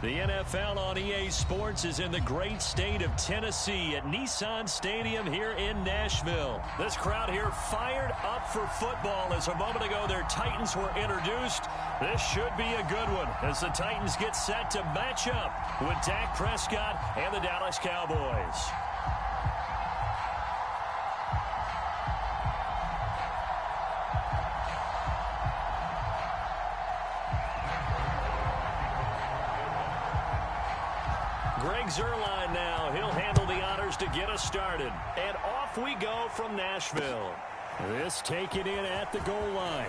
The NFL on EA Sports is in the great state of Tennessee at Nissan Stadium here in Nashville. This crowd here fired up for football as a moment ago their Titans were introduced. This should be a good one as the Titans get set to match up with Dak Prescott and the Dallas Cowboys. Zerline now. He'll handle the honors to get us started. And off we go from Nashville. This taken in at the goal line.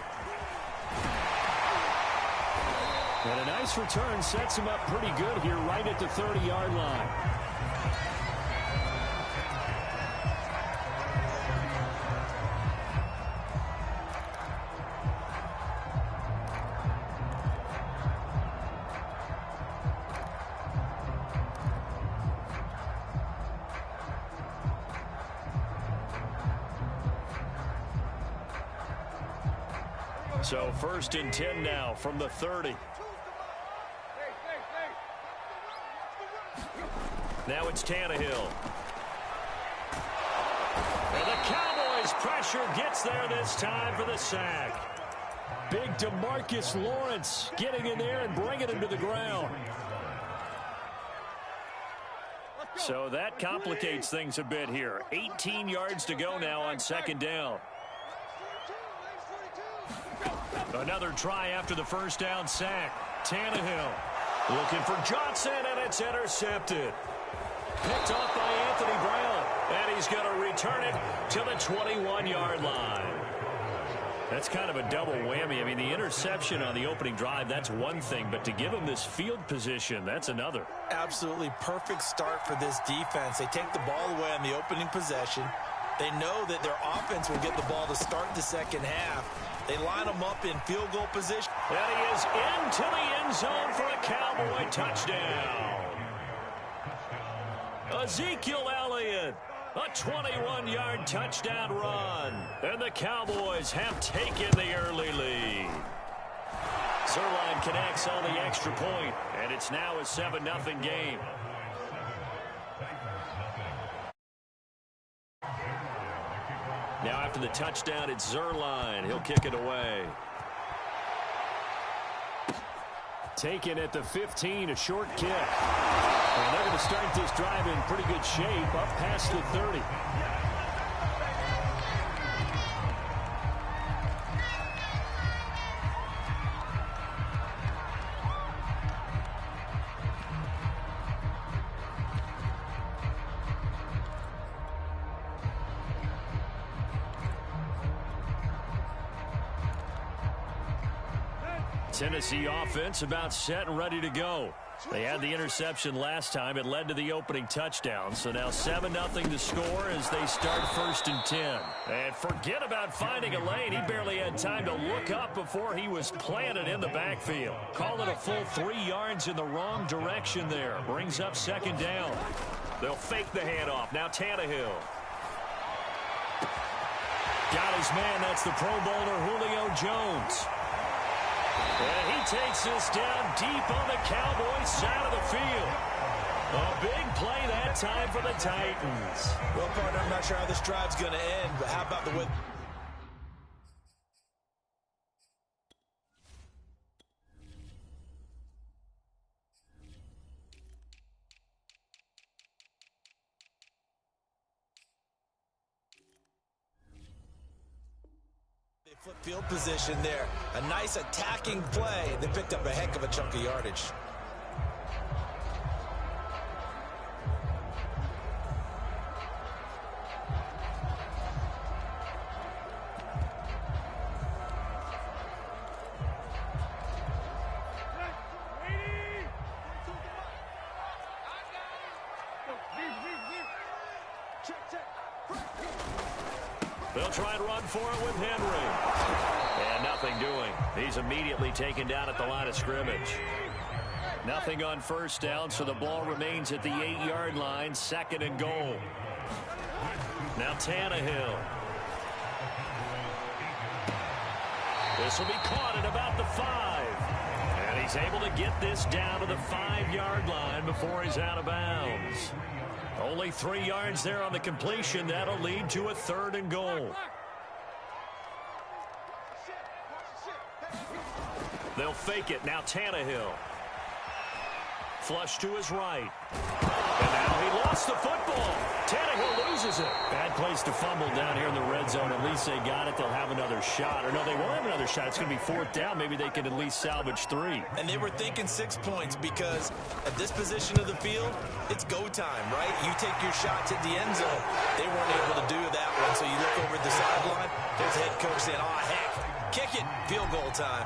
And a nice return sets him up pretty good here right at the 30-yard line. So 1st and 10 now from the 30. Now it's Tannehill. And the Cowboys pressure gets there this time for the sack. Big DeMarcus Lawrence getting in there and bringing him to the ground. So that complicates things a bit here. 18 yards to go now on 2nd down. Another try after the 1st down sack. Tannehill looking for Johnson, and it's intercepted. Picked off by Anthony Brown, and he's going to return it to the 21-yard line. That's kind of a double whammy. I mean, the interception on the opening drive, that's one thing, but to give him this field position, that's another. Absolutely perfect start for this defense. They take the ball away on the opening possession. They know that their offense will get the ball to start the second half. They line them up in field goal position. And he is into the end zone for a Cowboy touchdown. Ezekiel Elliott, a 21-yard touchdown run. And the Cowboys have taken the early lead. Zerline connects on the extra point, and it's now a 7-0 game. Now after the touchdown, it's Zerline. He'll kick it away. Taken at the 15, a short kick. And they're going to start this drive in pretty good shape up past the 30. Tennessee offense about set and ready to go. They had the interception last time. It led to the opening touchdown. So now 7-0 to score as they start 1st and 10. And forget about finding a lane. He barely had time to look up before he was planted in the backfield. Call it a full 3 yards in the wrong direction there. Brings up 2nd down. They'll fake the handoff. Now Tannehill. Got his man. That's the Pro Bowler Julio Jones. And he takes this down deep on the Cowboys side of the field. A big play that time for the Titans. Well, partner, I'm not sure how this drive's going to end, but how about the win? Flip field position there. A nice attacking play. They picked up a heck of a chunk of yardage. They'll try and run for it with Henry. And nothing doing. He's immediately taken down at the line of scrimmage. Nothing on 1st down, so the ball remains at the 8-yard line, 2nd and goal. Now Tannehill. This will be caught at about the 5. And he He's able to get this down to the 5-yard line before he's out of bounds. Only 3 yards there on the completion. That'll lead to a 3rd and goal. They'll fake it. Now Tannehill. Flush to his right. And now he lost the football. Tannehill loses it. Bad place to fumble down here in the red zone. At least they got it. They'll have another shot. Or no, they won't have another shot. It's going to be 4th down. Maybe they can at least salvage 3. And they were thinking 6 points because at this position of the field, it's go time, right? You take your shots at the end zone. They weren't able to do that one. So you look over at the sideline. There's the head coach saying, oh, heck, kick it. Field goal time.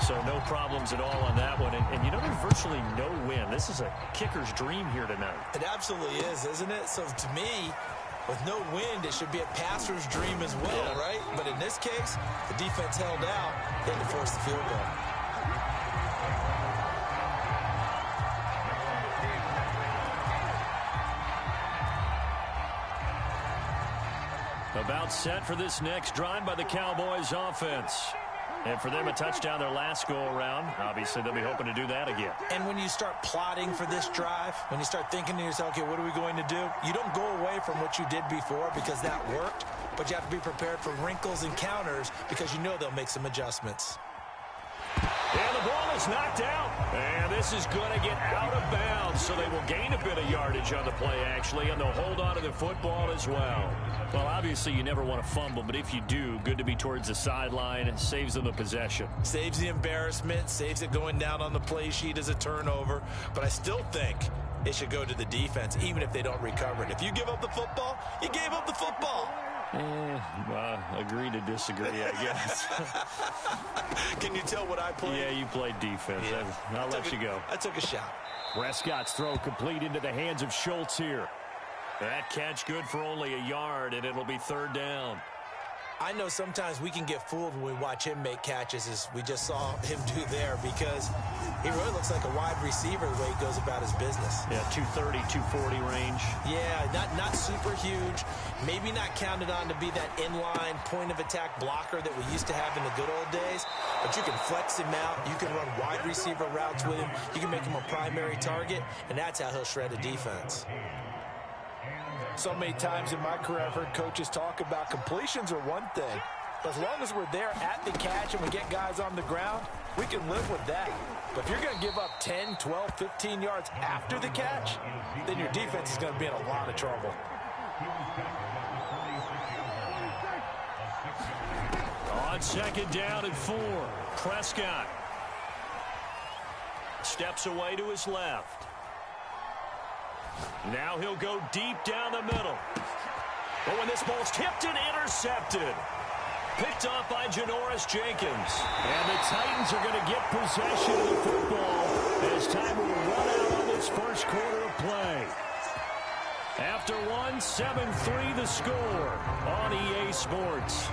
So no problems at all on that one. And you know, there's virtually no win. This is a kicker's dream here tonight. It absolutely is, isn't it? So to me, with no wind, it should be a passer's dream as well, right? But in this case, the defense held out. They had to force the field goal. About set for this next drive by the Cowboys offense. And for them, a touchdown their last go-around. Obviously, they'll be hoping to do that again. And when you start plotting for this drive, when you start thinking to yourself, okay, what are we going to do? You don't go away from what you did before because that worked, but you have to be prepared for wrinkles and counters because you know they'll make some adjustments. And the ball is knocked out. And this is going to get out of bounds, so they will gain a bit of yardage on the play, actually, and they'll hold on to the football as well. Well, obviously, you never want to fumble, but if you do, good to be towards the sideline. It saves them the possession. Saves the embarrassment, saves it going down on the play sheet as a turnover. But I still think it should go to the defense, even if they don't recover it. If you give up the football, you gave up the football. Agree to disagree, I guess. Can you tell what I played? Yeah, you played defense. Yeah. I'll let you go. I took a shot. Prescott's throw complete into the hands of Schultz here. That catch good for only a yard, and it'll be 3rd down. I know sometimes we can get fooled when we watch him make catches, as we just saw him do there, because he really looks like a wide receiver the way he goes about his business. Yeah, 230, 240 range. Yeah, not super huge. Maybe not counted on to be that inline point-of-attack blocker that we used to have in the good old days, but you can flex him out. You can run wide receiver routes with him. You can make him a primary target, and that's how he'll shred a defense. So many times in my career, I've heard coaches talk about completions are one thing. But as long as we're there at the catch and we get guys on the ground, we can live with that. But if you're going to give up 10, 12, 15 yards after the catch, then your defense is going to be in a lot of trouble. On 2nd down and 4, Prescott steps away to his left. Now he'll go deep down the middle. But when this ball's tipped and intercepted. Picked off by Janoris Jenkins. And the Titans are going to get possession of the football as time will run out on this first quarter of play. After 7-3 the score on EA Sports.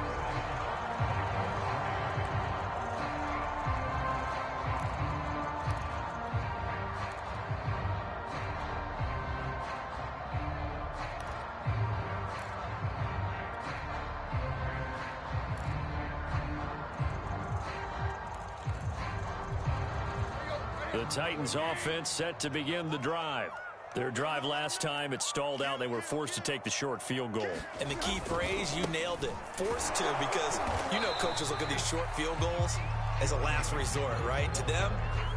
The Titans offense set to begin the drive. Their drive last time, it stalled out. They were forced to take the short field goal. And the key phrase, you nailed it. Forced to, because you know coaches look at these short field goals as a last resort, right? To them,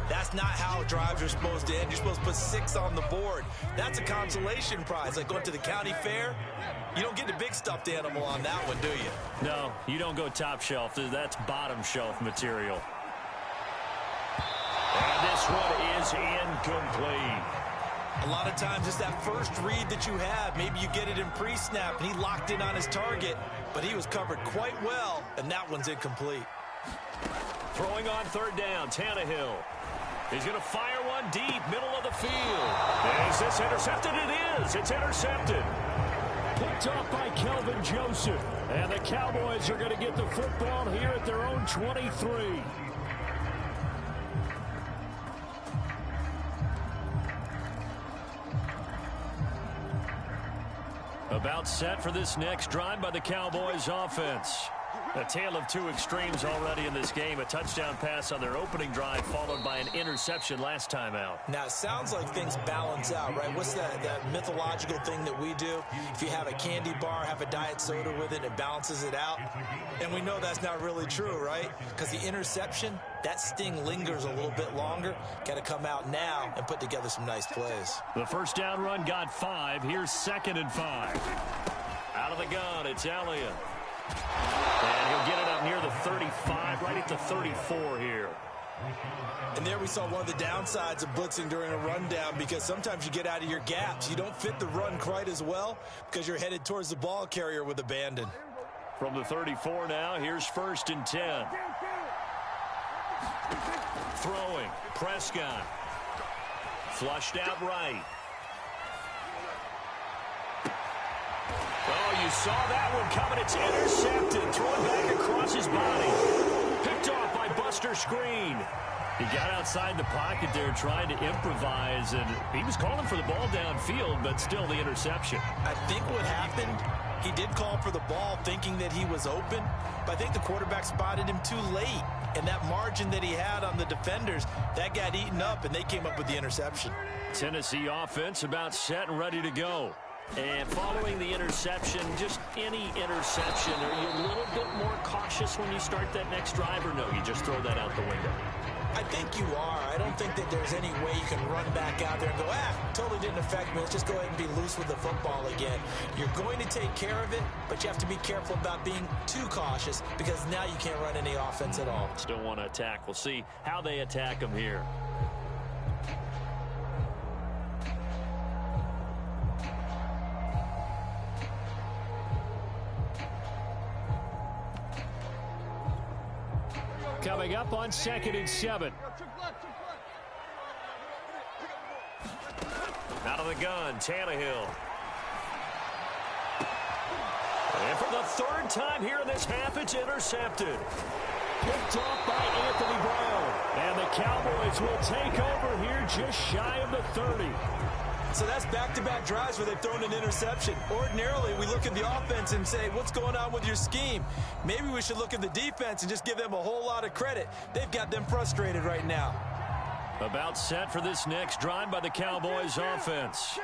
that's not how drives are supposed to end. You're supposed to put 6 on the board. That's a consolation prize. Like going to the county fair, you don't get the big stuffed animal on that one, do you? No, you don't go top shelf. That's bottom shelf material. And this one is incomplete. A lot of times it's that first read that you have. Maybe you get it in pre-snap, and he locked in on his target, but he was covered quite well, and that one's incomplete. Throwing on 3rd down, Tannehill. He's going to fire one deep, middle of the field. Is this intercepted? It is. It's intercepted. Picked off by Kelvin Joseph. And the Cowboys are going to get the football here at their own 23. About set for this next drive by the Cowboys offense. A tale of two extremes already in this game. A touchdown pass on their opening drive followed by an interception last time out. Now, it sounds like things balance out, right? What's that mythological thing that we do? If you have a candy bar, have a diet soda with it, it balances it out. And we know that's not really true, right? Because the interception, that sting lingers a little bit longer. Got to come out now and put together some nice plays. The first down run got 5. Here's 2nd and 5. Out of the gun, it's Elliott. And he'll get it up near the 35, right at the 34 here. And there we saw one of the downsides of blitzing during a rundown, because sometimes you get out of your gaps. You don't fit the run quite as well because you're headed towards the ball carrier with abandon. From the 34 now, here's 1st and 10. Throwing, Prescott. Flushed out right. Oh, you saw that one coming. It's intercepted. Thrown back across his body. Picked off by Buster Screen. He got outside the pocket there trying to improvise, and he was calling for the ball downfield, but still the interception. I think what happened, he did call for the ball thinking that he was open, but I think the quarterback spotted him too late. And that margin that he had on the defenders, that got eaten up, and they came up with the interception. Tennessee offense about set and ready to go. And following the interception, just any interception, are you a little bit more cautious when you start that next drive, or no, you just throw that out the window? I think you are. I don't think that there's any way you can run back out there and go, totally didn't affect me. Let's just go ahead and be loose with the football again. You're going to take care of it, but you have to be careful about being too cautious, because now you can't run any offense at all. Still want to attack. We'll see how they attack them here. Coming up on 2nd and 7. Out of the gun, Tannehill. And for the 3rd time here in this half, it's intercepted. Picked off by Anthony Brown. And the Cowboys will take over here just shy of the 30. So that's back-to-back drives where they've thrown an interception. Ordinarily, we look at the offense and say, what's going on with your scheme? Maybe we should look at the defense and just give them a whole lot of credit. They've got them frustrated right now. About set for this next drive by the Cowboys offense.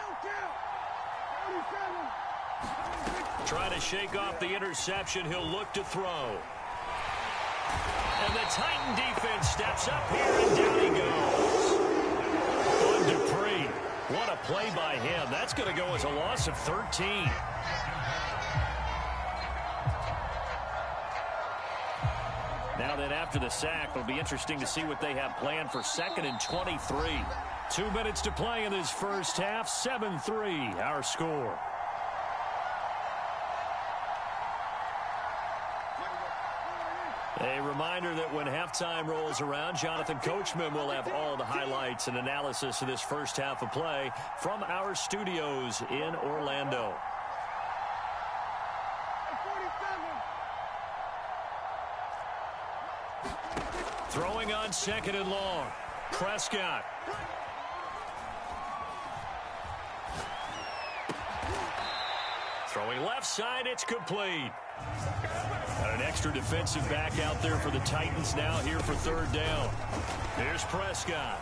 Trying to shake off the interception. He'll look to throw. And the Titan defense steps up here, and down he goes. On Dupree. What a play by him. That's going to go as a loss of 13. Now then, after the sack, it'll be interesting to see what they have planned for 2nd and 23. 2 minutes to play in this first half. 7-3, our score. A reminder that when halftime rolls around, Jonathan Coachman will have all the highlights and analysis of this first half of play from our studios in Orlando. Throwing on 2nd and long. Prescott. Throwing left side, it's complete. Got an extra defensive back out there for the Titans now here for 3rd down. Here's Prescott.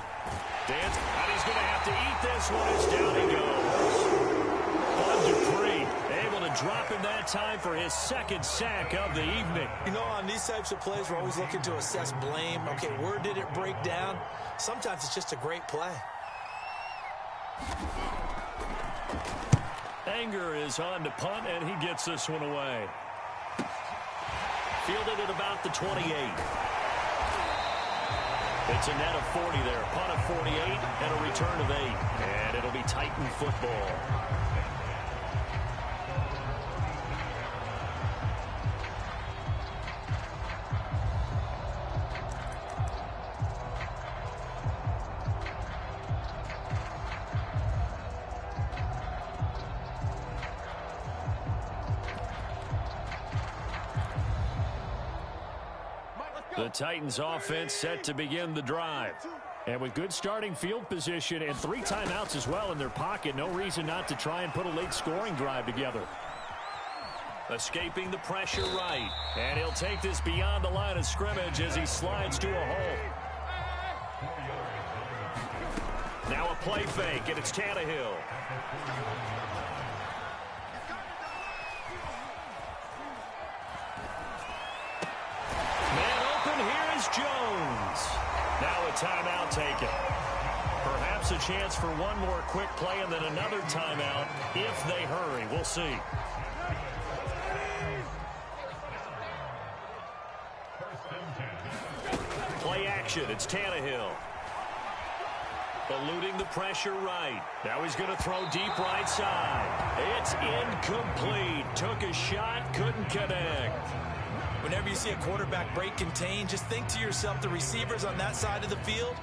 Dance, and he's going to have to eat this one as down he goes. On Dupree, able to drop in that time for his 2nd sack of the evening. You know, on these types of plays, we're always looking to assess blame. Okay, where did it break down? Sometimes it's just a great play. Anger is on to punt, and he gets this one away. Fielded at about the 28. It's a net of 40 there. Punt of 48 and a return of 8. And it'll be Titan football. The Titans offense set to begin the drive. And with good starting field position and 3 timeouts as well in their pocket, no reason not to try and put a late scoring drive together. Escaping the pressure right. And he'll take this beyond the line of scrimmage as he slides to a hole. Now a play fake, and it's Tannehill. Man open, here is Jones. Now a timeout taken. Perhaps a chance for one more quick play and then another timeout if they hurry. We'll see. Play action, it's Tannehill. Eluding the pressure right. Now he's going to throw deep right side. It's incomplete. Took a shot, couldn't connect. Whenever you see a quarterback break contain, just think to yourself, the receivers on that side of the field,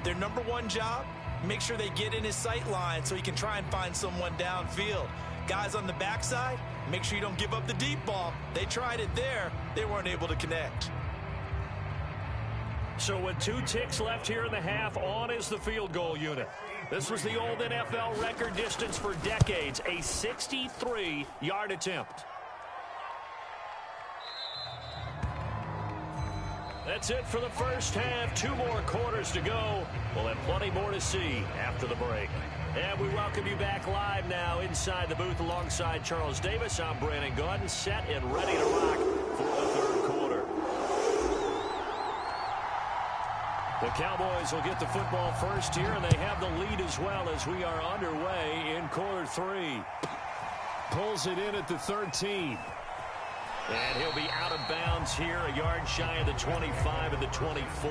their number one job, make sure they get in his sight line so he can try and find someone downfield. Guys on the backside, make sure you don't give up the deep ball. They tried it there. They weren't able to connect. So with 2 ticks left here in the half, on is the field goal unit. This was the old NFL record distance for decades, a 63-yard attempt. That's it for the first half. 2 more quarters to go. We'll have plenty more to see after the break. And we welcome you back live now inside the booth alongside Charles Davis. I'm Brandon Gaudin, set and ready to rock for the third quarter. The Cowboys will get the football first here, and they have the lead as well as we are underway in quarter 3. Pulls it in at the 13. And he'll be out of bounds here, a yard shy of the 25 and the 24.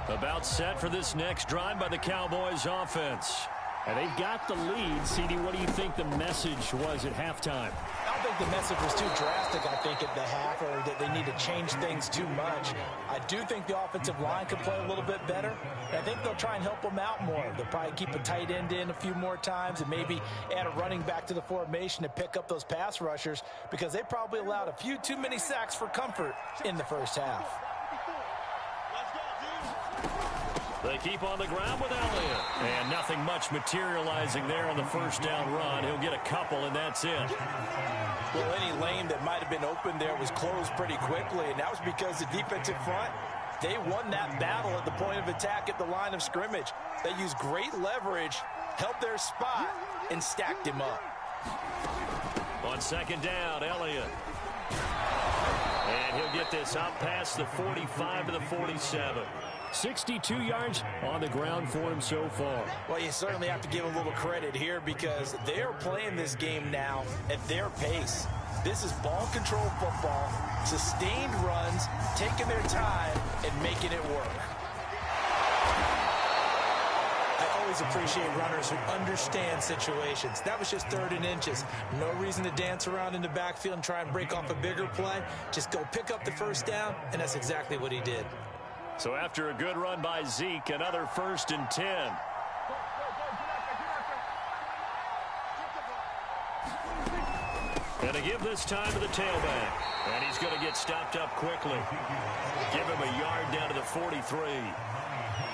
About set for this next drive by the Cowboys offense. And they've got the lead. CD, what do you think the message was at halftime? I don't think the message was too drastic, I think, at the half, or that they need to change things too much. I do think the offensive line could play a little bit better. And I think they'll try and help them out more. They'll probably keep a tight end in a few more times and maybe add a running back to the formation to pick up those pass rushers, because they probably allowed a few too many sacks for comfort in the first half. They keep on the ground with Elliott. And nothing much materializing there on the first down run. He'll get a couple, and that's it. Well, any lane that might have been open there was closed pretty quickly, and that was because the defensive front, they won that battle at the point of attack at the line of scrimmage. They used great leverage, held their spot, and stacked him up. On second down, Elliott. And he'll get this out past the 45 to the 47. 62 yards on the ground for him so far. Well, you certainly have to give a little credit here, because they're playing this game now at their pace. This is ball control football, sustained runs, taking their time, and making it work. I always appreciate runners who understand situations. That was just 3rd and inches. No reason to dance around in the backfield and try and break off a bigger play. Just go pick up the first down, and that's exactly what he did. So after a good run by Zeke, another 1st and 10. And to give this time to the tailback. And he's going to get stopped up quickly. Give him a yard down to the 43.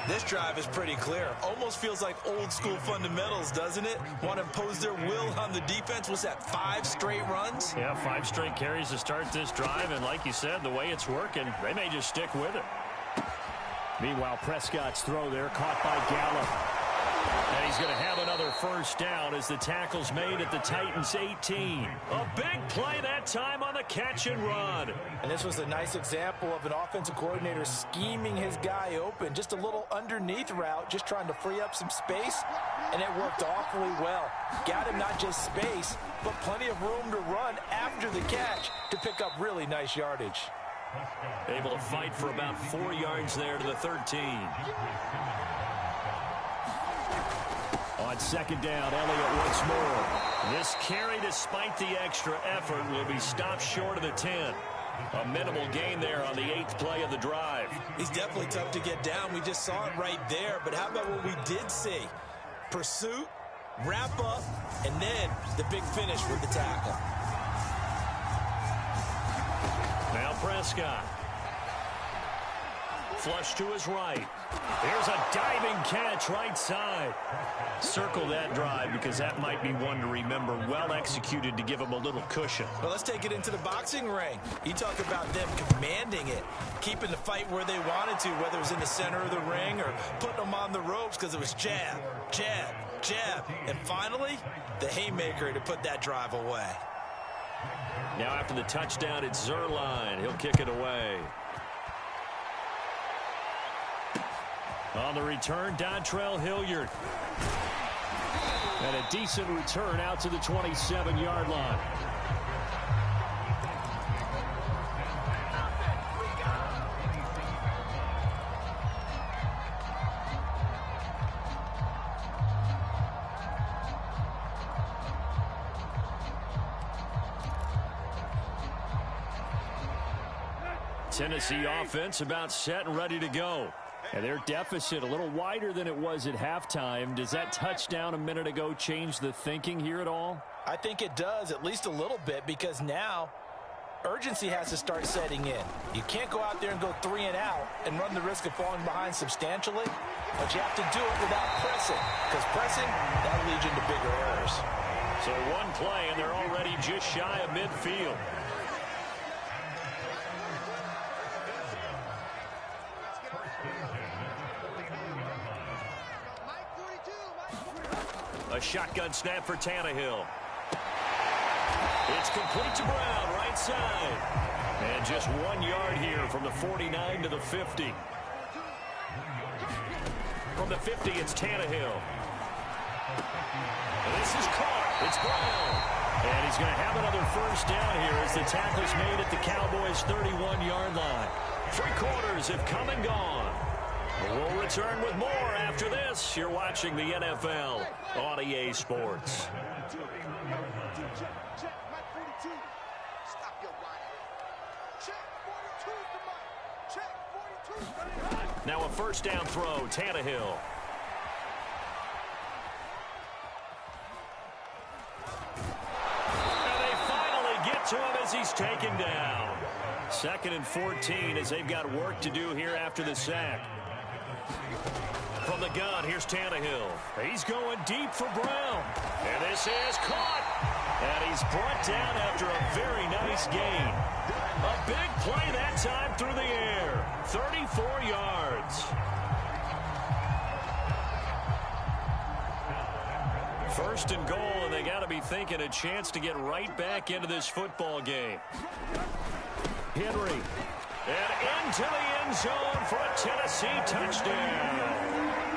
This drive is pretty clear. Almost feels like old school fundamentals, doesn't it? Want to impose their will on the defense. Was that 5 straight runs? Yeah, 5 straight carries to start this drive. And like you said, the way it's working, they may just stick with it. Meanwhile, Prescott's throw there caught by Gallup. And he's going to have another first down as the tackle's made at the Titans' 18. A big play that time on the catch and run. And this was a nice example of an offensive coordinator scheming his guy open. Just a little underneath route, just trying to free up some space. And it worked awfully well. Got him not just space, but plenty of room to run after the catch to pick up really nice yardage. Able to fight for about 4 yards there to the 13. On second down, Elliott once more. This carry, despite the extra effort, will be stopped short of the 10. A minimal gain there on the 8th play of the drive. He's definitely tough to get down. We just saw it right there. But how about what we did see? Pursuit, wrap up, and then the big finish with the tackle. Now Prescott. Flush to his right. Here's a diving catch right side. Circle that drive because that might be one to remember. Well executed to give him a little cushion. Well, let's take it into the boxing ring. You talk about them commanding it, keeping the fight where they wanted to, whether it was in the center of the ring or putting them on the ropes because it was jab, jab, jab. And finally, the haymaker to put that drive away. Now after the touchdown, it's Zerline. He'll kick it away. On the return, Dontrell Hilliard. And a decent return out to the 27-yard line. Tennessee offense about set and ready to go. And their deficit a little wider than it was at halftime. Does that touchdown a minute ago change the thinking here at all? I think it does, at least a little bit, because now urgency has to start setting in. You can't go out there and go 3 and out and run the risk of falling behind substantially, but you have to do it without pressing, because pressing, that'll lead you into bigger errors. So one play, and they're already just shy of midfield. A shotgun snap for Tannehill. It's complete to Brown, right side. And just 1 yard here from the 49 to the 50. From the 50, it's Tannehill. And this is caught. It's Brown. And he's going to have another first down here as the tackle's made at the Cowboys' 31-yard line. 3 quarters have come and gone. We'll return with more after this. You're watching the NFL on EA Sports. Now a first down throw, Tannehill. And they finally get to him as he's taken down. 2nd and 14 as they've got work to do here after the sack. From the gun, here's Tannehill. He's going deep for Brown. And this is caught. And he's brought down after a very nice gain. A big play that time through the air. 34 yards. First and goal, and they got to be thinking a chance to get right back into this football game. Henry. And into the end zone for a Tennessee touchdown.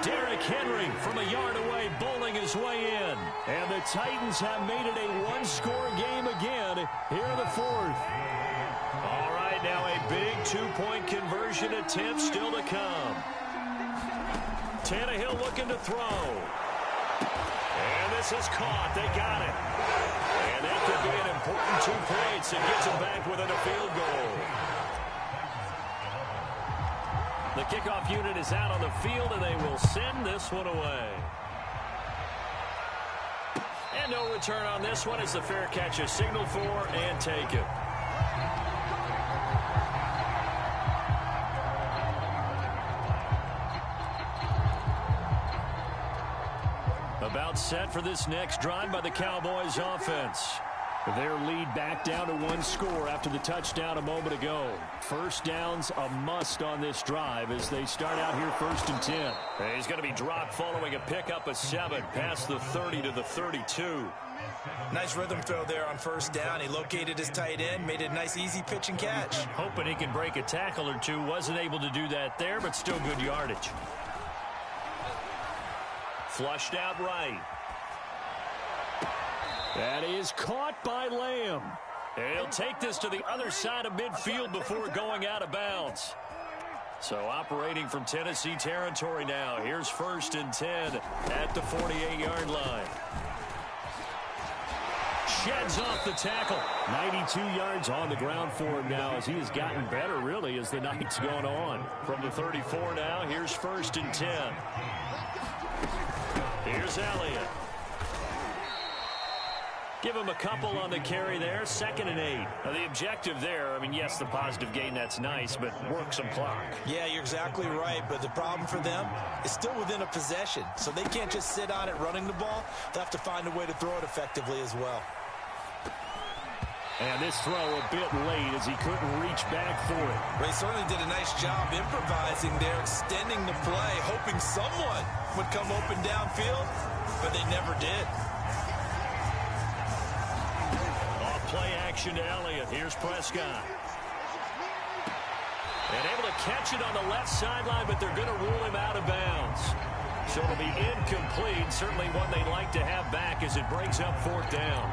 Derrick Henry from a yard away bowling his way in. And the Titans have made it a one-score game again here in the 4th. All right, now a big 2-point conversion attempt still to come. Tannehill looking to throw. And this is caught. They got it. And that could be an important 2 points. It gets them back within a field goal. The kickoff unit is out on the field, and they will send this one away. And no return on this one as the fair catch is signaled for and taken. About set for this next drive by the Cowboys offense. Their lead back down to 1 score after the touchdown a moment ago. First down's a must on this drive as they start out here 1st and 10. And he's going to be dropped following a pickup of 7 past the 30 to the 32. Nice rhythm throw there on first down. He located his tight end, made it a nice easy pitch and catch. Hoping he can break a tackle or two. Wasn't able to do that there, but still good yardage. Flushed out right. That is caught by Lamb. And he'll take this to the other side of midfield before going out of bounds. So operating from Tennessee territory now. Here's 1st and 10 at the 48-yard line. Sheds off the tackle. 92 yards on the ground for him now as he has gotten better, really, as the night's gone on. From the 34 now, here's 1st and 10. Here's Elliott. Give him a couple on the carry there, 2nd and 8. Now, the objective there, I mean, yes, the positive gain, that's nice, but work some clock. Yeah, you're exactly right, but the problem for them is still within a possession, so they can't just sit on it running the ball. They'll have to find a way to throw it effectively as well. And this throw a bit late as he couldn't reach back for it. They certainly did a nice job improvising there, extending the play, hoping someone would come open downfield, but they never did. Off play action to Elliott. Here's Prescott. And able to catch it on the left sideline, but they're going to rule him out of bounds. So it'll be incomplete. Certainly one they'd like to have back as it brings up 4th down.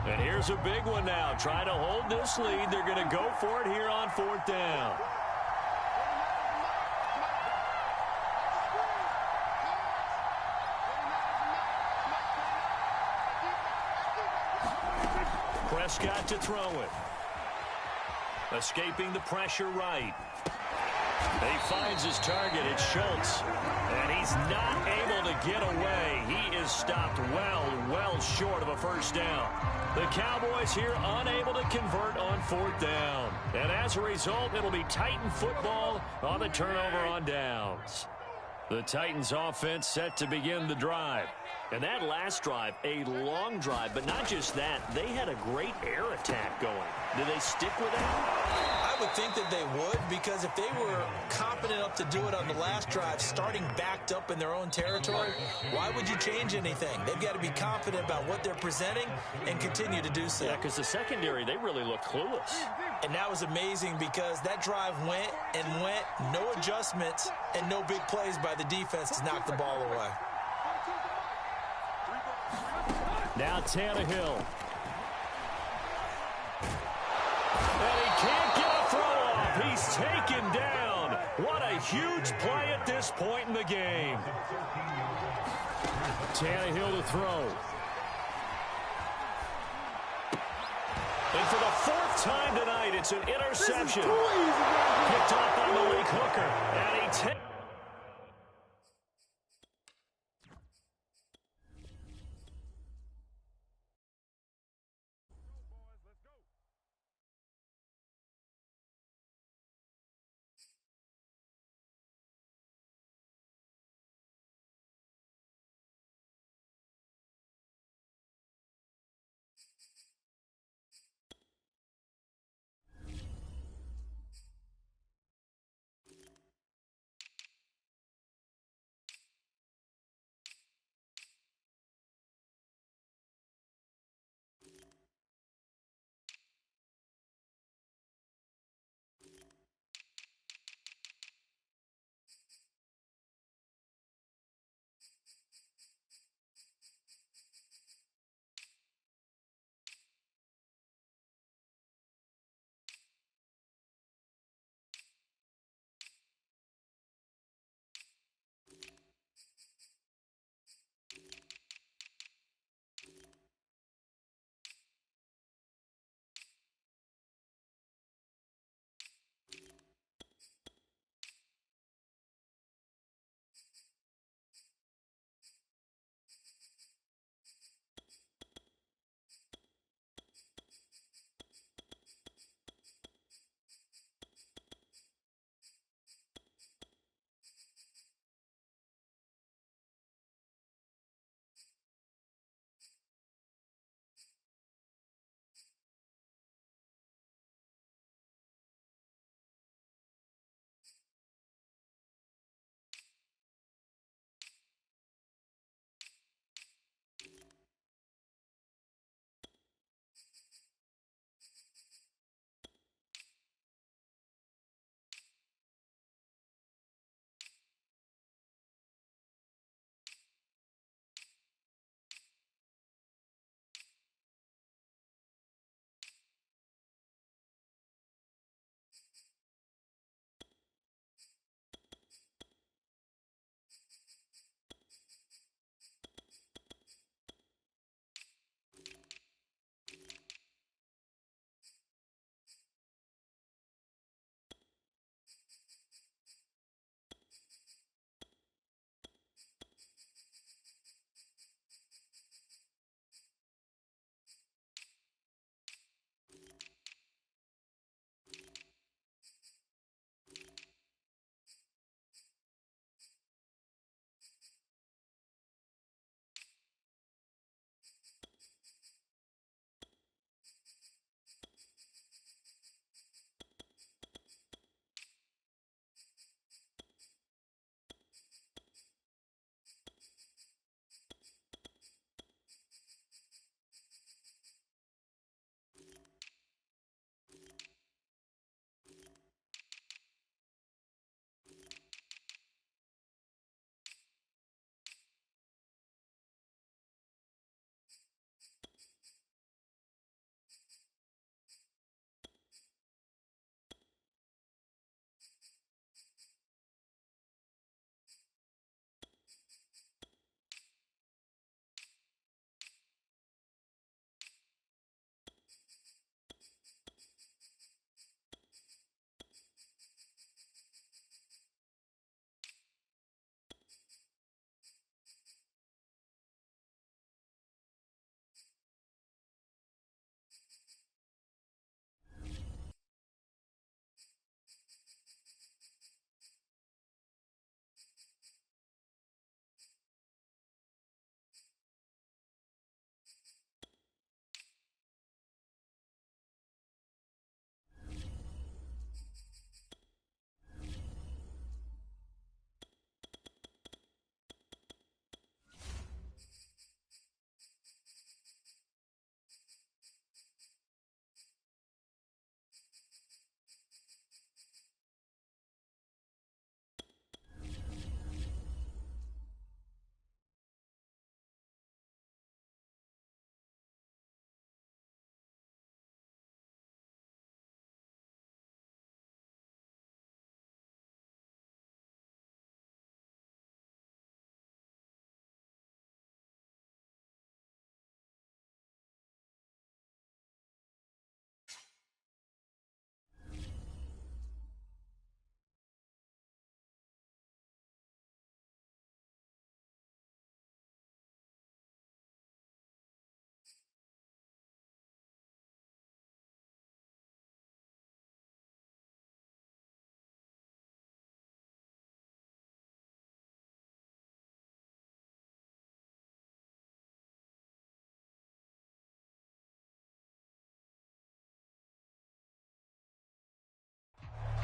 And here's a big one now. Trying to hold this lead. They're going to go for it here on 4th down. Prescott to throw it. Escaping the pressure right. He finds his target. It's Schultz. And he's not able to get away. He is stopped well short of a 1st down. The Cowboys here unable to convert on 4th down. And as a result, it'll be Titan football on the turnover on downs. The Titans offense set to begin the drive. And that last drive, a long drive, but not just that, they had a great air attack going. Do they stick with that? I would think that they would, because if they were competent enough to do it on the last drive, starting backed up in their own territory, why would you change anything? They've got to be confident about what they're presenting and continue to do so. Yeah, because the secondary, they really look clueless. And that was amazing because that drive went, no adjustments, and no big plays by the defense to knock the ball away. Now Tannehill. And he can't get a throw off. He's taken down. What a huge play at this point in the game. Tannehill to throw. And for the 4th time tonight, it's an interception. Picked off by Malik Hooker. And he takes...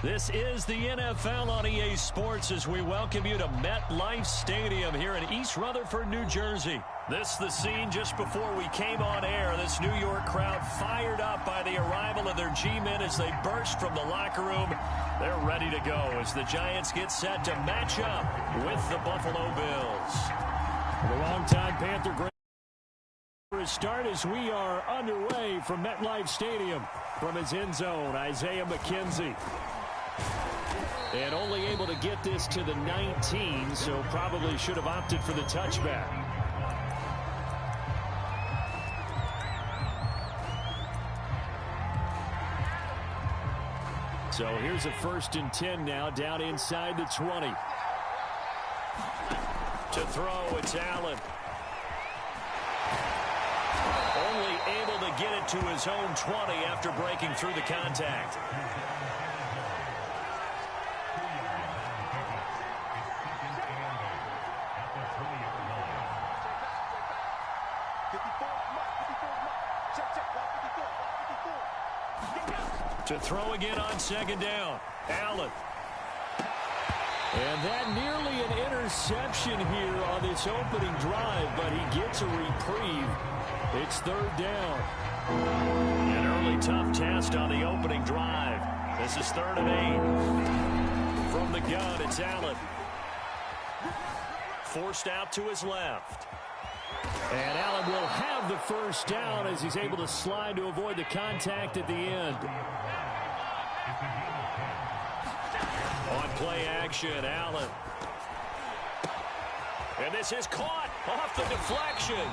This is the NFL on EA Sports as we welcome you to MetLife Stadium here in East Rutherford, New Jersey. This is the scene just before we came on air. This New York crowd fired up by the arrival of their G-men as they burst from the locker room. They're ready to go as the Giants get set to match up with the Buffalo Bills. The longtime Panther great for his start as we are underway from MetLife Stadium. From his end zone, Isaiah McKenzie. And only able to get this to the 19, so probably should have opted for the touchback. So here's a 1st and 10 now, down inside the 20. To throw, it's Allen. Only able to get it to his own 20 after breaking through the contact. To throw again on 2nd down. Allen. And that nearly an interception here on this opening drive, but he gets a reprieve. It's 3rd down. An early tough test on the opening drive. This is 3rd and 8. From the gun, it's Allen. Forced out to his left. And Allen will have the 1st down as he's able to slide to avoid the contact at the end. On play action, Allen. And this is caught off the deflection.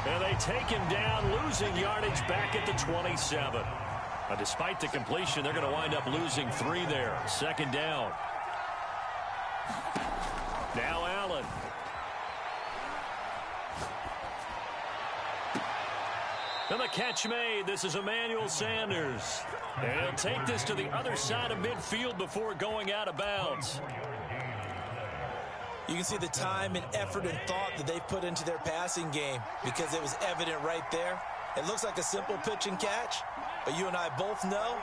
And they take him down, losing yardage back at the 27. Despite the completion, they're going to wind up losing 3 there. 2nd down. Now Allen. And the catch made. This is Emmanuel Sanders. And he'll take this to the other side of midfield before going out of bounds. You can see the time and effort and thought that they've put into their passing game because it was evident right there. It looks like a simple pitch and catch, but you and I both know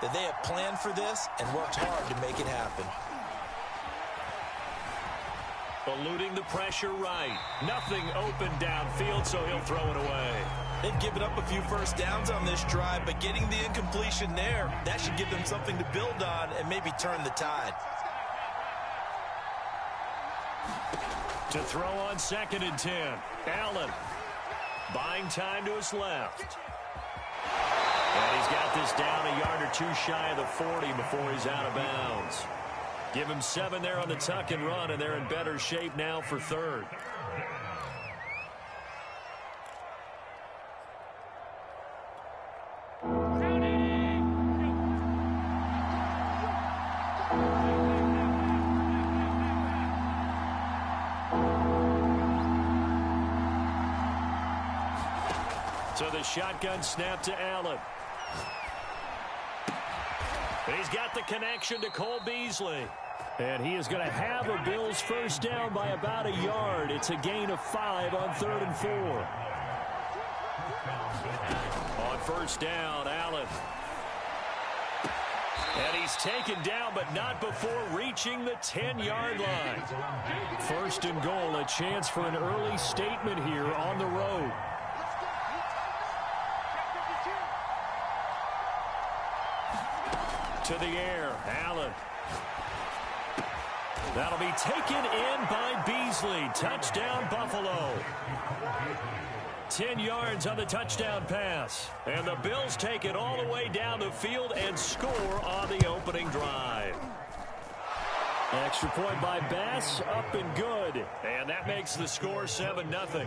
that they have planned for this and worked hard to make it happen. Eluding the pressure right. Nothing open downfield, so he'll throw it away. They've given up a few 1st downs on this drive, but getting the incompletion there, that should give them something to build on and maybe turn the tide. To throw on 2nd and 10. Allen buying time to his left. And he's got this down a yard or 2 shy of the 40 before he's out of bounds. Give him 7 there on the tuck and run, and they're in better shape now for 3rd. So the shotgun snap to Allen. And he's got the connection to Cole Beasley. And he is going to have a Bills 1st down by about a yard. It's a gain of 5 on 3rd and 4. On 1st down, Allen. And he's taken down, but not before reaching the 10-yard line. 1st and goal, a chance for an early statement here on the road. To the air, Allen. That'll be taken in by Beasley. Touchdown, Buffalo. 10 yards on the touchdown pass. And the Bills take it all the way down the field and score on the opening drive. Extra point by Bass, up and good. And that makes the score 7-0.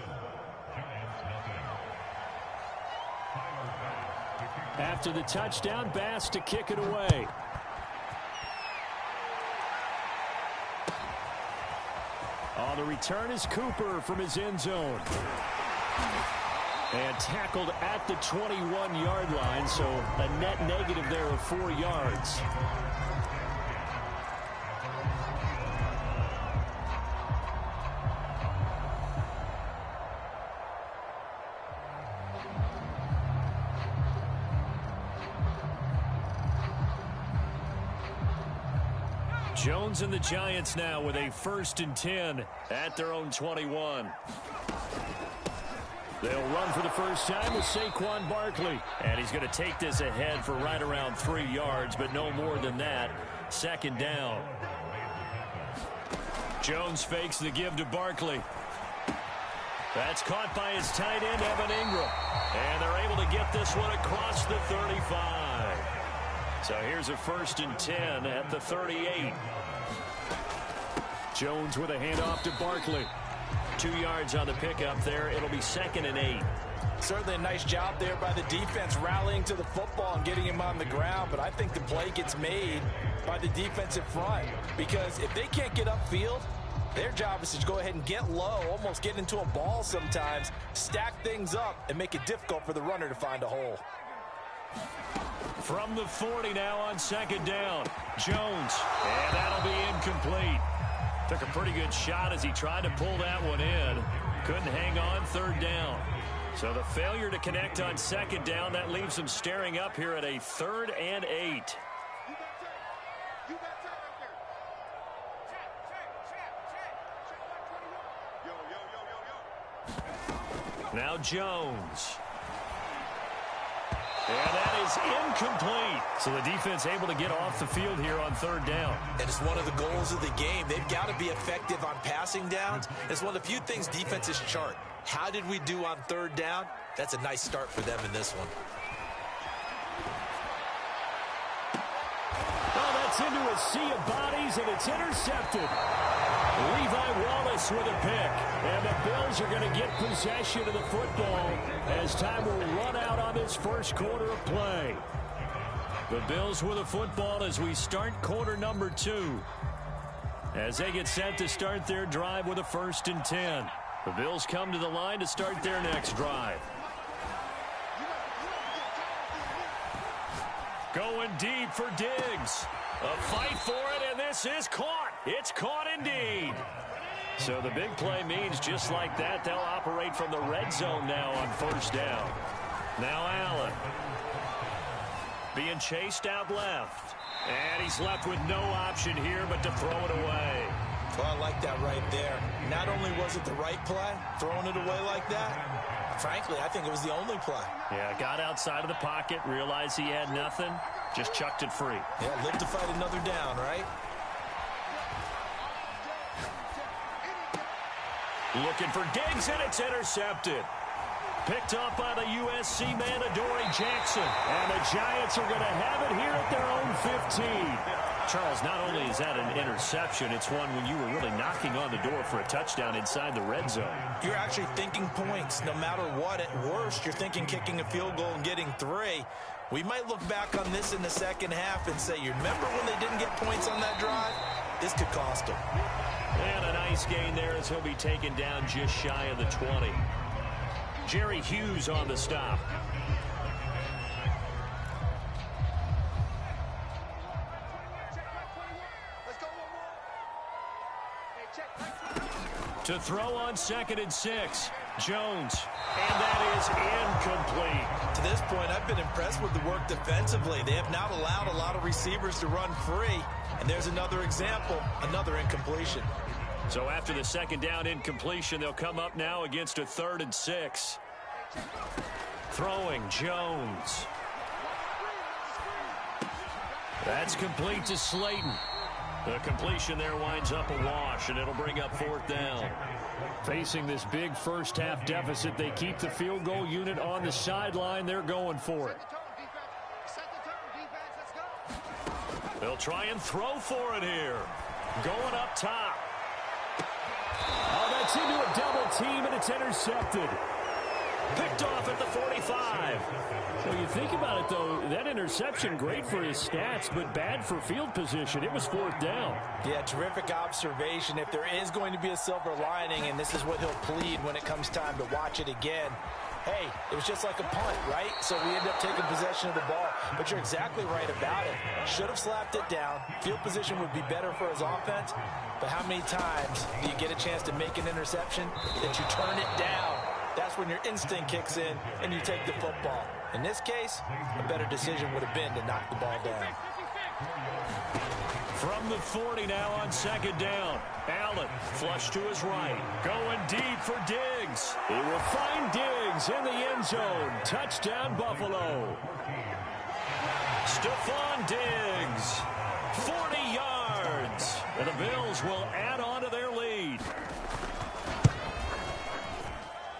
After the touchdown, Bass to kick it away. On the return is Cooper from his end zone. And tackled at the 21-yard line, so a net negative there of 4 yards. Jones and the Giants now with a 1st and 10 at their own 21. They'll run for the first time with Saquon Barkley. And he's going to take this ahead for right around 3 yards, but no more than that. 2nd down. Jones fakes the give to Barkley. That's caught by his tight end, Evan Ingram. And they're able to get this one across the 35. So here's a 1st and 10 at the 38. Jones with a handoff to Barkley. 2 yards on the pickup there. It'll be 2nd and 8. Certainly a nice job there by the defense rallying to the football and getting him on the ground. But I think the play gets made by the defensive front. Because if they can't get upfield, their job is to go ahead and get low, almost get into a ball sometimes, stack things up, and make it difficult for the runner to find a hole. From the 40 now on 2nd down. Jones. And that'll be incomplete. Took a pretty good shot as he tried to pull that one in. Couldn't hang on 3rd down. So the failure to connect on 2nd down, that leaves him staring up here at a 3rd and 8. Now Jones. And that is incomplete. So the defense able to get off the field here on 3rd down. And it's one of the goals of the game. They've got to be effective on passing downs. It's one of the few things defenses chart. How did we do on 3rd down? That's a nice start for them in this one. Oh, that's into a sea of bodies, and it's intercepted. Levi Wallace with a pick. And the Bills are going to get possession of the football as time will run out on this 1st quarter of play. The Bills with the football as we start quarter number 2. As they get set to start their drive with a 1st and 10. The Bills come to the line to start their next drive. Going deep for Diggs. A fight for it, and this is caught. It's caught indeed. So the big play means just like that, they'll operate from the red zone now on 1st down. Now Allen. Being chased out left. And he's left with no option here but to throw it away. Well, I like that right there. Not only was it the right play, throwing it away like that, frankly, I think it was the only play. Yeah, got outside of the pocket, realized he had nothing, just chucked it free. Yeah, live to fight another down, right? Looking for Diggs, and it's intercepted. Picked up by the USC man, Adoree Jackson. And the Giants are going to have it here at their own 15. Charles, not only is that an interception, it's one when you were really knocking on the door for a touchdown inside the red zone. You're actually thinking points no matter what. At worst, you're thinking kicking a field goal and getting 3. We might look back on this in the 2nd half and say, you remember when they didn't get points on that drive? This could cost them. And a nice gain there as he'll be taken down just shy of the 20. Jerry Hughes on the stop. To throw on 2nd and 6. Jones. And that is incomplete. To this point, I've been impressed with the work defensively. They have not allowed a lot of receivers to run free. And there's another example, another incompletion. So after the 2nd down incompletion, they'll come up now against a 3rd and 6. Throwing Jones. That's complete to Slayton. The completion there winds up a wash, and it'll bring up 4th down. Facing this big first half deficit, they keep the field goal unit on the sideline. They're going for it. They'll try and throw for it here. Going up top. Oh, that's into a double team, and it's intercepted. Picked off at the 45. Well, you think about it, though, that interception, great for his stats, but bad for field position. It was 4th down. Yeah, terrific observation. If there is going to be a silver lining, and this is what he'll plead when it comes time to watch it again, hey, it was just like a punt, right? So we end up taking possession of the ball. But you're exactly right about it. Should have slapped it down. Field position would be better for his offense. But how many times do you get a chance to make an interception that you turn it down? That's when your instinct kicks in and you take the football. In this case, a better decision would have been to knock the ball down. From the 40 now on second down. Allen flush to his right. Going deep for Diggs. He will find Diggs in the end zone. Touchdown, Buffalo. Stephon Diggs. 40 yards. And the Bills will add on to their lead.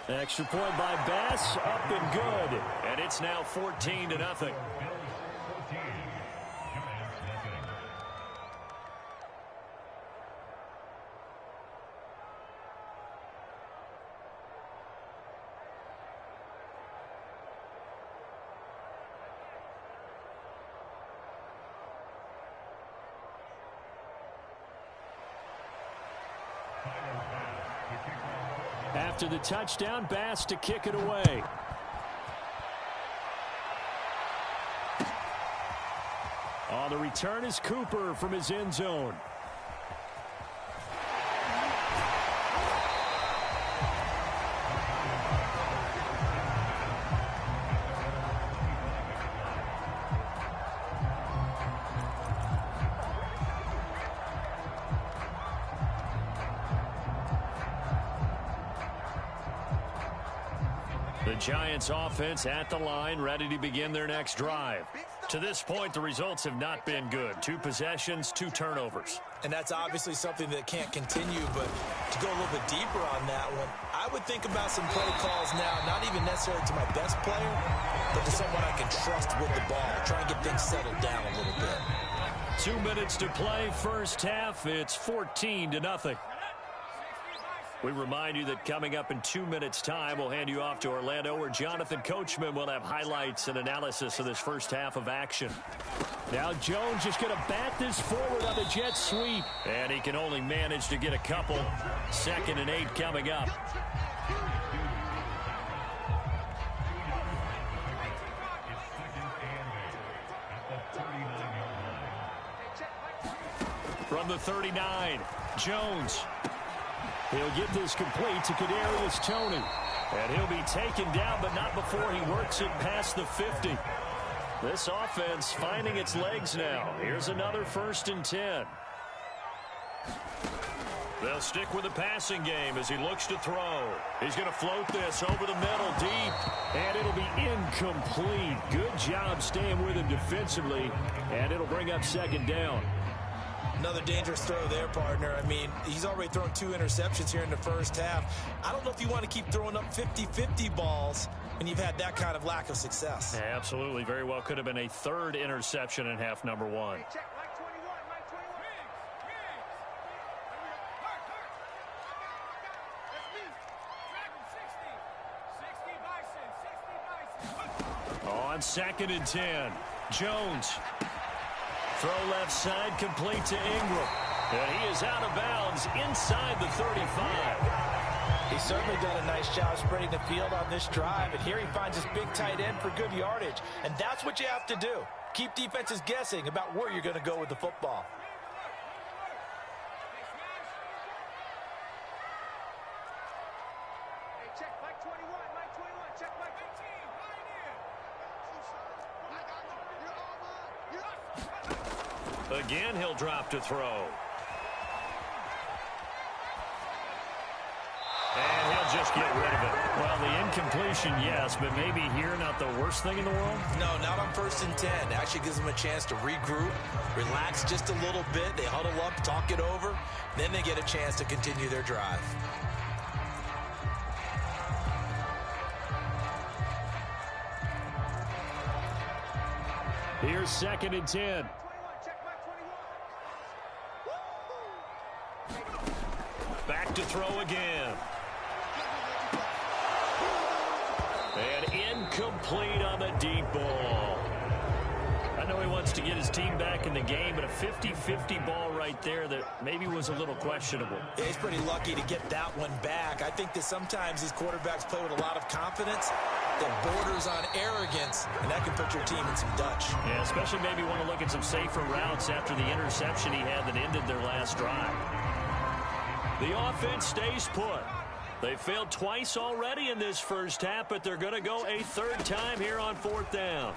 Extra point by Bass, up and good. And it's now 14-0. After the touchdown, Bass to kick it away. On the return is Cooper from his end zone. The Giants offense at the line, ready to begin their next drive. To this point, the results have not been good. 2 possessions, 2 turnovers. And that's obviously something that can't continue, but to go a little bit deeper on that one, I would think about some play calls now, not even necessarily to my best player, but to someone I can trust with the ball, try and get things settled down a little bit. 2 minutes to play, first half. It's 14-0. We remind you that coming up in 2 minutes' time, we'll hand you off to Orlando, where Jonathan Coachman will have highlights and analysis of this first half of action. Now Jones just going to bat this forward on the jet sweep. And he can only manage to get a couple. 2nd and 8 coming up. From the 39, Jones. He'll get this complete to Kadarius Toney. And he'll be taken down, but not before he works it past the 50. This offense finding its legs now. Here's another 1st and 10. They'll stick with the passing game as he looks to throw. He's going to float this over the middle deep. And it'll be incomplete. Good job staying with him defensively. And it'll bring up 2nd down. Another dangerous throw there, partner. I mean, he's already thrown 2 interceptions here in the first half. I don't know if you want to keep throwing up 50-50 balls when you've had that kind of lack of success. Yeah, absolutely. Very well could have been a 3rd interception in half number 1. On 2nd and 10, Jones. Throw left side, complete to Ingram. And he is out of bounds inside the 35. He's certainly done a nice job spreading the field on this drive. And here he finds his big tight end for good yardage. And that's what you have to do. Keep defenses guessing about where you're going to go with the football. Again, he'll drop to throw. And he'll just get rid of it. Well, the incompletion, yes, but maybe here not the worst thing in the world? No, not on 1st and 10. Actually gives them a chance to regroup, relax just a little bit. They huddle up, talk it over. Then they get a chance to continue their drive. Here's 2nd and 10. Back to throw again. And incomplete on the deep ball. I know he wants to get his team back in the game, but a 50-50 ball right there that maybe was a little questionable. Yeah, he's pretty lucky to get that one back. I think that sometimes these quarterbacks play with a lot of confidence that borders on arrogance, and that can put your team in some Dutch. Yeah, especially maybe want to look at some safer routes after the interception he had that ended their last drive. The offense stays put. They failed twice already in this first half, but they're going to go a 3rd time here on 4th down.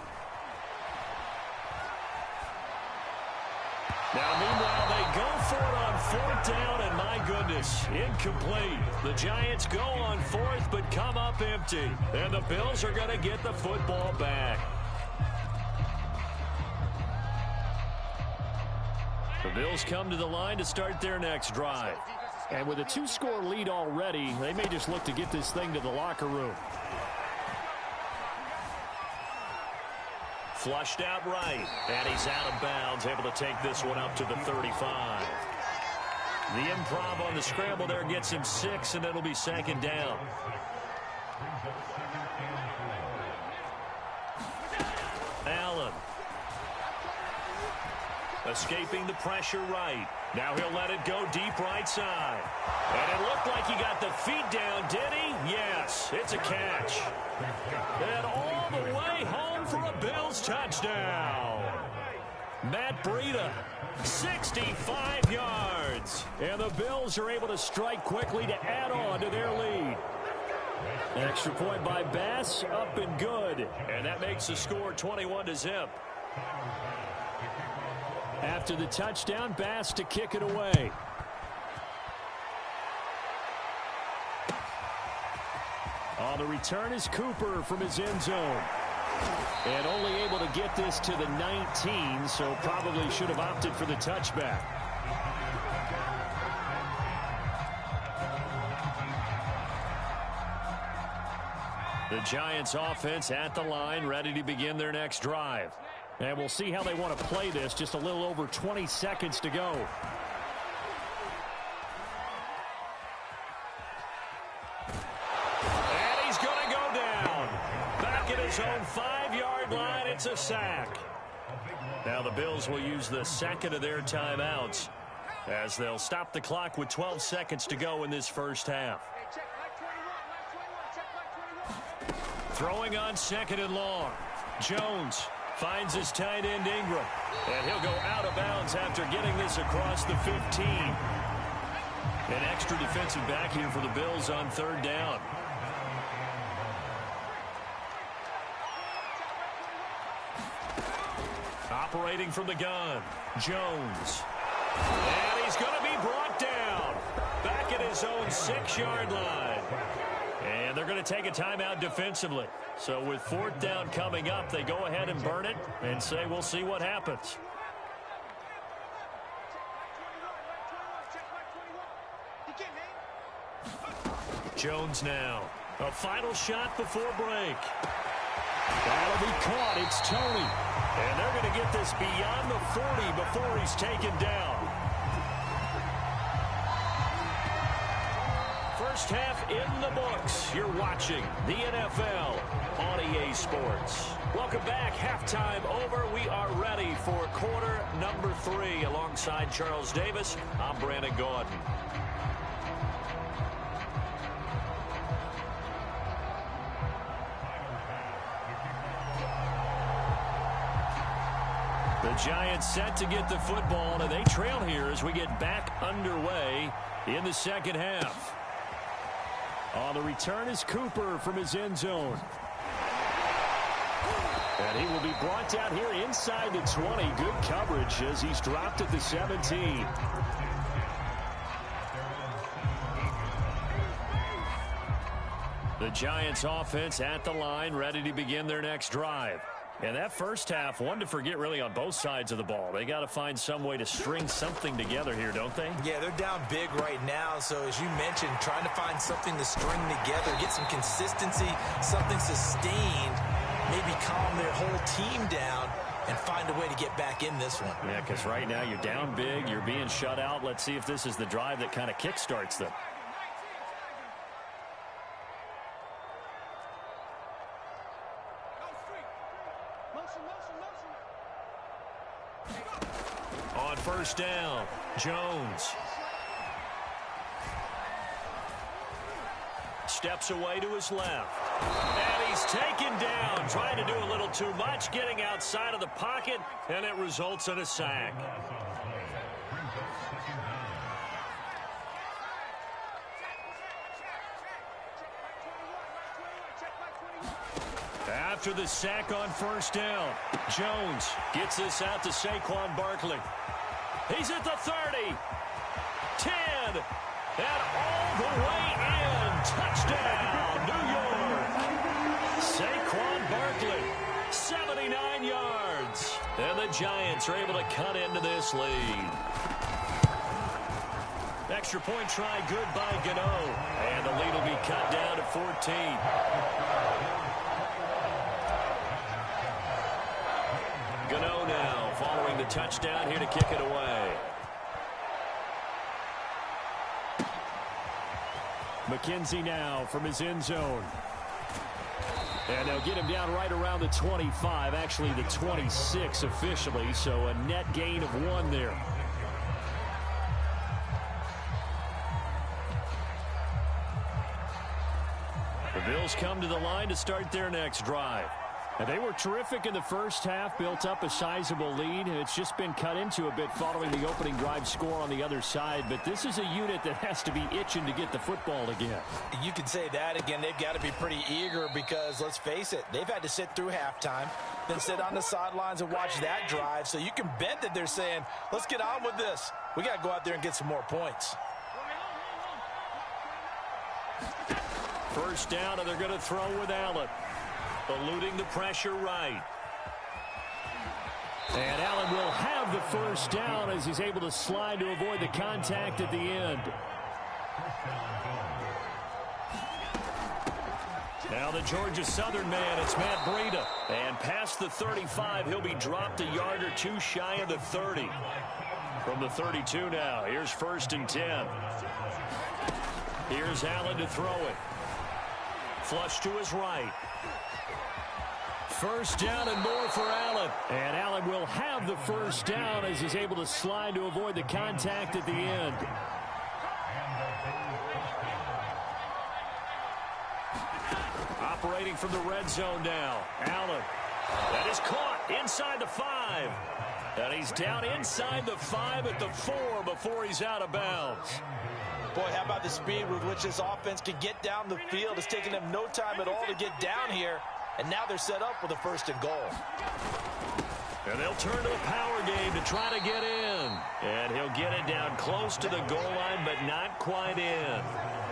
Now, meanwhile, they go for it on fourth down, and my goodness, incomplete. The Giants go on fourth, but come up empty. And the Bills are going to get the football back. The Bills come to the line to start their next drive. And with a 2-score lead already, they may just look to get this thing to the locker room. Flushed out right, and he's out of bounds, able to take this one up to the 35. The improv on the scramble there gets him 6, and it'll be second down. Allen. Escaping the pressure right. Now he'll let it go deep right side. And it looked like he got the feet down, did he? Yes, it's a catch. And all the way home for a Bills touchdown. Matt Breida, 65 yards. And the Bills are able to strike quickly to add on to their lead. An extra point by Bass, up and good. And that makes the score 21-0. After the touchdown, Bass to kick it away. On the return is Cooper from his end zone. And only able to get this to the 19, so probably should have opted for the touchback. The Giants offense at the line, ready to begin their next drive. And we'll see how they want to play this. Just a little over 20 seconds to go. And he's going to go down. Back at his own 5-yard line, it's a sack. Now the Bills will use the second of their timeouts as they'll stop the clock with 12 seconds to go in this first half. Throwing on second and long. Jones finds his tight end Ingram. And he'll go out of bounds after getting this across the 15. An extra defensive back here for the Bills on third down. Operating from the gun, Jones. And he's going to be brought down. Back at his own 6-yard line. And they're going to take a timeout defensively. So with fourth down coming up, they go ahead and burn it and say we'll see what happens. Jones now. A final shot before break. That'll be caught. It's Tony. And they're going to get this beyond the 40 before he's taken down. First half in the books. You're watching the NFL on EA Sports. Welcome back. Halftime over. We are ready for quarter number 3. Alongside Charles Davis, I'm Brandon Gaudin. The Giants set to get the football, and they trail here as we get back underway in the second half. On the return is Cooper from his end zone. And he will be brought down here inside the 20. Good coverage as he's dropped at the 17. The Giants offense at the line, ready to begin their next drive. And that first half, one to forget really on both sides of the ball. They got to find some way to string something together here, don't they? Yeah, they're down big right now. So as you mentioned, trying to find something to string together, get some consistency, something sustained, maybe calm their whole team down and find a way to get back in this one. Yeah, because right now you're down big, you're being shut out. Let's see if this is the drive that kind of kickstarts them. On first down, Jones. Steps away to his left. And he's taken down, trying to do a little too much, getting outside of the pocket, and it results in a sack. After the sack on first down, Jones gets this out to Saquon Barkley. He's at the 30. 10. And all the way in. Touchdown, New York. Saquon Barkley, 79 yards. And the Giants are able to cut into this lead. Extra point try good by Gano. And the lead will be cut down to 14. Gano now following the touchdown here to kick it away. McKenzie now from his end zone. And they'll get him down right around the 25, actually the 26 officially, so a net gain of 1 there. The Bills come to the line to start their next drive. And they were terrific in the first half, built up a sizable lead. It's just been cut into a bit following the opening drive score on the other side. But this is a unit that has to be itching to get the football again. You can say that again. They've got to be pretty eager because, let's face it, they've had to sit through halftime, then sit on the sidelines and watch that drive. So you can bet that they're saying, let's get on with this. We got to go out there and get some more points. First down, and they're going to throw with Allen. Eluding the pressure right. And Allen will have the first down as he's able to slide to avoid the contact at the end. Now the Georgia Southern man, it's Matt Breida. And past the 35, he'll be dropped a yard or two shy of the 30. From the 32 now, here's 1st and 10. Here's Allen to throw it. Flush to his right. First down and more for Allen. And Allen will have the first down as he's able to slide to avoid the contact at the end. Operating from the red zone now. Allen. That is caught inside the 5. And he's down inside the 5 at the 4 before he's out of bounds. Boy, how about the speed with which this offense could get down the field? It's taken them no time at all to get down here. And now they're set up with a 1st and goal. And they'll turn to a power game to try to get in. And he'll get it down close to the goal line, but not quite in.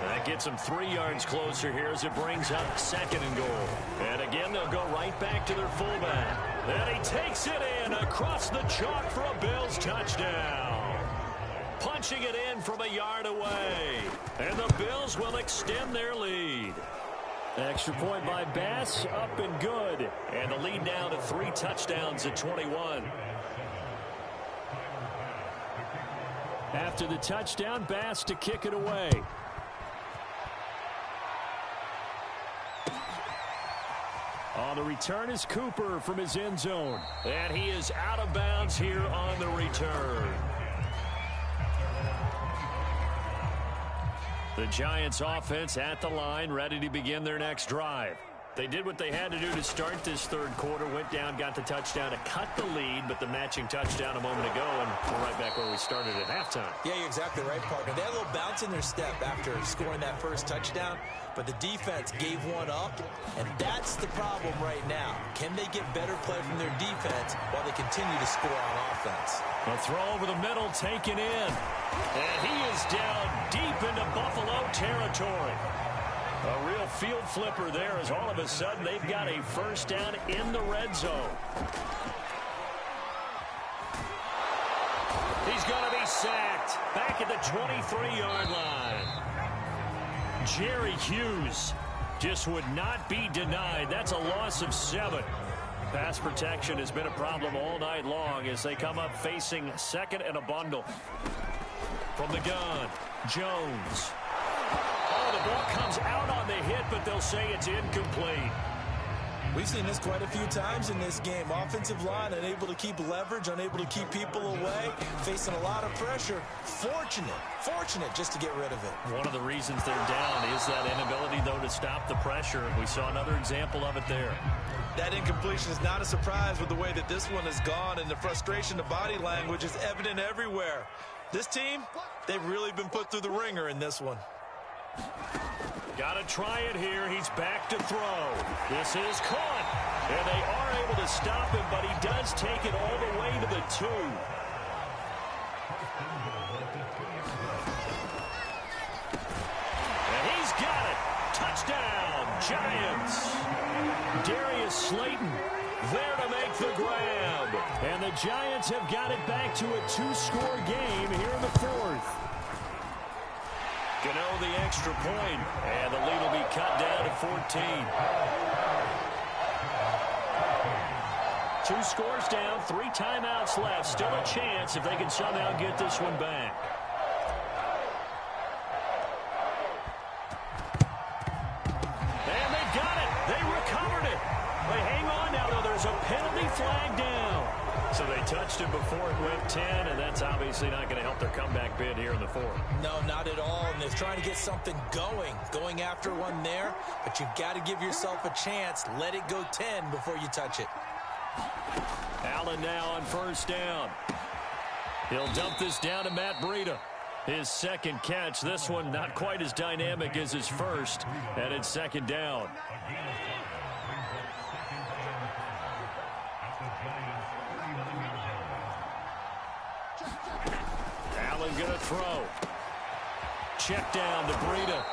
That gets him 3 yards closer here as it brings up 2nd and goal. And again, they'll go right back to their fullback. And he takes it in across the chalk for a Bills touchdown. Punching it in from a yard away. And the Bills will extend their lead. Extra point by Bass, up and good. And the lead now to 3 touchdowns at 21. After the touchdown, Bass to kick it away. On the return is Cooper from his end zone. And he is out of bounds here on the return. The Giants offense at the line, ready to begin their next drive. They did what they had to do to start this 3rd quarter, went down, got the touchdown to cut the lead, but the matching touchdown a moment ago, and we're right back where we started at halftime. Yeah, you're exactly right, partner. They had a little bounce in their step after scoring that first touchdown, but the defense gave one up, and that's the problem right now. Can they get better play from their defense while they continue to score on offense? A throw over the middle, taken in. And he is down deep into Buffalo territory. A real field flipper there as all of a sudden they've got a first down in the red zone. He's going to be sacked back at the 23-yard line. Jerry Hughes just would not be denied. That's a loss of 7. Pass protection has been a problem all night long as they come up facing 2nd and a bundle. From the gun, Jones. Oh, the ball comes out on the hit, but they'll say it's incomplete. We've seen this quite a few times in this game. Offensive line unable to keep leverage, unable to keep people away, facing a lot of pressure. Fortunate just to get rid of it. One of the reasons they're down is that inability, though, to stop the pressure. We saw another example of it there. That incompletion is not a surprise with the way that this one has gone, and the frustration, the body language is evident everywhere. This team, they've really been put through the ringer in this one. Got to try it here. He's back to throw. This is caught. And they are able to stop him, but he does take it all the way to the 2. And he's got it. Touchdown, Giants. Darius Slayton there to make the grab. And the Giants have got it back to a 2-score game here in the fourth. Gano the extra point, and the lead will be cut down to 14. 2 scores down, 3 timeouts left. Still a chance if they can somehow get this one back. And they got it. They recovered it. They hang on now, though. There's a penalty flag down. So they touched it before it went 10, and that's obviously not going to help their comeback bid here in the fourth. No, not at all. And they're trying to get something going after one there. But you've got to give yourself a chance. Let it go 10 before you touch it. Allen now on first down. He'll dump this down to Matt Breida. His second catch. This one not quite as dynamic as his first. And it's second down. Allen going to throw. Check down to Breida.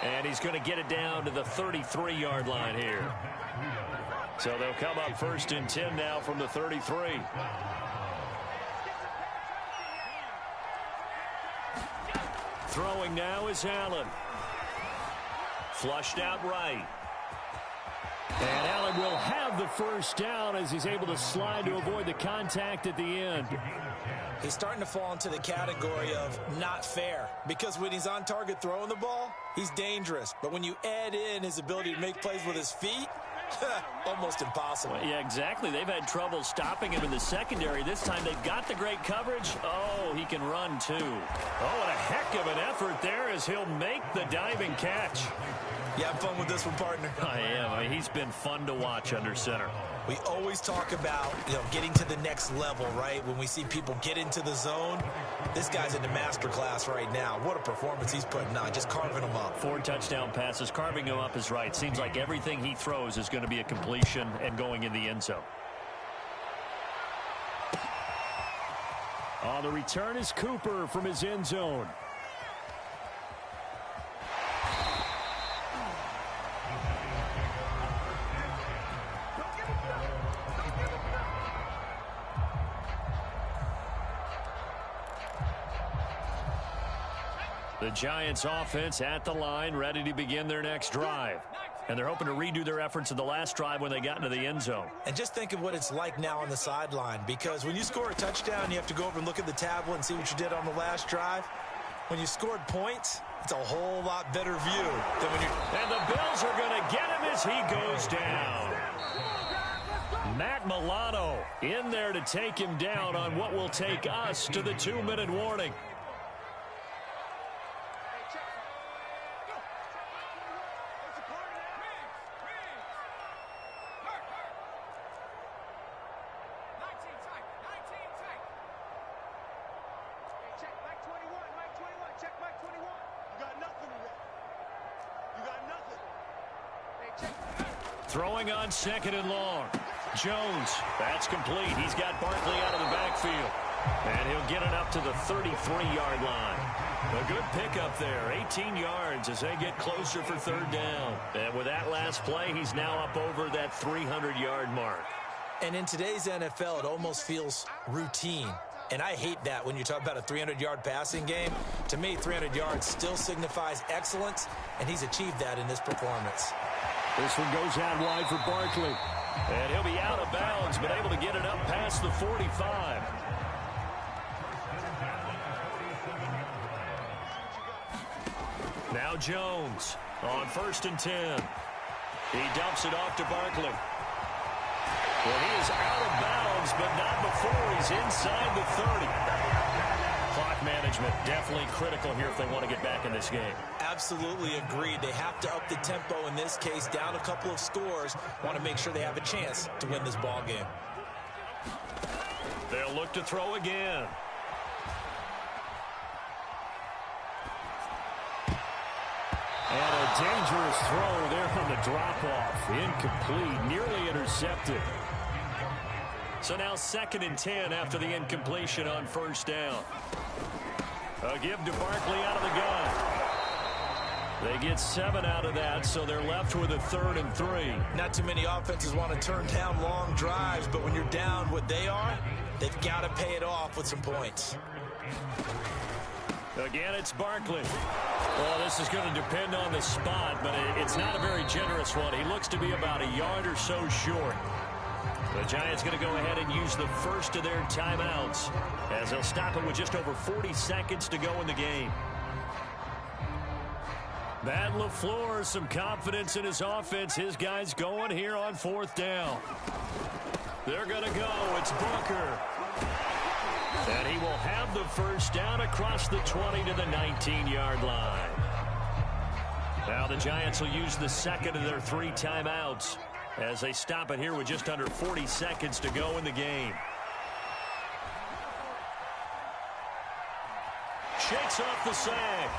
And he's going to get it down to the 33-yard line here. So they'll come up first and 10 now from the 33. Throwing now is Allen. Flushed out right. And Allen will have the first down as he's able to slide to avoid the contact at the end. He's starting to fall into the category of not fair, because when he's on target throwing the ball, he's dangerous. But when you add in his ability to make plays with his feet, almost impossible. Yeah, exactly. They've had trouble stopping him in the secondary. This time they've got the great coverage. Oh, he can run too. Oh, and a heck of an effort there as he'll make the diving catch. You have fun with this one, partner? I am. I mean, he's been fun to watch under center. We always talk about, getting to the next level, right? When we see people get into the zone, this guy's in the master class right now. What a performance he's putting on, just carving them up. 4 touchdown passes. Carving him up is right. Seems like everything he throws is going to be a completion and going in the end zone. On the return is Cooper from his end zone. The Giants offense at the line, ready to begin their next drive. And they're hoping to redo their efforts in the last drive when they got into the end zone. And just think of what it's like now on the sideline, because when you score a touchdown, you have to go over and look at the tablet and see what you did on the last drive. When you scored points, it's a whole lot better view than when you... And the Bills are going to get him as he goes down. Matt Milano in there to take him down on what will take us to the 2-minute warning. Throwing on second and long. Jones, that's complete. He's got Barkley out of the backfield. And he'll get it up to the 33-yard line. A good pickup there, 18 yards as they get closer for third down. And with that last play, he's now up over that 300-yard mark. And in today's NFL, it almost feels routine. And I hate that when you talk about a 300-yard passing game. To me, 300 yards still signifies excellence, and he's achieved that in this performance. This one goes out wide for Barkley. And he'll be out of bounds, but able to get it up past the 45. Now Jones on first and 10. He dumps it off to Barkley. Well, he is out of bounds, but not before he's inside the 30. Clock management definitely critical here if they want to get back in this game. Absolutely agreed. They have to up the tempo in this case, down a couple of scores. Want to make sure they have a chance to win this ball game. They'll look to throw again. And a dangerous throw there on the drop-off. Incomplete, nearly intercepted. So now 2nd and 10 after the incompletion on first down. A give to Barkley out of the gun. They get 7 out of that, so they're left with a 3rd and 3. Not too many offenses want to turn down long drives, but when you're down what they are, they've got to pay it off with some points. Again, it's Barkley. Well, this is going to depend on the spot, but it's not a very generous one. He looks to be about a yard or so short. The Giants going to go ahead and use the first of their timeouts as they'll stop it with just over 40 seconds to go in the game. Matt LaFleur, some confidence in his offense. His guys going here on 4th down. They're going to go. It's Booker. And he will have the first down across the 20 to the 19-yard line. Now the Giants will use the second of their 3 timeouts as they stop it here with just under 40 seconds to go in the game. Shakes off the sack.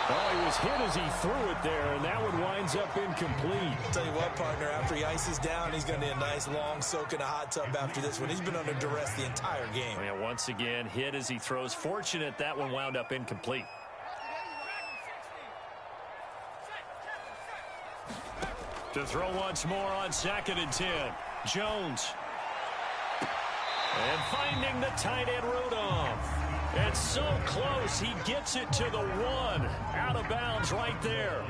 Oh, he was hit as he threw it there, and that one winds up incomplete. Tell you what, partner, after he ices down, he's going to need a nice long soak in a hot tub after this one. He's been under duress the entire game. Yeah, once again, hit as he throws. Fortunate that one wound up incomplete. To throw once more on 2nd and 10. Jones. And finding the tight end Rudolph. It's so close, he gets it to the 1. Out of bounds right there.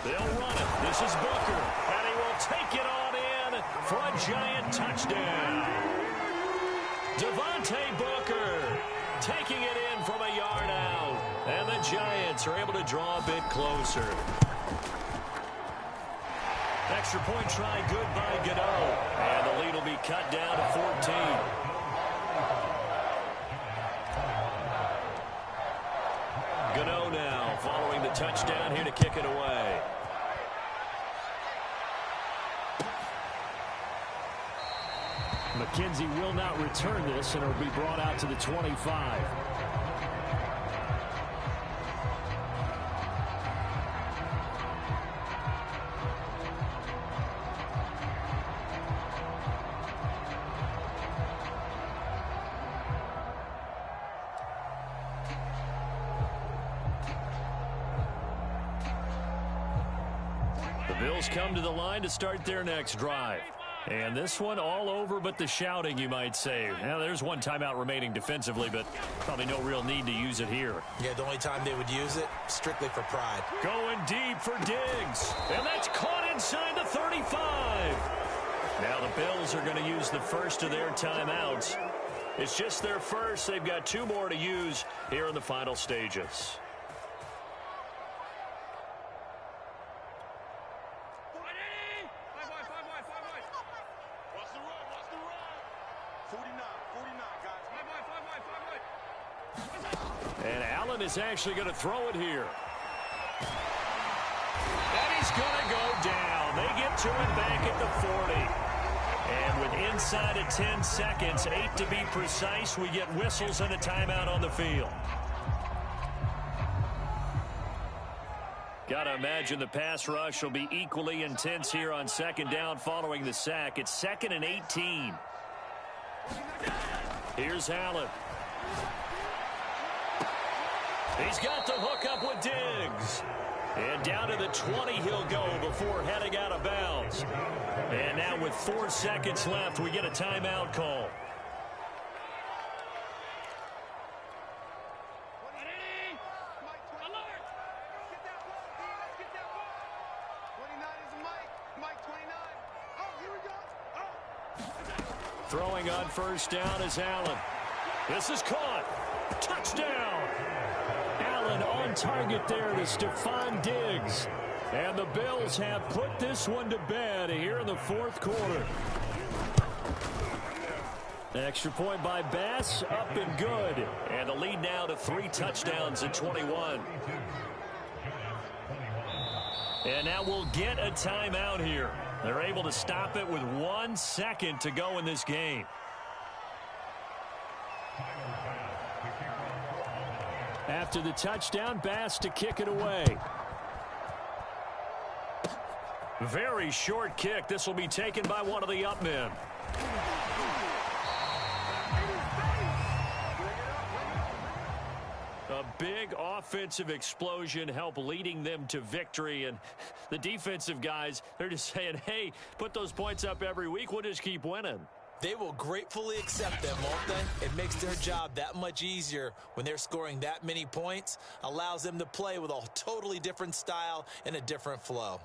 They'll run it. This is Booker. And he will take it on in for a Giant touchdown. Devontae Booker taking it in from a yard out. And the Giants are able to draw a bit closer. Extra point try good by Gano. And the lead will be cut down to 14. Gano now following the touchdown here to kick it away. McKenzie will not return this, and it will be brought out to the 25. Bills come to the line to start their next drive. And this one all over but the shouting, you might say. Now, there's one timeout remaining defensively, but probably no real need to use it here. Yeah, the only time they would use it, strictly for pride. Going deep for Diggs. And that's caught inside the 35. Now the Bills are going to use the first of their timeouts. It's just their first. They've got 2 more to use here in the final stages. And Allen is actually going to throw it here. And he's going to go down. They get to it back at the 40. And with inside of 10 seconds, 8 to be precise, we get whistles and a timeout on the field. Got to imagine the pass rush will be equally intense here on 2nd down following the sack. It's 2nd and 18. Here's Allen. He's got the hook up with Diggs. And down to the 20 he'll go before heading out of bounds. And now with 4 seconds left, we get a timeout call. Throwing on first down is Allen. This is caught. Touchdown. Allen on target there to Stephon Diggs. And the Bills have put this one to bed here in the 4th quarter. Extra point by Bass, up and good. And the lead now to 3 touchdowns at 21. And now we'll get a timeout here. They're able to stop it with 1 second to go in this game. After the touchdown, Bass to kick it away. Very short kick. This will be taken by one of the up men. A big offensive explosion helped leading them to victory. And the defensive guys, they're just saying, hey, put those points up every week. We'll just keep winning. They will gratefully accept them, won't they? It makes their job that much easier when they're scoring that many points. Allows them to play with a totally different style and a different flow.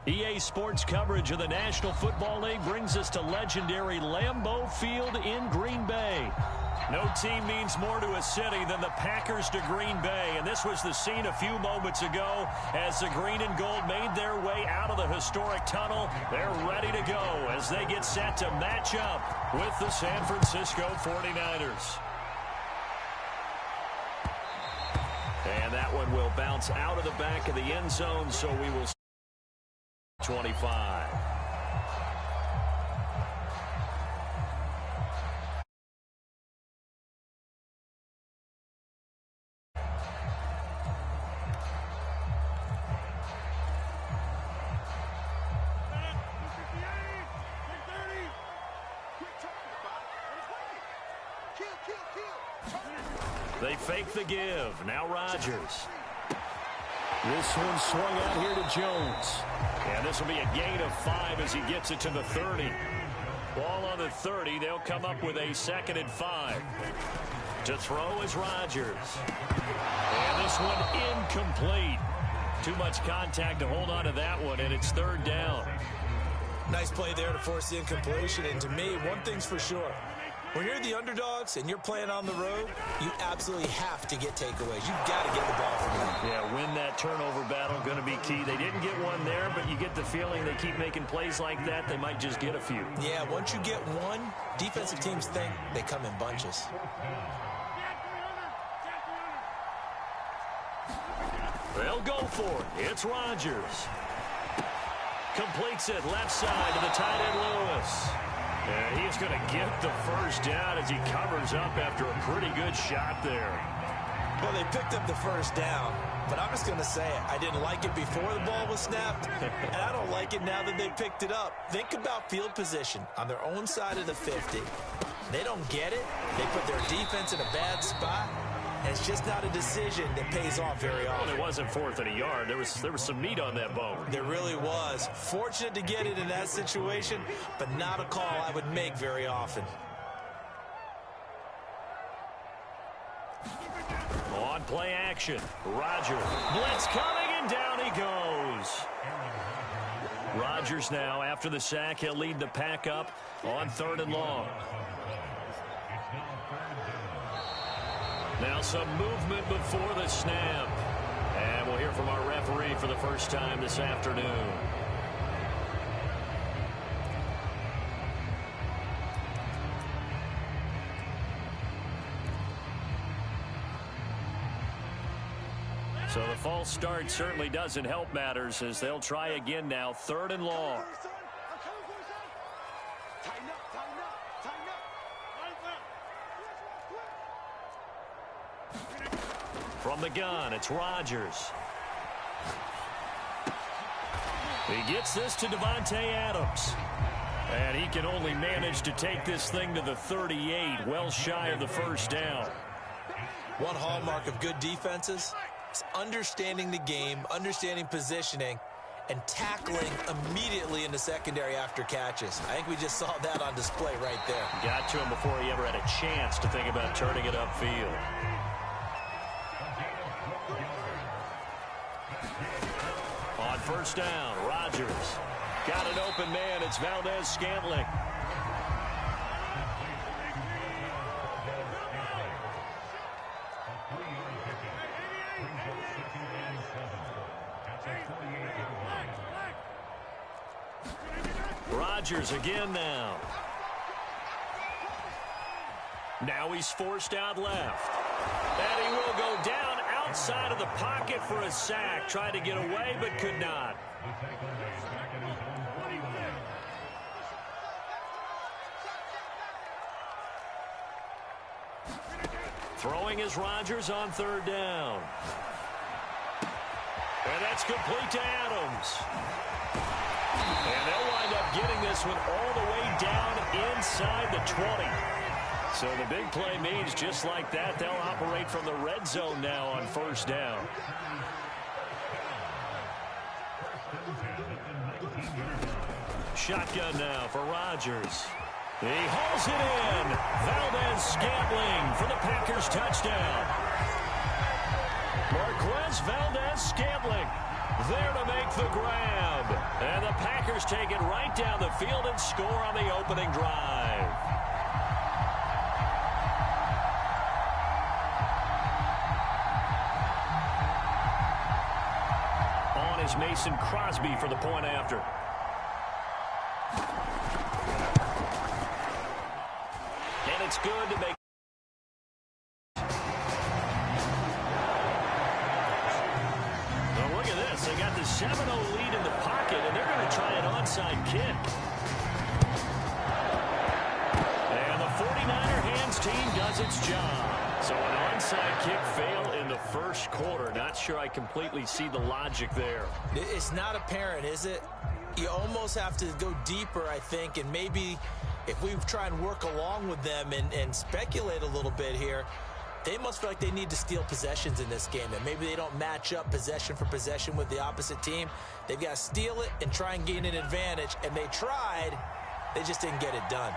EA Sports coverage of the National Football League brings us to legendary Lambeau Field in Green Bay. No team means more to a city than the Packers to Green Bay, and this was the scene a few moments ago as the green and gold made their way out of the historic tunnel. They're ready to go as they get set to match up with the San Francisco 49ers. And that one will bounce out of the back of the end zone, so we will 25. They fake the give. Now Rodgers. This one swung out here to Jones. And this will be a gain of 5 as he gets it to the 30. Ball on the 30. They'll come up with a 2nd and 5. To throw is Rodgers. And this one incomplete. Too much contact to hold on to that one, and it's 3rd down. Nice play there to force the incompletion. And to me, one thing's for sure. When you're the underdogs and you're playing on the road, you absolutely have to get takeaways. You've got to get the ball from them. Yeah, win that turnover battle, going to be key. They didn't get one there, but you get the feeling they keep making plays like that, they might just get a few. Yeah, once you get one, defensive teams think they come in bunches. They'll go for it. It's Rodgers. Completes it left side to the tight end Lewis. And he's going to get the first down as he covers up after a pretty good shot there. Well, they picked up the first down, but I'm just going to say it. I didn't like it before the ball was snapped, and I don't like it now that they picked it up. Think about field position on their own side of the 50. They don't get it. They put their defense in a bad spot. And it's just not a decision that pays off very often. Well, it wasn't 4th and a yard. There was some meat on that bone. There really was. Fortunate to get it in that situation, but not a call I would make very often. On play action, Rodgers. Blitz coming, and down he goes. Rodgers now, after the sack, he'll lead the pack up on 3rd and long. Now some movement before the snap. And we'll hear from our referee for the first time this afternoon. So the false start certainly doesn't help matters as they'll try again now. 3rd and long. From the gun, it's Rodgers. He gets this to Devontae Adams. And he can only manage to take this thing to the 38, well shy of the first down. One hallmark of good defenses is understanding the game, understanding positioning, and tackling immediately in the secondary after catches. I think we just saw that on display right there. Got to him before he ever had a chance to think about turning it upfield. On 1st down, Rodgers. Got an open man. It's Valdez-Scantling. Rodgers again now. Now he's forced out left. And he will go down outside of the pocket for a sack. Tried to get away, but could not. Throwing is Rodgers on 3rd down. And that's complete to Adams. And they'll wind up getting this one all the way down inside the 20. So the big play means just like that, they'll operate from the red zone now on 1st down. Shotgun now for Rodgers. He hauls it in. Valdez-Scantling for the Packers touchdown. Marquez Valdez-Scantling there to make the grab. And the Packers take it right down the field and score on the opening drive. On is Mason Crosby for the point after. And it's good to make. Well, look at this. They got the 7-0 lead in the pocket, and they're going to try an onside kick. And the 49er hands team does its job. So an onside kick fail in the first quarter. Not sure I completely see the logic there. It's not apparent, is it? You almost have to go deeper, I think, and maybe if we try and work along with them and speculate a little bit here, they must feel like they need to steal possessions in this game, and maybe they don't match up possession for possession with the opposite team. They've got to steal it and try and gain an advantage, and they tried. They just didn't get it done.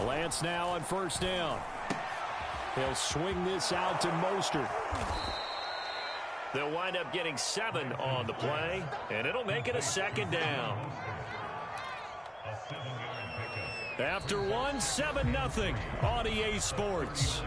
Lance now on first down. He'll swing this out to Mostert. They'll wind up getting 7 on the play, and it'll make it a second down. After 1, 7-0 on EA Sports.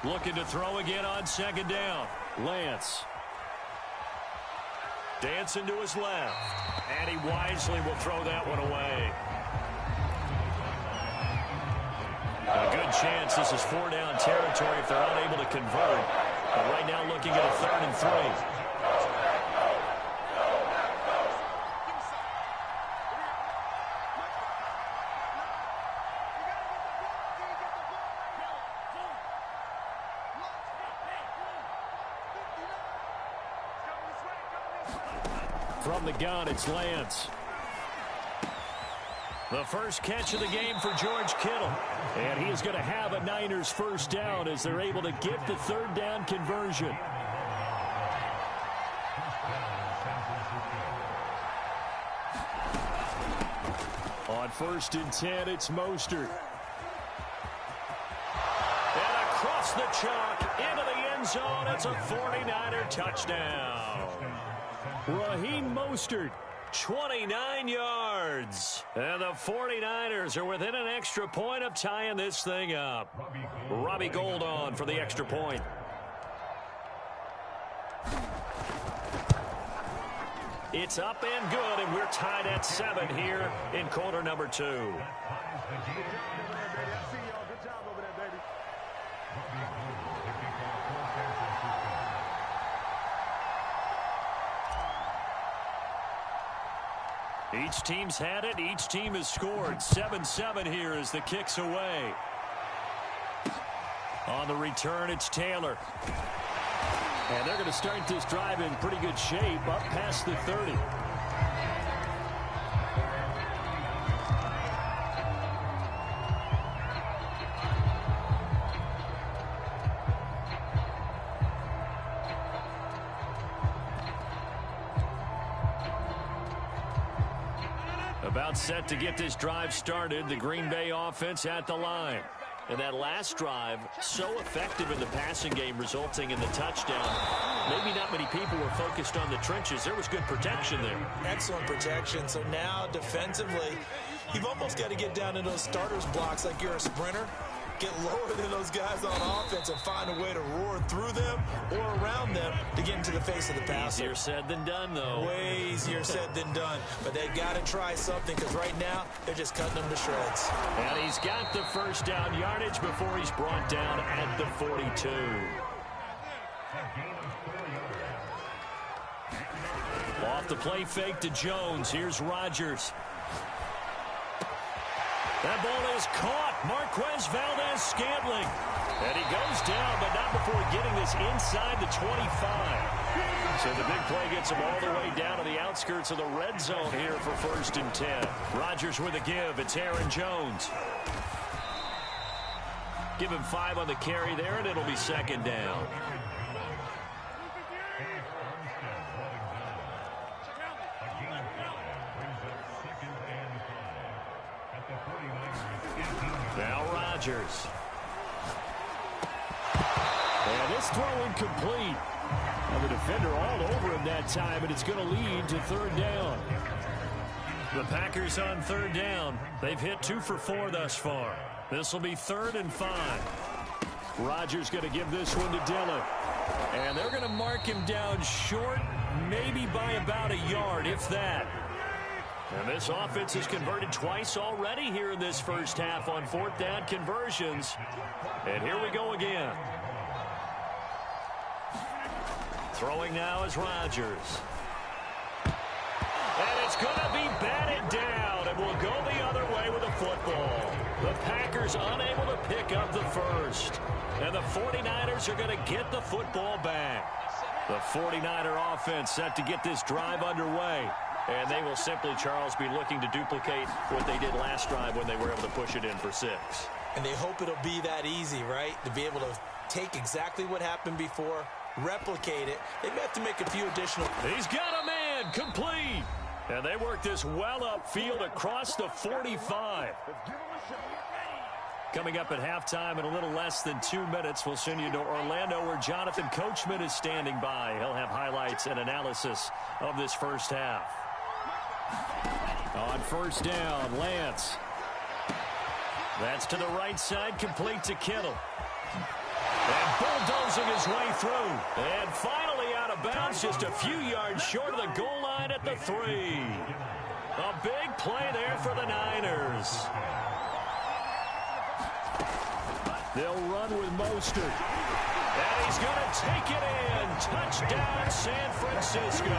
Looking to throw again on second down. Lance. Dancing to his left. And he wisely will throw that one away. A good chance this is 4-down territory if they're unable to convert. But right now looking at a 3rd and 3. From the gun, it's Lance. The first catch of the game for George Kittle. And he is going to have a Niners first down as they're able to get the 3rd down conversion. On 1st and 10, it's Mostert. And across the chalk into the end zone, it's a 49er touchdown. Raheem Mostert, 29 yards. And the 49ers are within an extra point of tying this thing up. Robbie Gould on for the extra point. It's up and good, and we're tied at 7 here in quarter number 2. Each team's had it. Each team has scored. 7-7 here as the kick's away. On the return, it's Taylor. And they're going to start this drive in pretty good shape up past the 30. About set to get this drive started. The Green Bay offense at the line. And that last drive, so effective in the passing game, resulting in the touchdown. Maybe not many people were focused on the trenches. There was good protection there. Excellent protection. So now, defensively, you've almost got to get down in those starters blocks like you're a sprinter. Get lower than those guys on offense and find a way to roar through them or around them to get into the face of the passer. Easier said than done, though. Way easier said than done. But they've got to try something because right now they're just cutting them to shreds. And he's got the first down yardage before he's brought down at the 42. Off the play fake to Jones. Here's Rodgers. That ball is caught. Marquez Valdez-Scantling. And he goes down, but not before getting this inside the 25. So the big play gets him all the way down to the outskirts of the red zone here for 1st and 10. Rodgers with a give. It's Aaron Jones. Give him 5 on the carry there, and it'll be 2nd down. Now Rodgers. And this throw incomplete. And the defender all over him that time, and it's going to lead to 3rd down. The Packers on 3rd down. They've hit 2 for 4 thus far. This will be 3rd and 5. Rodgers going to give this one to Dillon. And they're going to mark him down short, maybe by about a yard, if that. And this offense has converted twice already here in this first half on 4th down conversions. And here we go again. Throwing now is Rodgers. And it's going to be batted down, and we'll go the other way with the football. The Packers unable to pick up the first. And the 49ers are going to get the football back. The 49er offense set to get this drive underway. And they will simply, Charles, be looking to duplicate what they did last drive when they were able to push it in for 6. And they hope it'll be that easy, right? To be able to take exactly what happened before, replicate it. They may have to make a few additional. He's got a man, complete. And they work this well upfield across the 45. Coming up at halftime in a little less than 2 minutes, we'll send you to Orlando where Jonathan Coachman is standing by. He'll have highlights and analysis of this first half. On 1st down, Lance. That's to the right side, complete to Kittle. And bulldozing his way through. And finally out of bounds, just a few yards short of the goal line at the 3. A big play there for the Niners. They'll run with Mostert. And he's going to take it in. Touchdown, San Francisco.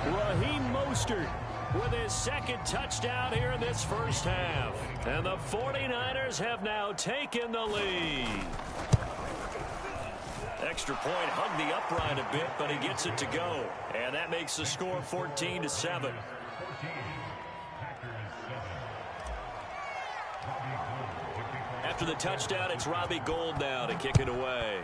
Raheem Mostert with his 2nd touchdown here in this first half. And the 49ers have now taken the lead. Extra point hugged the upright a bit, but he gets it to go. And that makes the score 14-7. After the touchdown, it's Robbie Gould now to kick it away.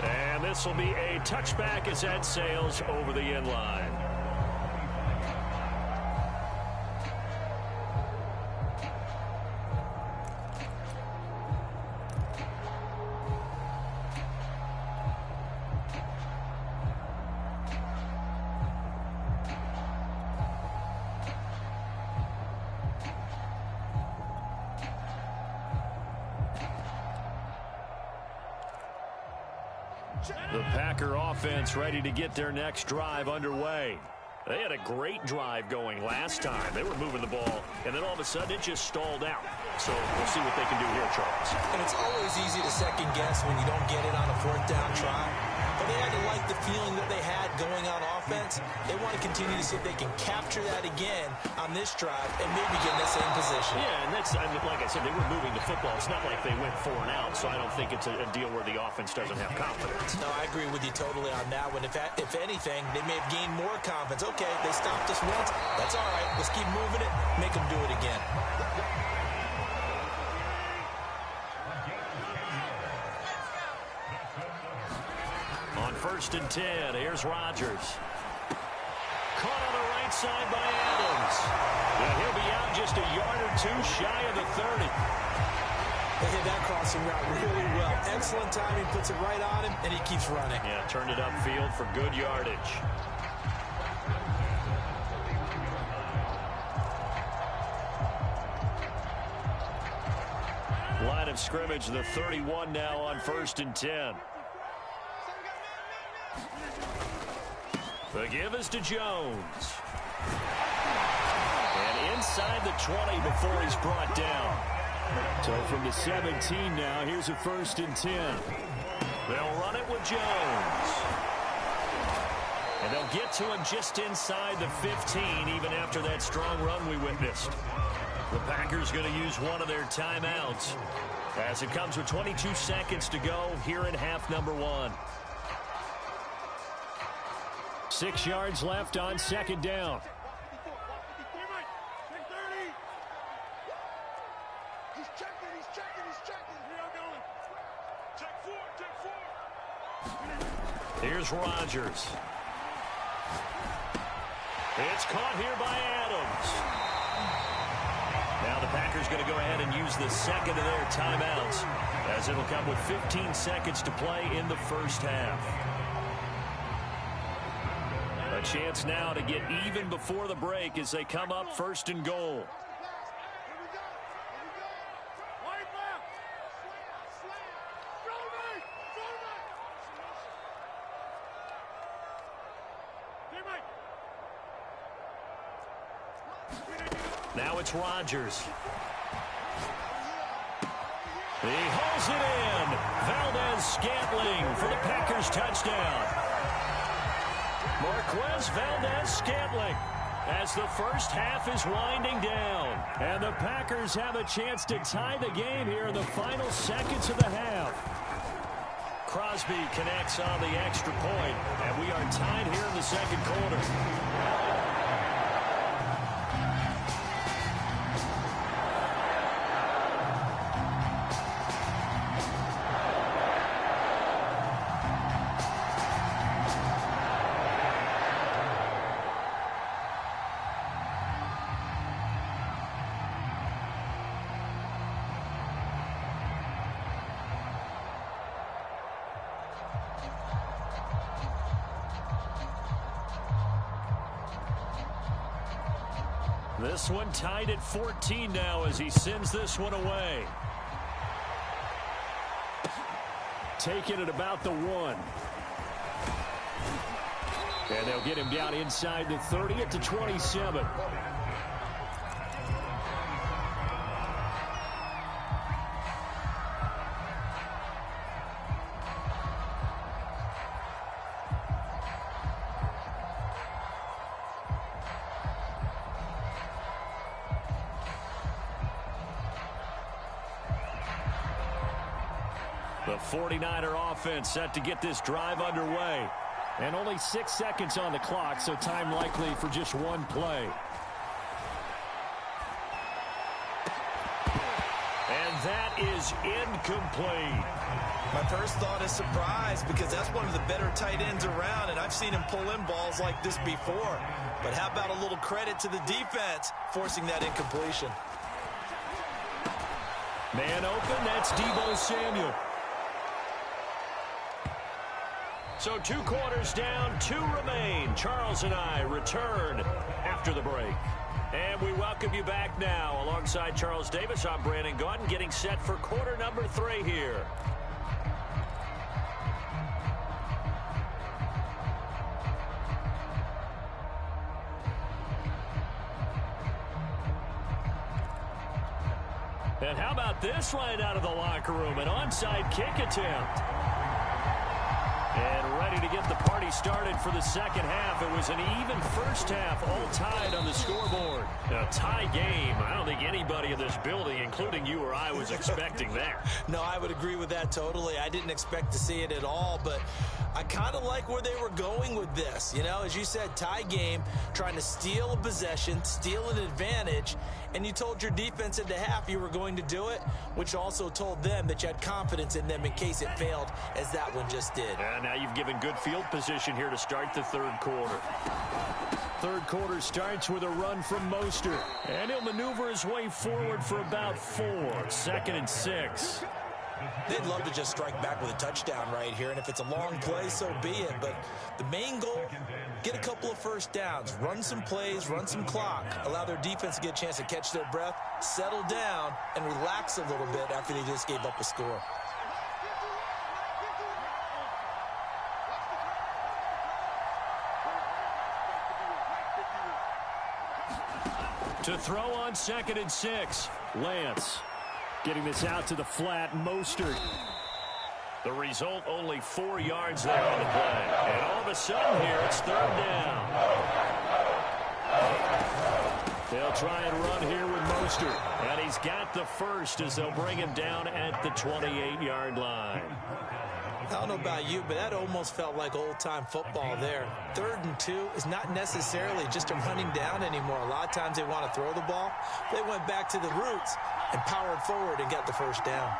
And this will be a touchback as that sails over the end line. The Packer offense ready to get their next drive underway. They had a great drive going last time. They were moving the ball, and then all of a sudden it just stalled out. So we'll see what they can do here, Charles. And it's always easy to second guess when you don't get it on a 4th down try. But they had to like the feeling that they had going on offense. They want to continue to see if they can capture that again on this drive and maybe get in the same position. Yeah, and that's, I mean, like I said, they were moving the football. It's not like they went 4 and out, so I don't think it's a deal where the offense doesn't have confidence. No, I agree with you totally on that one. If anything, they may have gained more confidence. Okay, they stopped us once. That's all right. Let's keep moving it. Make them do it again. On 1st and 10, here's Rodgers. Caught on the right side by Adams. And he'll be out just a yard or 2 shy of the 30. They hit that crossing route really well. Excellent timing, puts it right on him, and he keeps running. Yeah, turned it upfield for good yardage. Line of scrimmage, the 31 now on 1st and 10. The give is to Jones. And inside the 20 before he's brought down. So from the 17 now, here's a 1st and 10. They'll run it with Jones. And they'll get to him just inside the 15, even after that strong run we witnessed. The Packers going to use one of their timeouts as it comes with 22 seconds to go here in half number 1. 6 yards left on second down. Here's Rodgers. It's caught here by Adams. Now the Packers going to go ahead and use the second of their timeouts as it'll come with 15 seconds to play in the first half. A chance now to get even before the break as they come up first and goal. Now it's Rodgers. He hauls it in. Valdez-Scantling for the Packers touchdown. Marquez Valdez-Scantling as the first half is winding down. And the Packers have a chance to tie the game here in the final seconds of the half. Crosby connects on the extra point, and we are tied here in the second quarter. This one tied at 14 now as he sends this one away. Taking it about the 1. And they'll get him down inside the 30 at the 27. The 49er offense set to get this drive underway. And only 6 seconds on the clock, so time likely for just one play. And that is incomplete. My first thought is surprise because that's one of the better tight ends around, and I've seen him pull in balls like this before. But how about a little credit to the defense forcing that incompletion? Man open, that's Deebo Samuel. So 2 quarters down, 2 remain. Charles and I return after the break. And we welcome you back now. Alongside Charles Davis, I'm Brandon Gaudin, getting set for quarter number 3 here. And how about this right out of the locker room? An onside kick attempt. And ready to get the party started for the second half. It was an even first half, all tied on the scoreboard. A tie game. I don't think anybody in this building, including you or I, was expecting that. No, I would agree with that totally. I didn't expect to see it at all, but I kind of like where they were going with this. You know, as you said, tie game, trying to steal a possession, steal an advantage, and you told your defense at the half you were going to do it, which also told them that you had confidence in them in case it failed, as that one just did. And now you've given good field position here to start the third quarter. Third quarter starts with a run from Mostert. And he'll maneuver his way forward for about 4. 2nd and 6. They'd love to just strike back with a touchdown right here, and if it's a long play, so be it. But the main goal, get a couple of first downs, run some plays, run some clock, allow their defense to get a chance to catch their breath, settle down, and relax a little bit after they just gave up a score. To throw on 2nd and 6. Lance getting this out to the flat. Mostert. The result, only 4 yards there on the play. And all of a sudden here, it's 3rd down. They'll try and run here with Mostert. And he's got the first as they'll bring him down at the 28-yard line. I don't know about you, but that almost felt like old-time football there. 3rd and 2 is not necessarily just a running down anymore. A lot of times they want to throw the ball. They went back to the roots and powered forward and got the first down.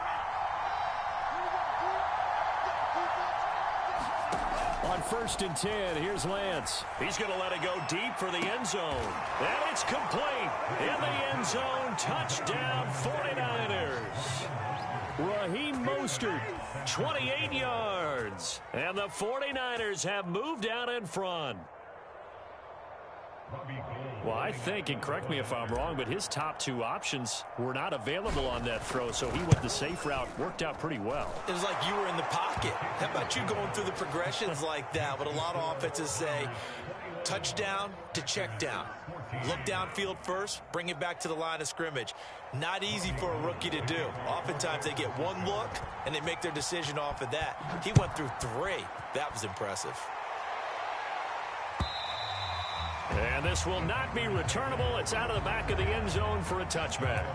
On 1st and 10, here's Lance. He's going to let it go deep for the end zone. And it's complete. In the end zone, touchdown 49ers. Raheem Mostert, 28 yards. And the 49ers have moved out in front. Well, I think, and correct me if I'm wrong, but his top 2 options were not available on that throw, so he went the safe route. Worked out pretty well. It was like you were in the pocket. How about you going through the progressions like that? But a lot of offenses say touchdown to check down. Look downfield first, bring it back to the line of scrimmage. Not easy for a rookie to do. Oftentimes they get one look, and they make their decision off of that. He went through 3. That was impressive. And this will not be returnable. It's out of the back of the end zone for a touchback.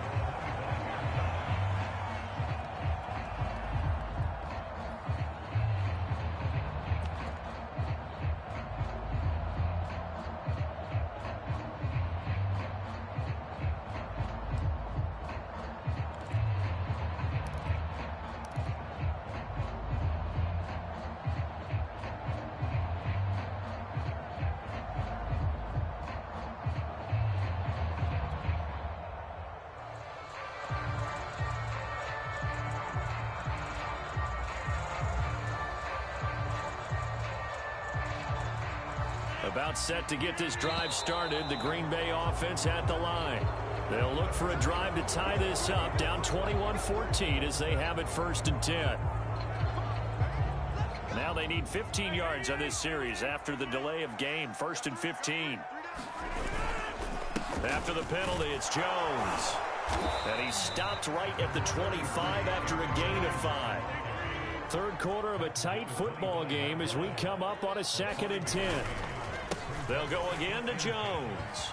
About set to get this drive started. The Green Bay offense at the line. They'll look for a drive to tie this up, down 21-14 as they have it 1st and 10. Now they need 15 yards on this series after the delay of game. 1st and 15. After the penalty, it's Jones. And he stopped right at the 25 after a gain of 5. 3rd quarter of a tight football game as we come up on a 2nd and 10. They'll go again to Jones.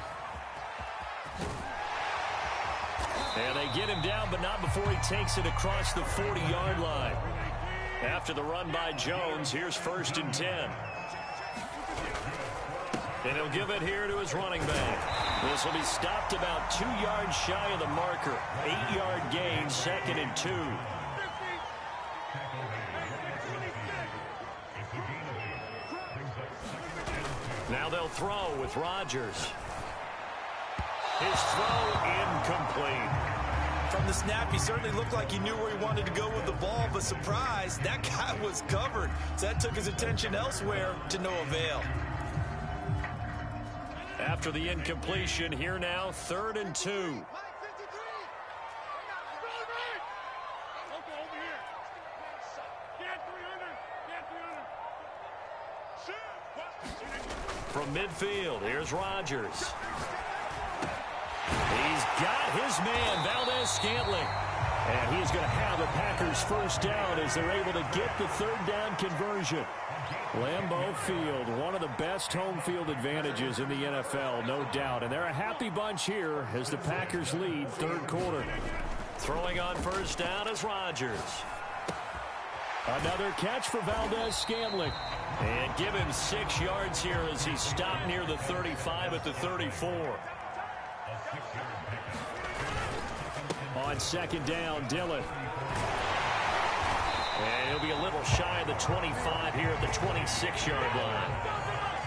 And they get him down, but not before he takes it across the 40-yard line. After the run by Jones, here's 1st and 10. And he'll give it here to his running back. This will be stopped about 2 yards shy of the marker. 8-yard gain, 2nd and 2. Now they'll throw with Rodgers. His throw incomplete. From the snap, he certainly looked like he knew where he wanted to go with the ball, but surprise, that guy was covered. So that took his attention elsewhere to no avail. After the incompletion, here now, 3rd and 2. From midfield, here's Rodgers. He's got his man, Valdez-Scantling. And he's going to have the Packers first down as they're able to get the 3rd down conversion. Lambeau Field, one of the best home field advantages in the NFL, no doubt. And they're a happy bunch here as the Packers lead 3rd quarter. Throwing on first down is Rodgers. Another catch for Valdez-Scantling. And give him 6 yards here as he stopped near the 35 at the 34. On 2nd down, Dillon. And he'll be a little shy of the 25 here at the 26-yard line.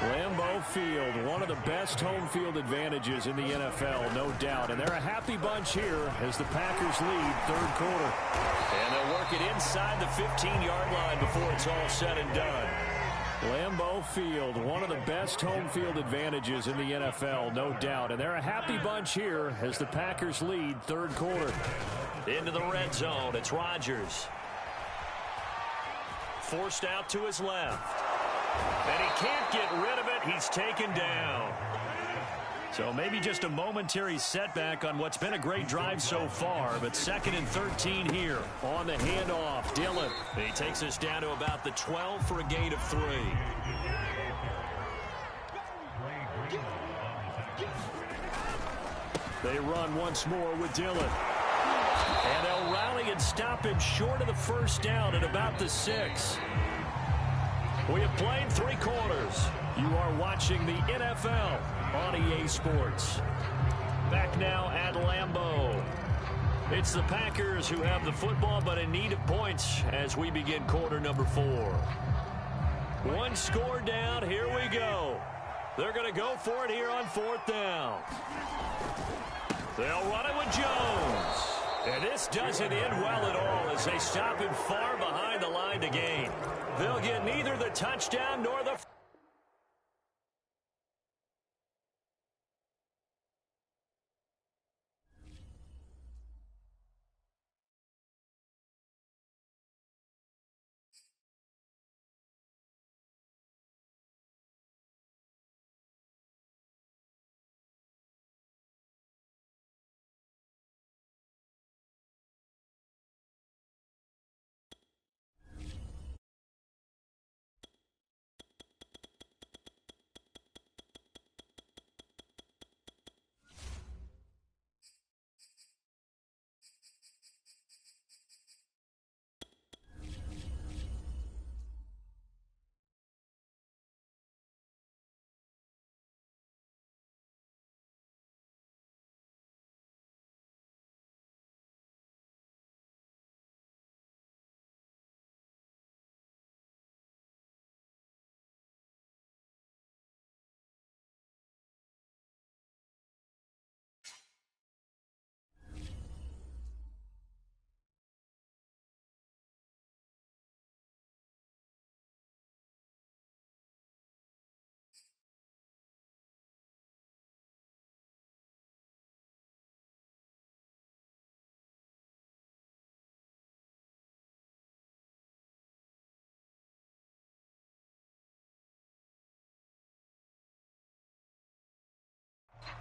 Lambeau Field, one of the best home field advantages in the NFL, no doubt. And they're a happy bunch here as the Packers lead 3rd quarter. And they'll work it inside the 15-yard line before it's all said and done. Lambeau Field, one of the best home field advantages in the NFL, no doubt. And they're a happy bunch here as the Packers lead 3rd quarter. Into the red zone, it's Rodgers. Forced out to his left. And he can't get rid of it. He's taken down. So maybe just a momentary setback on what's been a great drive so far. But 2nd and 13 here on the handoff. Dillon. He takes us down to about the 12 for a gain of 3. They run once more with Dillon. And they'll rally and stop him short of the first down at about the 6. We have played 3 quarters. You are watching the NFL on EA Sports. Back now at Lambeau. It's the Packers who have the football, but in need of points as we begin quarter number 4. 1 score down. Here we go. They're going to go for it here on 4th down. They'll run it with Jones. And this doesn't end well at all as they stop him far behind the line to gain. They'll get neither the touchdown nor the...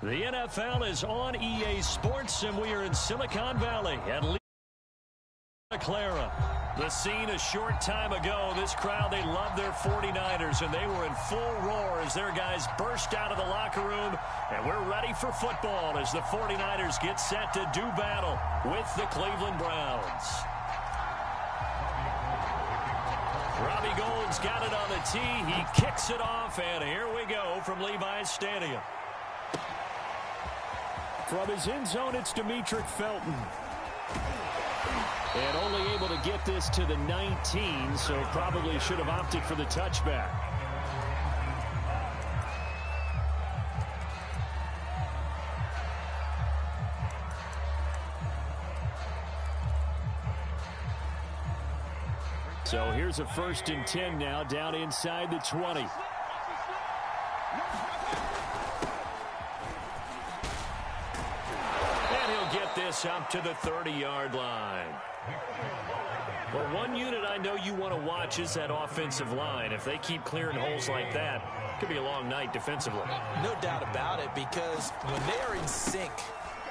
The NFL is on EA Sports, and we are in Silicon Valley at Clara. The scene a short time ago. This crowd, they love their 49ers, and they were in full roar as their guys burst out of the locker room. And we're ready for football as the 49ers get set to do battle with the Cleveland Browns. Robbie Gould's got it on the tee. He kicks it off, and here we go from Levi's Stadium. From his end zone, it's Demetric Felton. And only able to get this to the 19, so probably should have opted for the touchback. So here's a 1st and 10 now, down inside the 20. This up to the 30-yard line. Well, one unit I know you want to watch is that offensive line. If they keep clearing holes like that, it could be a long night defensively. No doubt about it, because when they are in sync,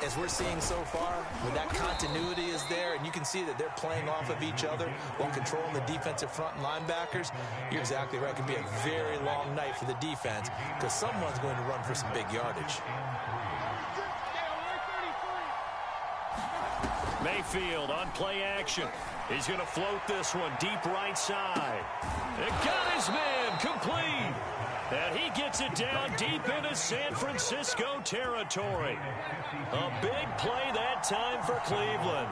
as we're seeing so far, when that continuity is there and you can see that they're playing off of each other while controlling the defensive front and linebackers, you're exactly right. It could be a very long night for the defense because someone's going to run for some big yardage. Mayfield on play action. He's going to float this one deep right side. It got his man complete. And he gets it down deep into San Francisco territory. A big play that time for Cleveland.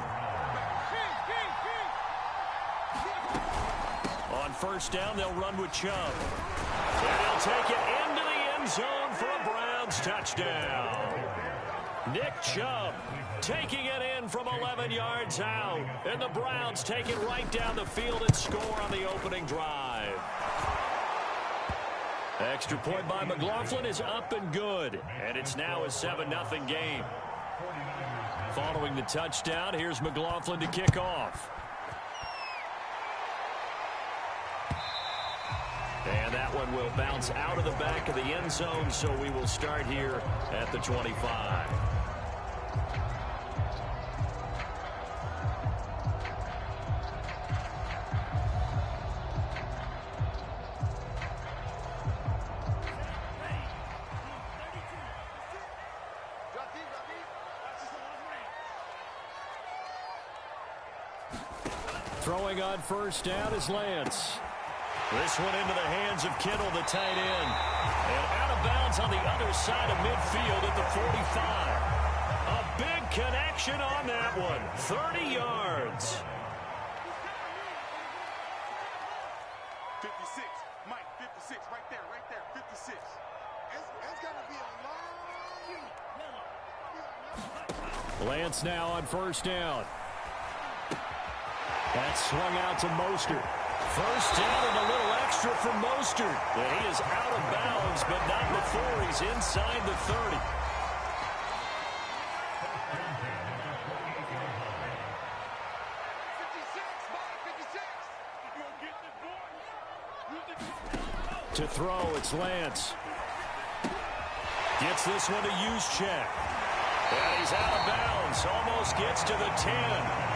On 1st down, they'll run with Chubb. And he'll take it into the end zone for a Browns touchdown. Nick Chubb taking it in from 11 yards out. And the Browns take it right down the field and score on the opening drive. Extra point by McLaughlin is up and good. And it's now a 7-0 game. Following the touchdown, here's McLaughlin to kick off. And that one will bounce out of the back of the end zone, so we will start here at the 25. Throwing on first down is Lance. This one into the hands of Kittle, the tight end. And out of bounds on the other side of midfield at the 45. A big connection on that one. 30 yards. 56. Mike, 56. Right there, 56. It's going to be a long... Lance now on first down. That's swung out to Mostert. First down and a little extra for Mostert. And he is out of bounds, but not before he's inside the 30. To throw, it's Lance. Gets this one to Juszczyk. And he's out of bounds. Almost gets to the 10.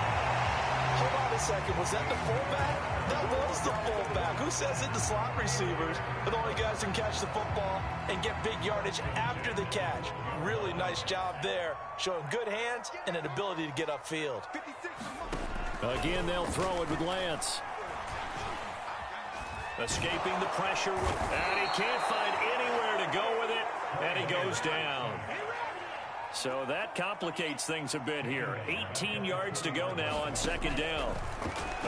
Hold on a second. Was that the fullback? That was the fullback. Who says it? The slot receivers are the only guys who can catch the football and get big yardage after the catch. Really nice job there, showing good hands and an ability to get upfield. Again, they'll throw it with Lance. Escaping the pressure, and he can't find anywhere to go with it, and he goes down. So that complicates things a bit here. 18 yards to go now on second down.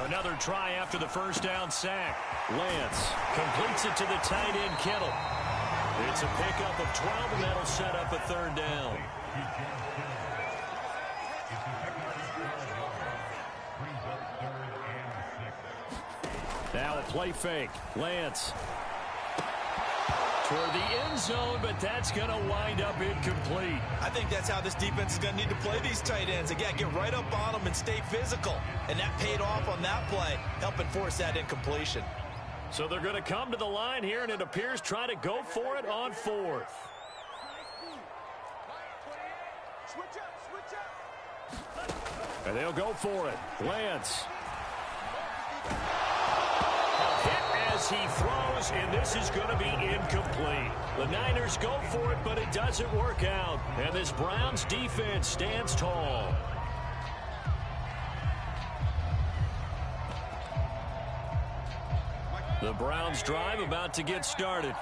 Another try after the first down sack. Lance completes it to the tight end, Kittle. It's a pickup of 12, and that'll set up a third down. Now a play fake. Lance toward the end zone, but that's going to wind up incomplete. I think that's how this defense is going to need to play these tight ends. Again, get right up on them and stay physical. And that paid off on that play, helping force that incompletion. So they're going to come to the line here, and it appears try to go for it on fourth. And they'll go for it. Lance. As he throws, and this is going to be incomplete. The Niners go for it, but it doesn't work out. And this Browns defense stands tall. The Browns drive about to get started.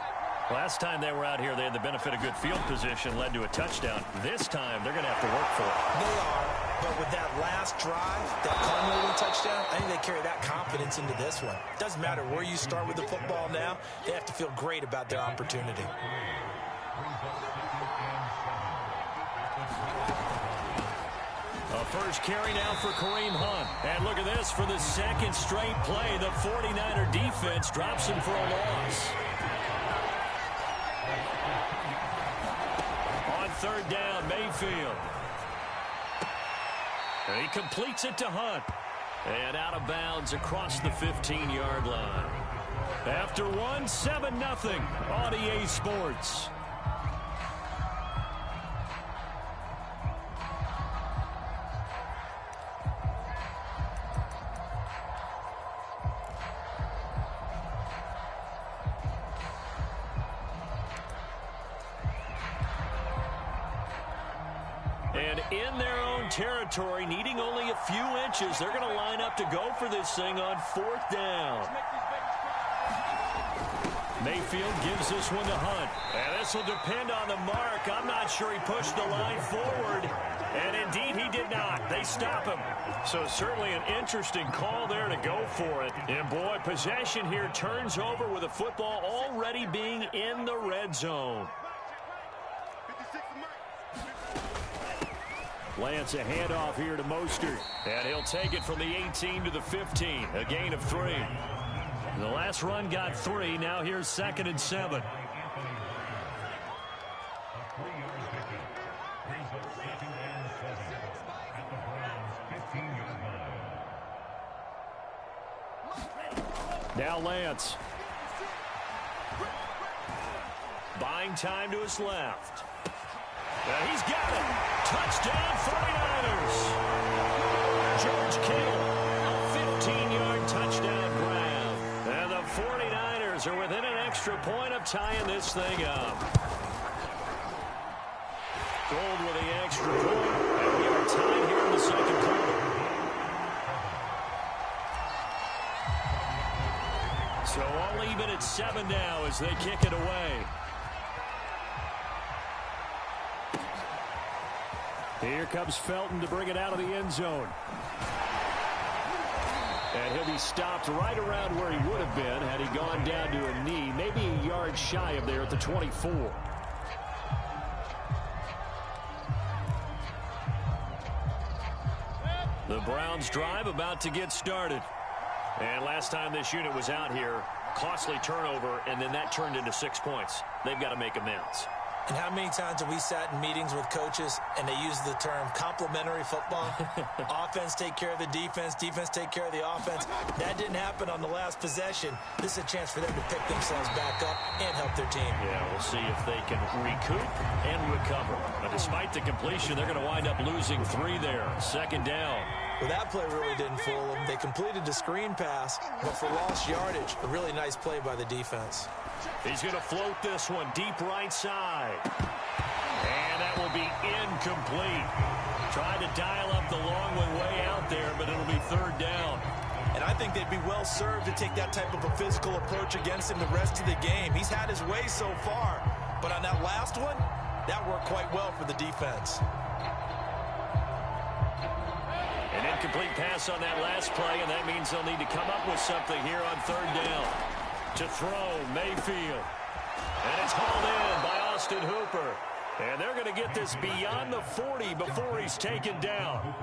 Last time they were out here, they had the benefit of good field position, led to a touchdown. This time, they're going to have to work for it. They are, but with that last drive, that culminating touchdown, I think they carry that confidence into this one. Doesn't matter where you start with the football now, they have to feel great about their opportunity. A first carry now for Kareem Hunt. And look at this, for the second straight play, the 49er defense drops him for a loss. On third down, Mayfield. And he completes it to Hunt. And out of bounds across the 15-yard line. After one, 7-0 on EA Sports. And in their own territory, needing only a few inches, they're going to line up to go for this thing on fourth down. Mayfield gives this one to Hunt. And this will depend on the mark. I'm not sure he pushed the line forward. And indeed, he did not. They stop him. So certainly an interesting call there to go for it. And boy, possession here turns over with the football already being in the red zone. Lance, a handoff here to Mostert. And he'll take it from the 18 to the 15. A gain of 3. The last run got 3. Now here's 2nd and 7. Now Lance. Buying time to his left. And he's got it. Touchdown 49ers. George Kittle, a 15-yard touchdown grab. And the 49ers are within an extra point of tying this thing up. Gold with the extra point. And we are tied here in the second quarter. They'll even at 7 now as they kick it away. Here comes Felton to bring it out of the end zone. And he'll be stopped right around where he would have been had he gone down to a knee, maybe a yard shy of there at the 24. The Browns drive about to get started. And last time this unit was out here, costly turnover, and then that turned into 6 points. They've got to make amends. And how many times have we sat in meetings with coaches and they use the term complementary football? Offense take care of the defense, defense take care of the offense. That didn't happen on the last possession. This is a chance for them to pick themselves back up and help their team. Yeah, we'll see if they can recoup and recover. But despite the completion, they're going to wind up losing 3 there. 2nd down. Well, that play really didn't fool them. They completed the screen pass, but for lost yardage, a really nice play by the defense. He's going to float this one deep right side. And that will be incomplete. Tried to dial up the long one way out there, but it'll be 3rd down. And I think they'd be well served to take that type of a physical approach against him the rest of the game. He's had his way so far, but on that last one, that worked quite well for the defense. An incomplete pass on that last play, and that means they'll need to come up with something here on 3rd down. To throw, Mayfield. And it's hauled in by Austin Hooper. And they're going to get this beyond the 40 before he's taken down.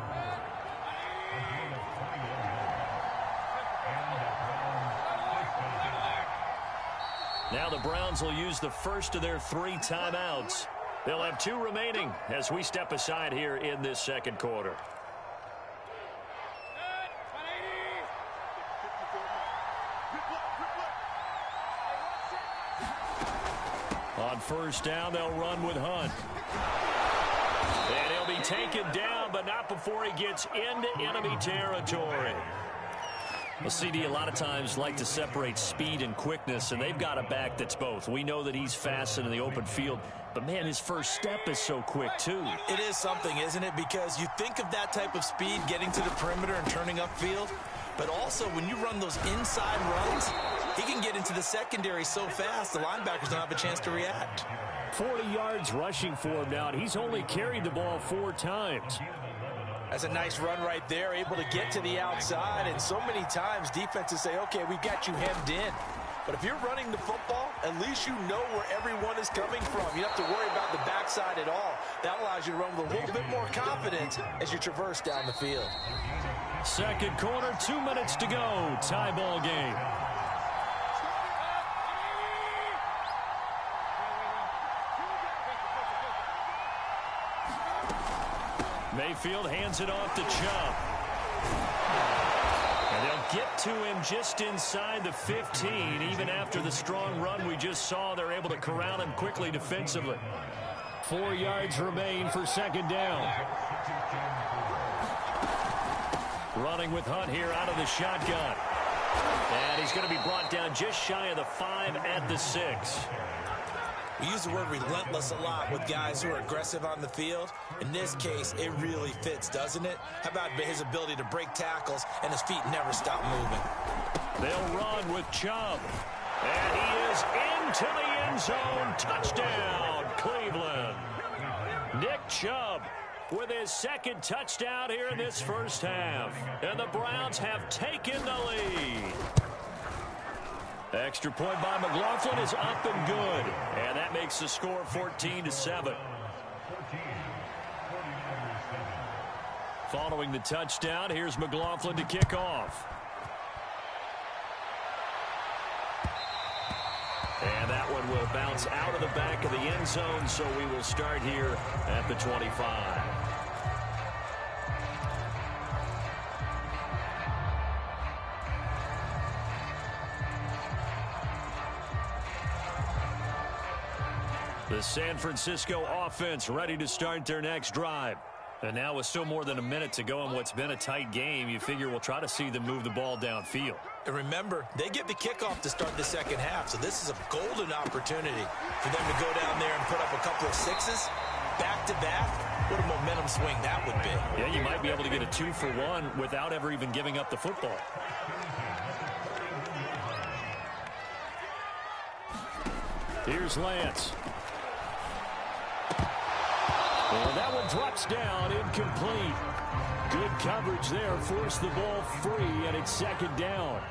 Now the Browns will use the first of their 3 timeouts. They'll have 2 remaining as we step aside here in this 2nd quarter. On 1st down, they'll run with Hunt. And he'll be taken down, but not before he gets into enemy territory. Well, CD, a lot of times like to separate speed and quickness, and they've got a back that's both. We know that he's fast in the open field, but, man, his first step is so quick, too. It is something, isn't it? Because you think of that type of speed getting to the perimeter and turning upfield, but also when you run those inside runs, he can get into the secondary so fast the linebackers don't have a chance to react. 40 yards rushing for him now, and he's only carried the ball 4 times. That's a nice run right there, able to get to the outside, and so many times defenses say, okay, we've got you hemmed in. But if you're running the football, at least you know where everyone is coming from. You don't have to worry about the backside at all. That allows you to run with a little bit more confidence as you traverse down the field. 2nd quarter, 2 minutes to go. Tie ball game. Mayfield hands it off to Chubb. And they'll get to him just inside the 15. Even after the strong run we just saw, they're able to corral him quickly defensively. 4 yards remain for 2nd down. Running with Hunt here out of the shotgun. And he's going to be brought down just shy of the 5 at the 6. We use the word relentless a lot with guys who are aggressive on the field. In this case, it really fits, doesn't it? How about his ability to break tackles and his feet never stop moving? They'll run with Chubb. And he is into the end zone. Touchdown, Cleveland. Nick Chubb with his 2nd touchdown here in this 1st half. And the Browns have taken the lead. Extra point by McLaughlin is up and good. And that makes the score 14-7. Following the touchdown, here's McLaughlin to kick off. And that one will bounce out of the back of the end zone, so we will start here at the 25. The San Francisco offense ready to start their next drive. And now with still more than a minute to go in what's been a tight game, you figure we'll try to see them move the ball downfield. And remember, they get the kickoff to start the 2nd half, so this is a golden opportunity for them to go down there and put up a couple of 6s back-to-back. What a momentum swing that would be. Yeah, you might be able to get a 2-for-1 without ever even giving up the football. Here's Lance. Well, that one drops down, incomplete. Good coverage there, forced the ball free, and it's second down.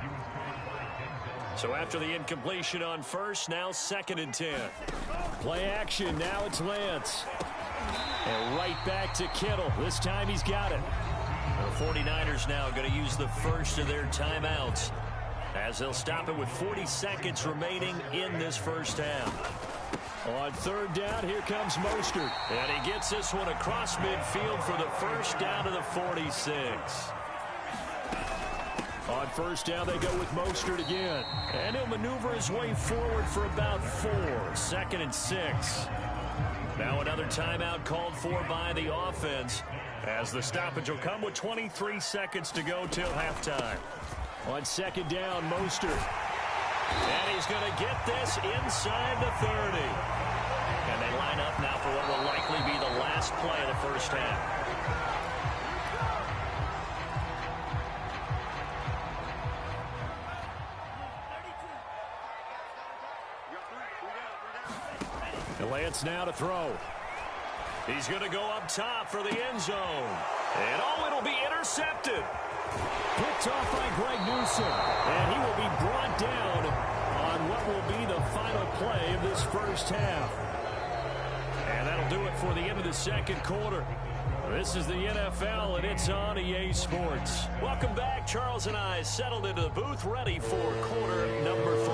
So after the incompletion on first, now 2nd and 10. Play action, now it's Lance. And right back to Kittle. This time he's got it. The 49ers now going to use the first of their timeouts, as they'll stop it with 40 seconds remaining in this first half. On 3rd down, here comes Mostert. And he gets this one across midfield for the first down to the 46. On 1st down, they go with Mostert again. And he'll maneuver his way forward for about 4. 2nd and 6. Now another timeout called for by the offense, as the stoppage will come with 23 seconds to go till halftime. On 2nd down, Mostert. And he's going to get this inside the 30. And they line up now for what will likely be the last play of the first half. Lance now to throw. He's going to go up top for the end zone. And it'll be intercepted. Picked off by Greg Newsom. And he will be brought down on what will be the final play of this first half. And that'll do it for the end of the second quarter. This is the NFL, and it's on EA Sports. Welcome back. Charles and I settled into the booth, ready for quarter number 3.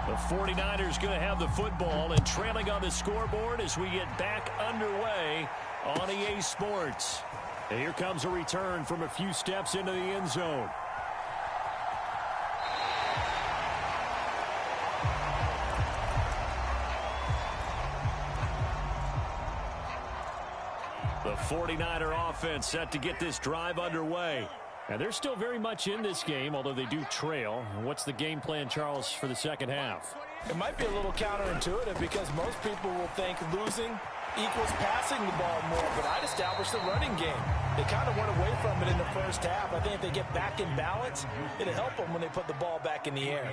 The 49ers going to have the football and trailing on the scoreboard as we get back underway on EA Sports. And here comes a return from a few steps into the end zone. The 49er offense set to get this drive underway. And they're still very much in this game, although they do trail. What's the game plan, Charles, for the second half? It might be a little counterintuitive because most people will think losing equals passing the ball more, but I'd establish the running game. They kind of went away from it in the first half. I think if they get back in balance, it'll help them when they put the ball back in the air.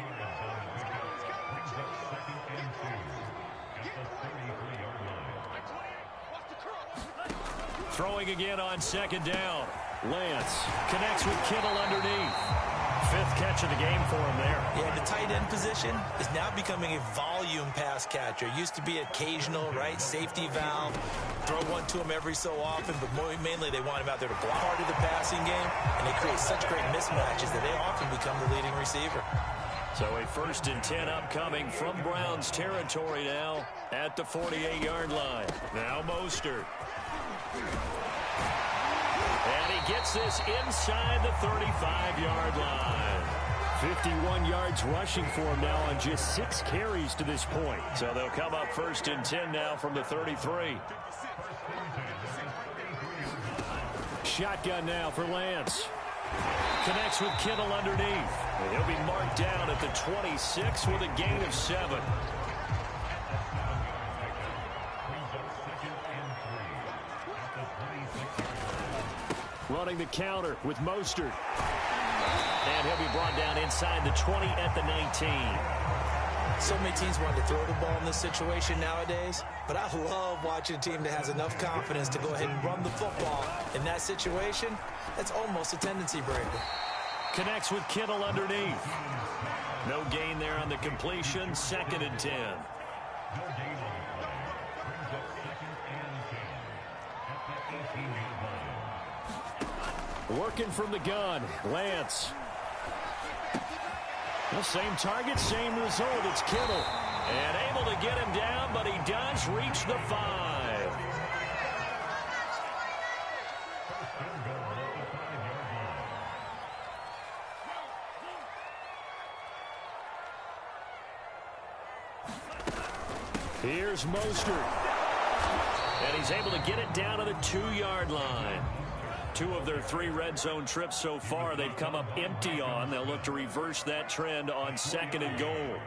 Throwing again on 2nd down. Lance connects with Kittle underneath. 5th catch of the game for him there. Yeah, the tight end position is now becoming a volume pass catcher. Used to be occasional, right? Safety valve. Throw one to him every so often, but mainly they want him out there to block part of the passing game, and they create such great mismatches that they often become the leading receiver. So a 1st and 10 upcoming from Browns territory now at the 48-yard line. Now Mostert. And he gets this inside the 35-yard line. 51 yards rushing for him now on just 6 carries to this point. So they'll come up 1st and 10 now from the 33. Shotgun now for Lance. Connects with Kittle underneath. And he'll be marked down at the 26 with a gain of 7. Running the counter with Mostert. And he'll be brought down inside the 20 at the 19. So many teams want to throw the ball in this situation nowadays, but I love watching a team that has enough confidence to go ahead and run the football. In that situation, that's almost a tendency breaker. Connects with Kittle underneath. No gain there on the completion. 2nd and 10. Working from the gun, Lance. The same target, same result. It's Kittle. And able to get him down, but he does reach the 5. Here's Mostert. And he's able to get it down to the 2-yard line. 2 of their 3 red zone trips so far they've come up empty on. They'll look to reverse that trend on 2nd and goal.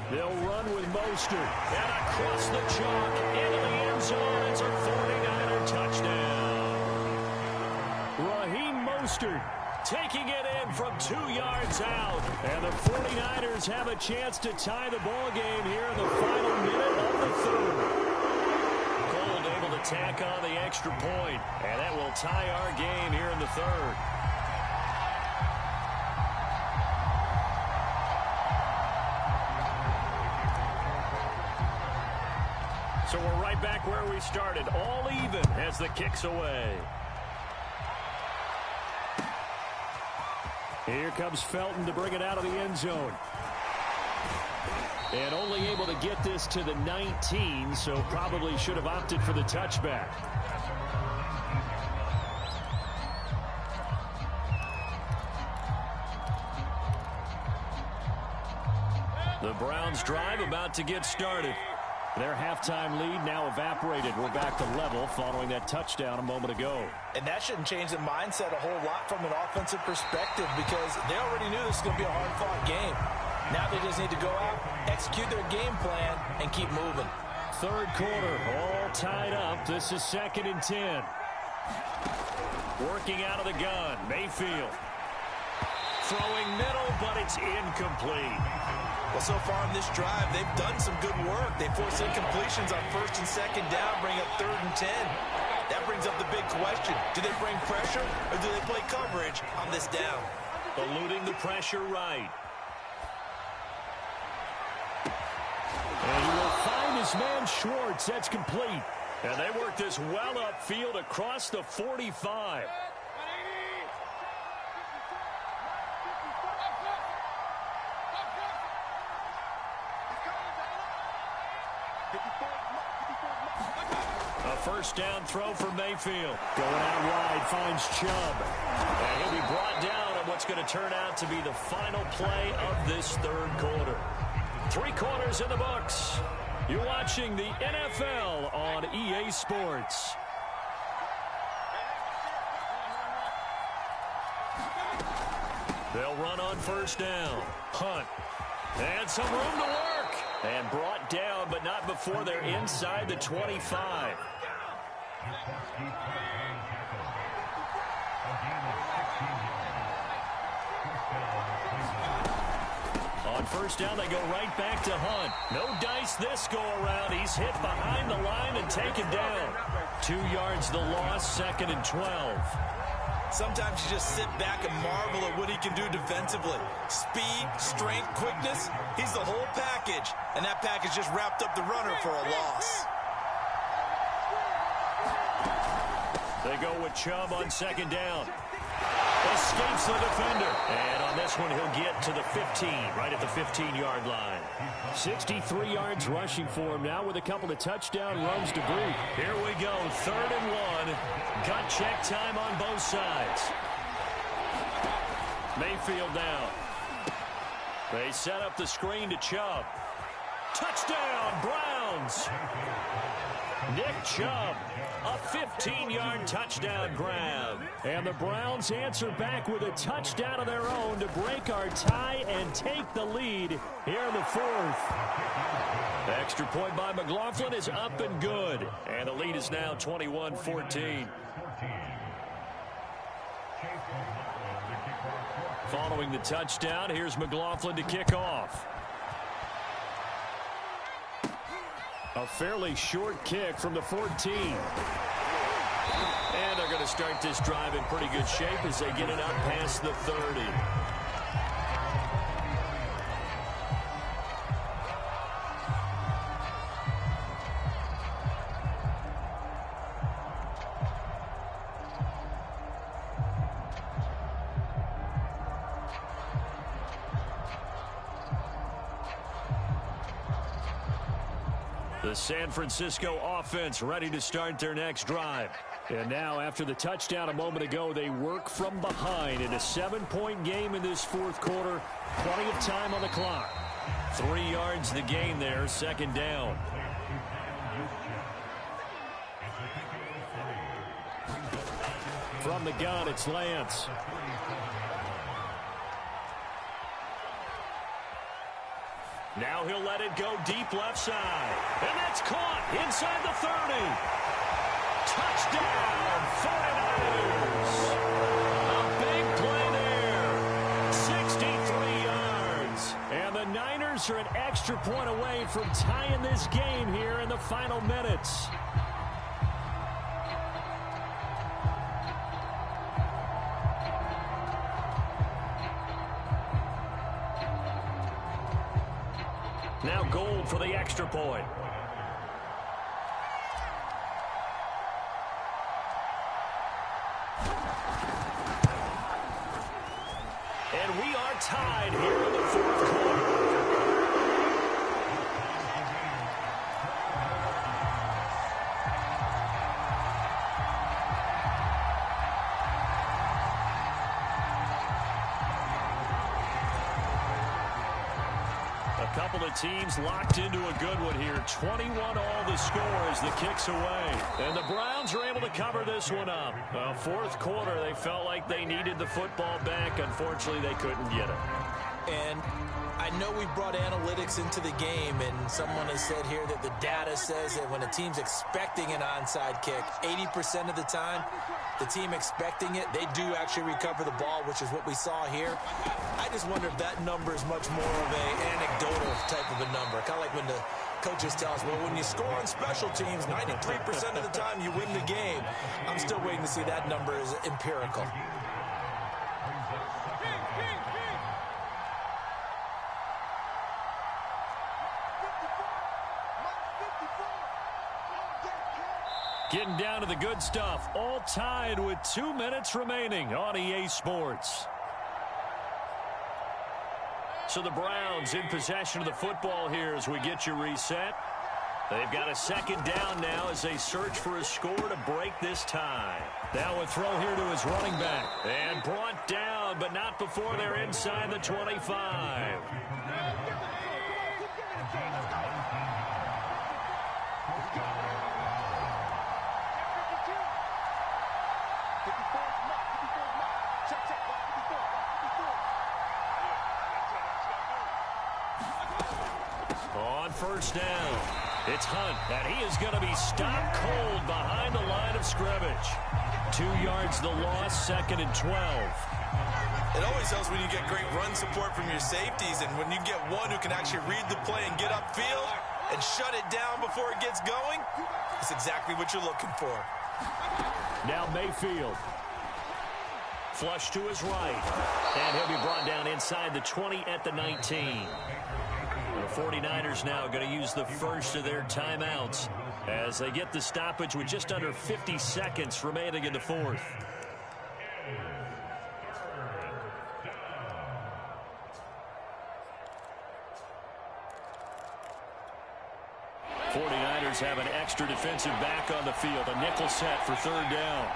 They'll run with Mostert. And across the chalk into the end zone. It's a 49er touchdown. Mostert taking it in from 2 yards out. And the 49ers have a chance to tie the ball game here in the final minute of the third. Gold able to tack on the extra point, and that will tie our game here in the third. So we're right back where we started, all even as the kick's away. Here comes Felton to bring it out of the end zone. And only able to get this to the 19, so probably should have opted for the touchback. The Browns drive about to get started. Their halftime lead now evaporated. We're back to level following that touchdown a moment ago. And that shouldn't change the mindset a whole lot from an offensive perspective because they already knew this was going to be a hard-fought game. Now they just need to go out, execute their game plan, and keep moving. Third quarter, all tied up. This is 2nd and 10. Working out of the gun, Mayfield. Throwing middle, but it's incomplete. Well, so far in this drive, they've done some good work. They force incompletions on 1st and 2nd down, bring up 3rd and 10. That brings up the big question. Do they bring pressure or do they play coverage on this down? Eluding the pressure right. And he will find his man Schwartz. That's complete. And they work this well upfield across the 45. A first down throw for Mayfield. Going out wide, finds Chubb. And he'll be brought down on what's going to turn out to be the final play of this third quarter. 3 quarters in the books. You're watching the NFL on EA Sports. They'll run on first down. Hunt. And some room to work. And brought down, but not before they're inside the 25. On first down, they go right back to Hunt. No dice this go-around. He's hit behind the line and taken down. 2 yards the loss, 2nd and 12. Sometimes you just sit back and marvel at what he can do defensively. Speed, strength, quickness, he's the whole package. And that package just wrapped up the runner for a loss. They go with Chubb on 2nd down. Escapes the defender. And on this one, he'll get to the 15, right at the 15-yard line. 63 yards rushing for him now with a couple of touchdown runs to boot. Here we go, 3rd and 1. Gut check time on both sides. Mayfield down. They set up the screen to Chubb. Touchdown, Browns. Nick Chubb, a 15-yard touchdown grab. And the Browns answer back with a touchdown of their own to break our tie and take the lead here in the 4th. The extra point by McLaughlin is up and good. And the lead is now 21-14. Following the touchdown, here's McLaughlin to kick off. A fairly short kick from the 14. And they're going to start this drive in pretty good shape as they get it up past the 30. The San Francisco offense ready to start their next drive. And now, after the touchdown a moment ago, they work from behind in a 7-point game in this 4th quarter. Plenty of time on the clock. 3 yards the gain there, 2nd down. From the gun, it's Lance. Now he'll let it go deep left side. And that's caught inside the 30. Touchdown, 49ers. A Niners are an extra point away from tying this game here in the final minutes. Now Gold for the extra point. And we are tied here in the fourth quarter. A couple of teams locked into a good one here. 21 all the score as the kick's away. And the Browns are able to cover this one up. Fourth quarter, they felt like they needed the football back. Unfortunately, they couldn't get it. And I know we brought analytics into the game, and someone has said here that the data says that when a team's expecting an onside kick, 80% of the time, the team expecting it, they do actually recover the ball, which is what we saw here. I just wonder if that number is much more of an anecdotal type of a number. Kind of like when the coaches tell us, well, when you score on special teams, 93% of the time you win the game. I'm still waiting to see that number is empirical. Getting down to the good stuff. All tied with 2 minutes remaining on EA Sports. So the Browns in possession of the football here as we get you reset. They've got a second down now as they search for a score to break this tie. Now a throw here to his running back. And brought down, but not before they're inside the 25. On first down, it's Hunt, and he is going to be stopped cold behind the line of scrimmage. 2 yards the loss, 2nd and 12. It always helps when you get great run support from your safeties, and when you get one who can actually read the play and get upfield and shut it down before it gets going, it's exactly what you're looking for. Now Mayfield. Flush to his right. And he'll be brought down inside the 20 at the 19. The 49ers now going to use the first of their timeouts as they get the stoppage with just under 50 seconds remaining in the fourth. '49ers have an extra defensive back on the field. A nickel set for third down.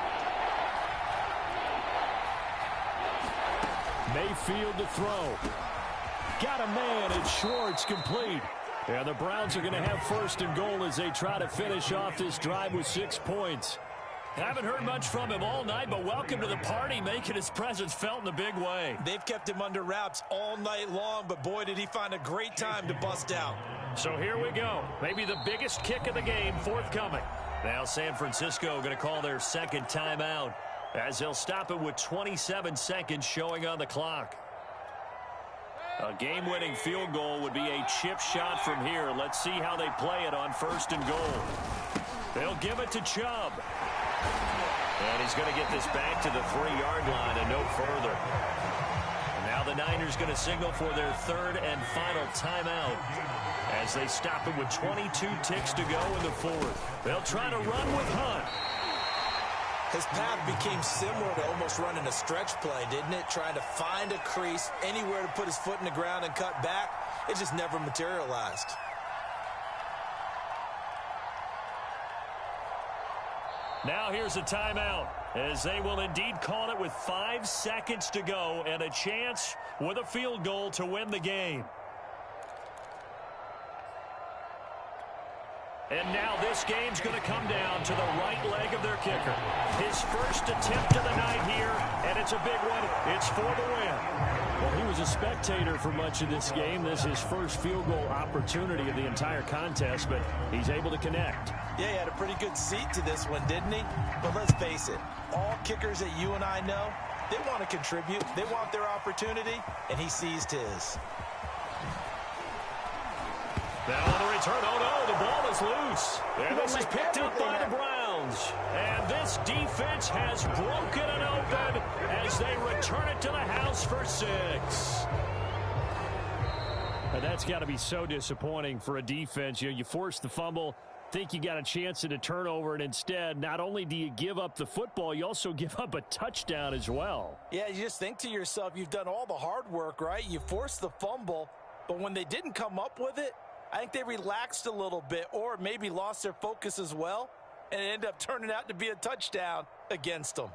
Mayfield to throw. Got a man, and Schwartz complete. And the Browns are going to have first and goal as they try to finish off this drive with 6 points. Haven't heard much from him all night, but welcome to the party, making his presence felt in a big way. They've kept him under wraps all night long, but boy, did he find a great time to bust out. So here we go. Maybe the biggest kick of the game forthcoming. Now San Francisco going to call their second timeout as they'll stop it with 27 seconds showing on the clock. A game-winning field goal would be a chip shot from here. Let's see how they play it on first and goal. They'll give it to Chubb. And he's going to get this back to the 3-yard line and no further. Now the Niners going to signal for their third and final timeout as they stop it with 22 ticks to go in the fourth. They'll try to run with Hunt. His path became similar to almost running a stretch play, didn't it? Trying to find a crease, anywhere to put his foot in the ground and cut back. It just never materialized. Now here's a timeout as they will indeed call it with 5 seconds to go and a chance with a field goal to win the game. And now this game's going to come down to the right leg of their kicker. His first attempt of the night here, and it's a big one. It's for the win. Well, he was a spectator for much of this game. This is his first field goal opportunity of the entire contest, but he's able to connect. Yeah, he had a pretty good seat to this one, didn't he? But let's face it, all kickers that you and I know, they want to contribute. They want their opportunity, and he seized his. Now on the return, oh no, the ball is loose. And this is picked up by the Browns. And this defense has broken it open as they return it to the house for 6. And that's got to be so disappointing for a defense. You force the fumble, think you got a chance at a turnover, and instead, not only do you give up the football, you also give up a touchdown as well. Yeah, you just think to yourself, you've done all the hard work, right? You forced the fumble, but when they didn't come up with it, I think they relaxed a little bit or maybe lost their focus as well, and it ended up turning out to be a touchdown against them.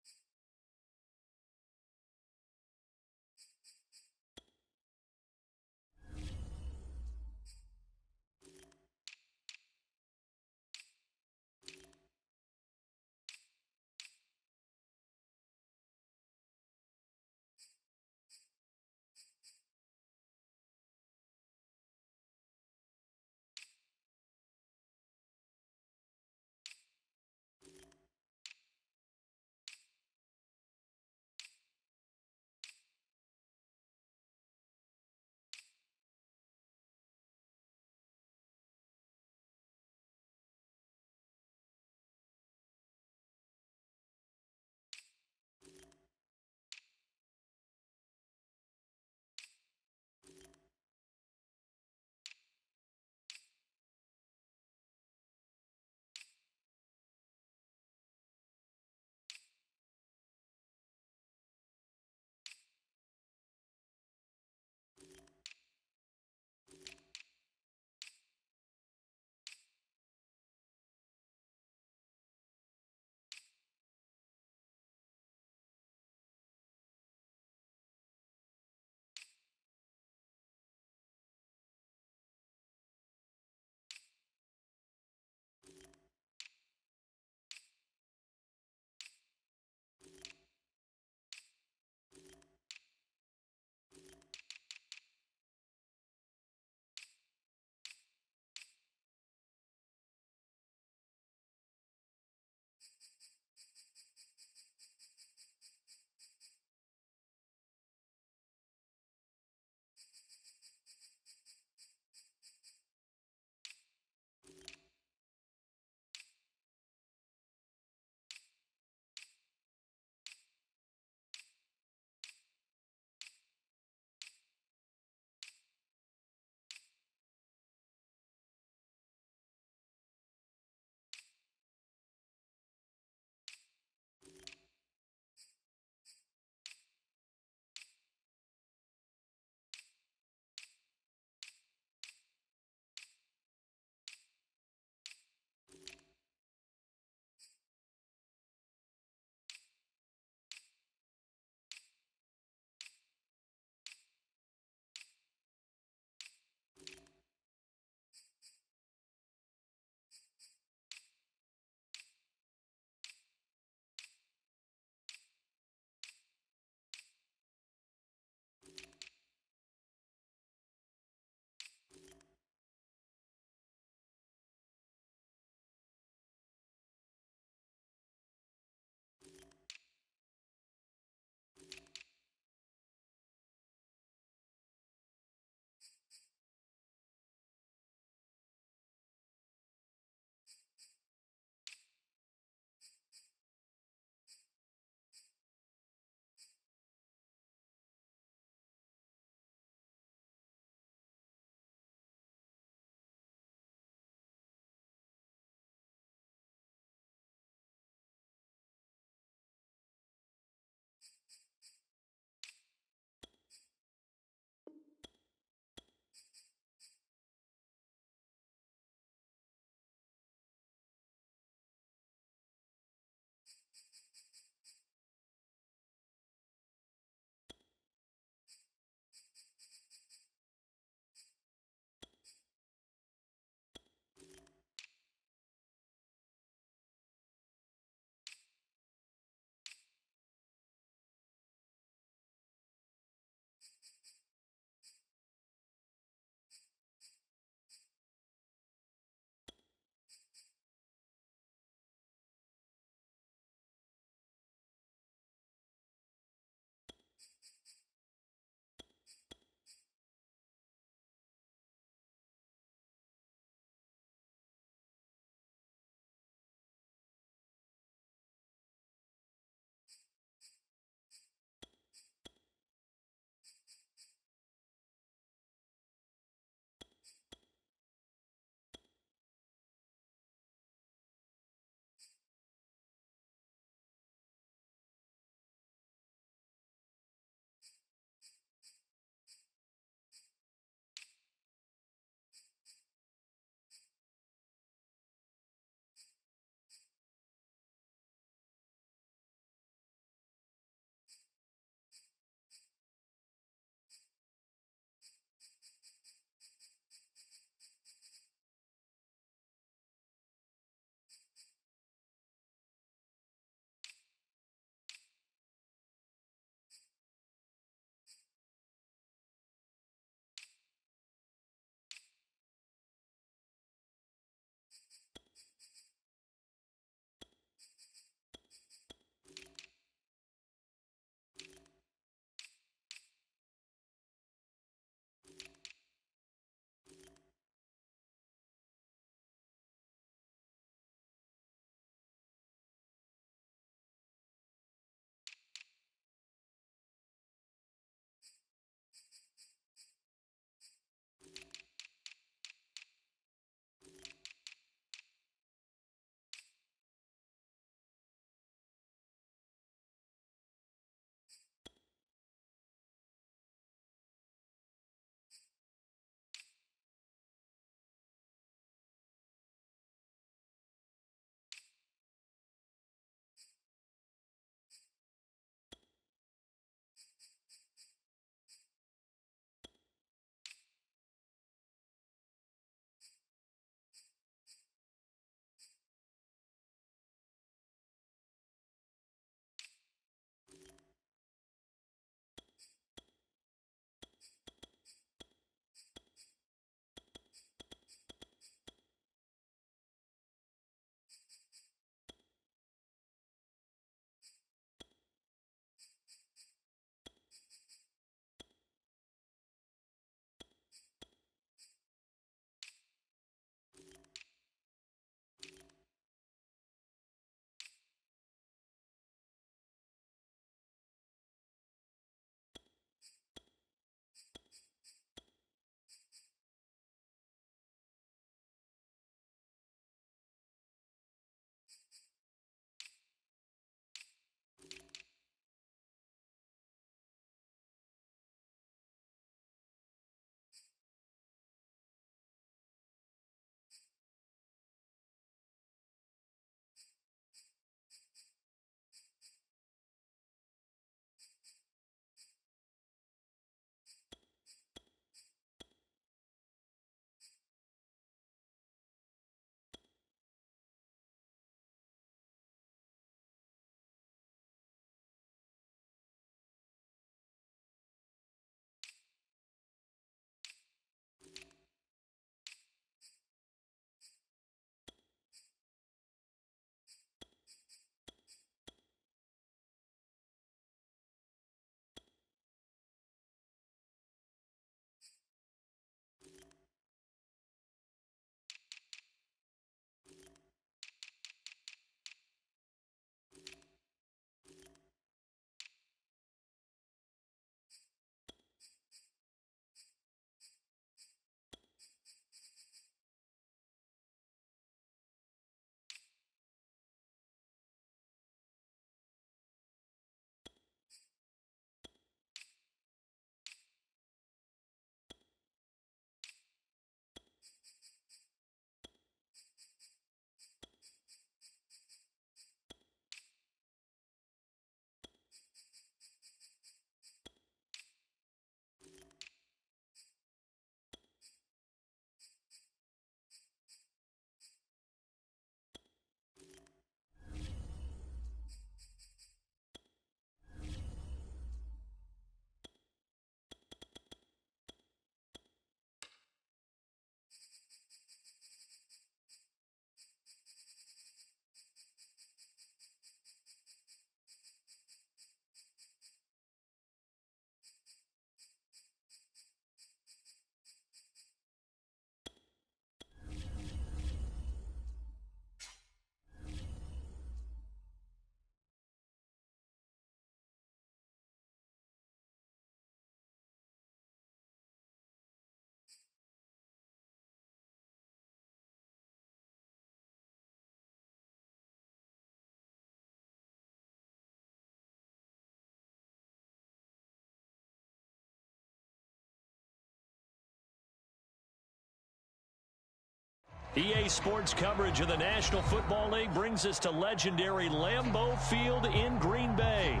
EA Sports coverage of the National Football League brings us to legendary Lambeau Field in Green Bay.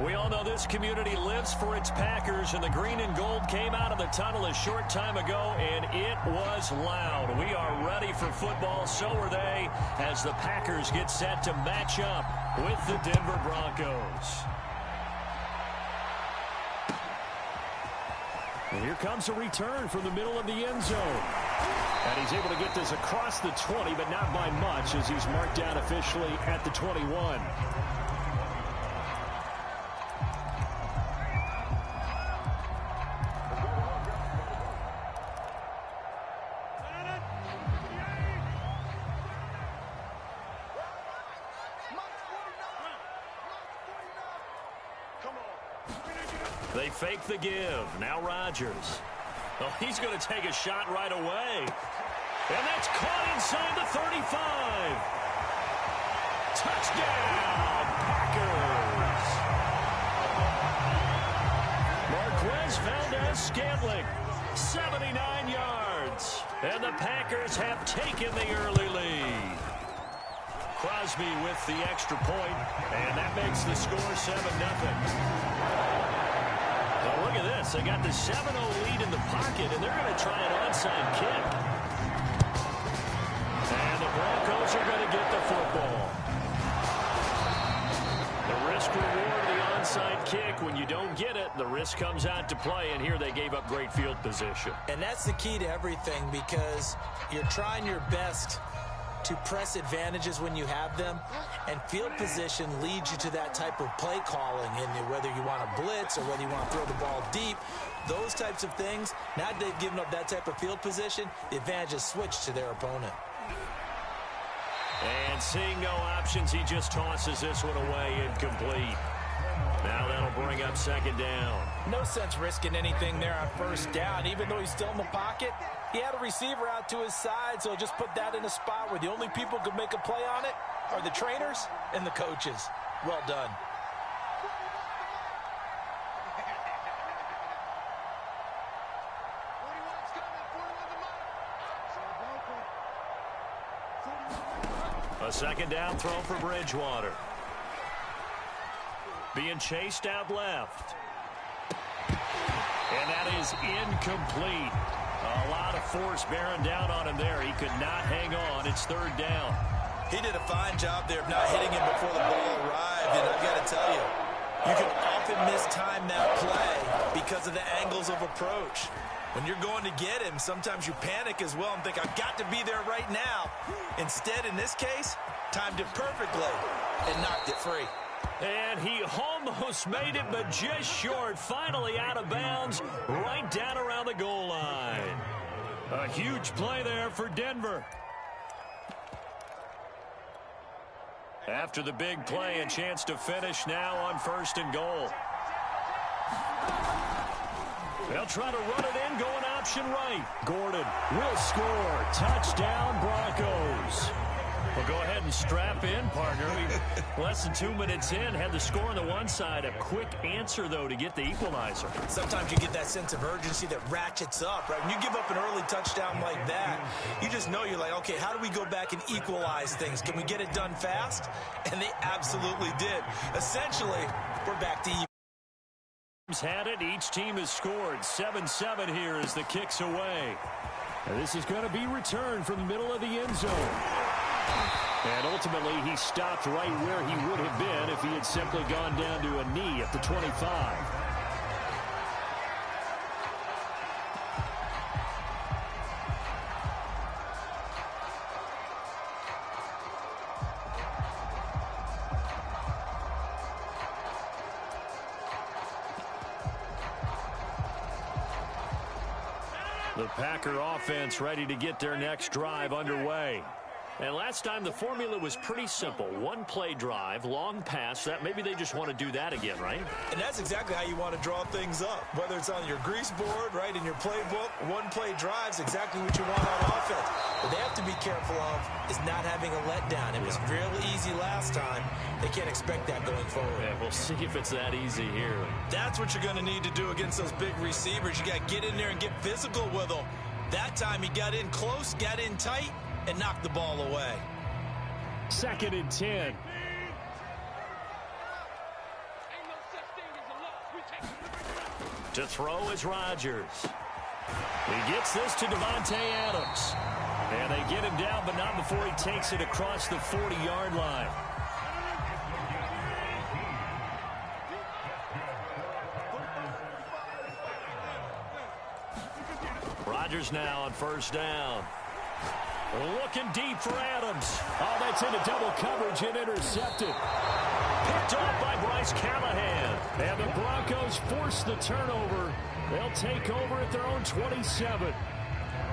We all know this community lives for its Packers, and the green and gold came out of the tunnel a short time ago, and it was loud. We are ready for football, so are they, as the Packers get set to match up with the Denver Broncos. And here comes a return from the middle of the end zone. And he's able to get this across the 20, but not by much, as he's marked down officially at the 21. They fake the give. Now Rodgers. Oh, he's going to take a shot right away. And that's caught inside the 35. Touchdown, Packers. Marquez Valdez-Scantling, 79 yards. And the Packers have taken the early lead. Crosby with the extra point, and that makes the score 7-0. Well, look at this. They got the 7-0 lead in the pocket, and they're going to try an onside kick. And the Broncos are going to get the football. The risk-reward of the onside kick, when you don't get it, the risk comes out to play, and here they gave up great field position. And that's the key to everything, because you're trying your best to press advantages when you have them, and field position leads you to that type of play calling, and whether you want to blitz or whether you want to throw the ball deep, those types of things. Now that they've given up that type of field position, the advantage is switched to their opponent. And seeing no options, he just tosses this one away incomplete. Now that'll bring up second down. No sense risking anything there on first down. Even though he's still in the pocket, he had a receiver out to his side, so just put that in a spot where the only people who can make a play on it are the trainers and the coaches. Well done. A second down throw for Bridgewater. Being chased out left. And that is incomplete. A lot of force bearing down on him there. He could not hang on. It's third down. He did a fine job there of not hitting him before the ball arrived, and I've got to tell you, you can often mistime that play because of the angles of approach. When you're going to get him, sometimes you panic as well and think, I've got to be there right now. Instead, in this case, timed it perfectly and knocked it free. And he almost made it, but just short. Finally out of bounds, right down around the goal line. A huge play there for Denver. After the big play, a chance to finish now on 1st and goal. They'll try to run it in, going option right. Gordon will score. Touchdown, Broncos. Well, go ahead and strap in, partner. Less than 2 minutes in, had the score on the one side. A quick answer, though, to get the equalizer. Sometimes you get that sense of urgency that ratchets up, right? When you give up an early touchdown like that, you just know you're like, okay, how do we go back and equalize things? Can we get it done fast? And they absolutely did. Essentially, we're back to even. Had it. Each team has scored. 7-7 here as the kick's away. And this is going to be returned from the middle of the end zone. And ultimately, he stopped right where he would have been if he had simply gone down to a knee at the 25. The Packer offense ready to get their next drive underway. And last time the formula was pretty simple. One play drive, long pass. That maybe they just want to do that again, right? And that's exactly how you want to draw things up. Whether it's on your grease board, right, in your playbook, one play drive's exactly what you want on offense. What they have to be careful of is not having a letdown. It was real easy last time. They can't expect that going forward. Yeah, we'll see if it's that easy here. That's what you're going to need to do against those big receivers. You got to get in there and get physical with them. That time he got in close, got in tight, and knock the ball away. 2nd and 10. To throw is Rodgers. He gets this to Davante Adams. And they get him down, but not before he takes it across the 40-yard line. Rodgers now on 1st down. Looking deep for Adams. Oh, that's into double coverage and intercepted. Picked off by Bryce Callahan. And the Broncos force the turnover. They'll take over at their own 27.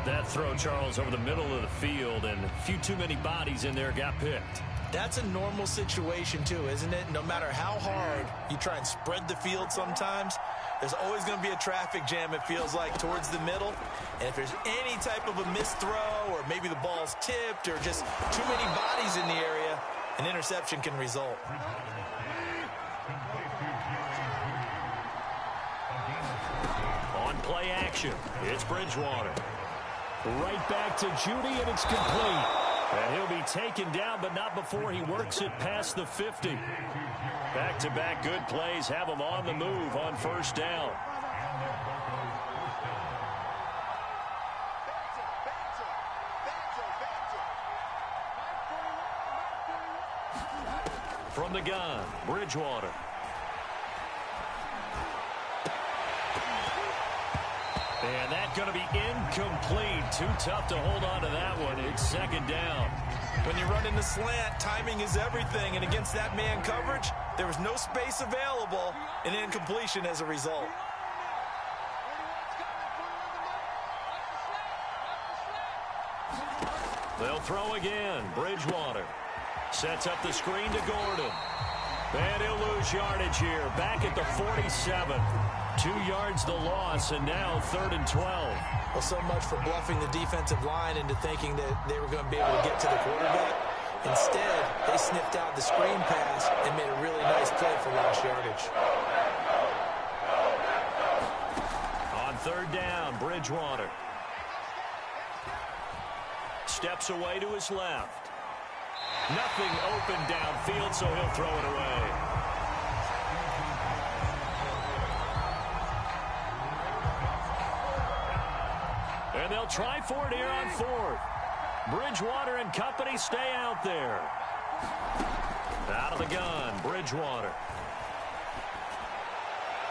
That throw, Charles, over the middle of the field, and a few too many bodies in there got picked. That's a normal situation, too, isn't it? No matter how hard you try and spread the field sometimes, there's always going to be a traffic jam, it feels like, towards the middle. And if there's any type of a missed throw, or maybe the ball's tipped, or just too many bodies in the area, an interception can result. On play action, it's Bridgewater. Right back to Judy, and it's complete. And he'll be taken down, but not before he works it past the 50. Back-to-back good plays have him on the move on 1st down. From the gun, Bridgewater. And that's going to be incomplete. Too tough to hold on to that one. It's 2nd down. When you run in the slant, timing is everything. And against that man coverage, there was no space available, and incompletion as a result. They'll throw again. Bridgewater sets up the screen to Gordon. And he'll lose yardage here. Back at the 47. 2 yards the loss, and now 3rd and 12. Well, so much for bluffing the defensive line into thinking that they were going to be able to get to the quarterback. Instead, they sniffed out the screen pass and made a really nice play for lost yardage. On 3rd down, Bridgewater steps away to his left. Nothing open downfield, so he'll throw it away. And they'll try for it here on 4th. Bridgewater and company stay out there. Out of the gun, Bridgewater.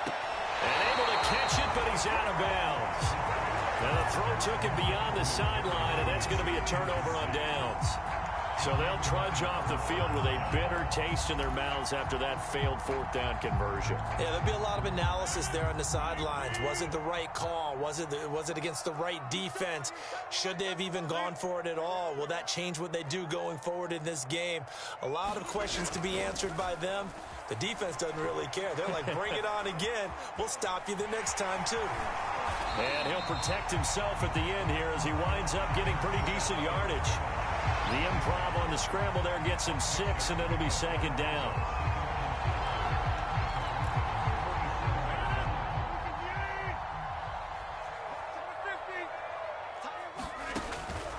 And able to catch it, but he's out of bounds. And the throw took him beyond the sideline, and that's going to be a turnover on downs. So they'll trudge off the field with a bitter taste in their mouths after that failed 4th down conversion. Yeah, there'll be a lot of analysis there on the sidelines. Was it the right call? Was it against the right defense? Should they have even gone for it at all? Will that change what they do going forward in this game? A lot of questions to be answered by them. The defense doesn't really care. They're like, bring it on again. We'll stop you the next time, too. And he'll protect himself at the end here as he winds up getting pretty decent yardage. The improv on the scramble there gets him 6, and it'll be 2nd down.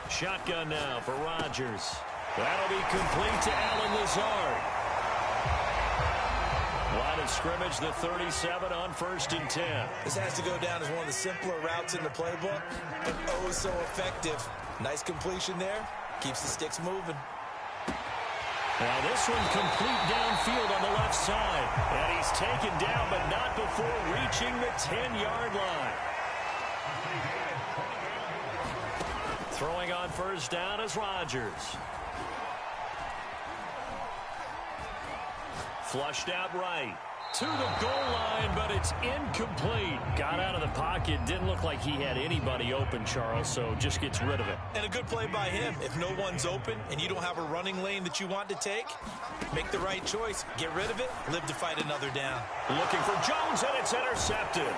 Shotgun now for Rodgers. That'll be complete to Allen Lazard. Line of scrimmage, the 37 on 1st and 10. This has to go down as one of the simpler routes in the playbook, but oh so effective. Nice completion there. Keeps the sticks moving. Now this one complete downfield on the left side. And he's taken down, but not before reaching the 10-yard line. Throwing on 1st down is Rodgers. Flushed out right. To the goal line, but it's incomplete. Got out of the pocket. Didn't look like he had anybody open, Charles, so just gets rid of it. And a good play by him. If no one's open and you don't have a running lane that you want to take, make the right choice. Get rid of it. Live to fight another down. Looking for Jones, and it's intercepted.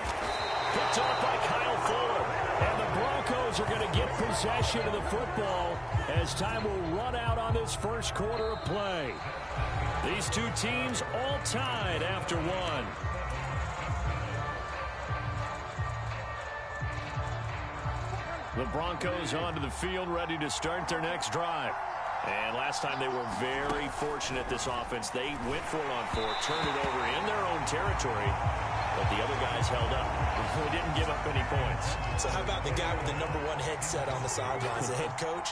Picked off by Kyle Fuller. And the Broncos are going to get possession of the football as time will run out on this 1st quarter of play. These two teams all tied after one. The Broncos onto the field, ready to start their next drive. And last time they were very fortunate, this offense. They went for it on fourth, turned it over in their own territory, but the other guys held up. They didn't give up any points. So how about the guy with the #1 headset on the sidelines, the head coach?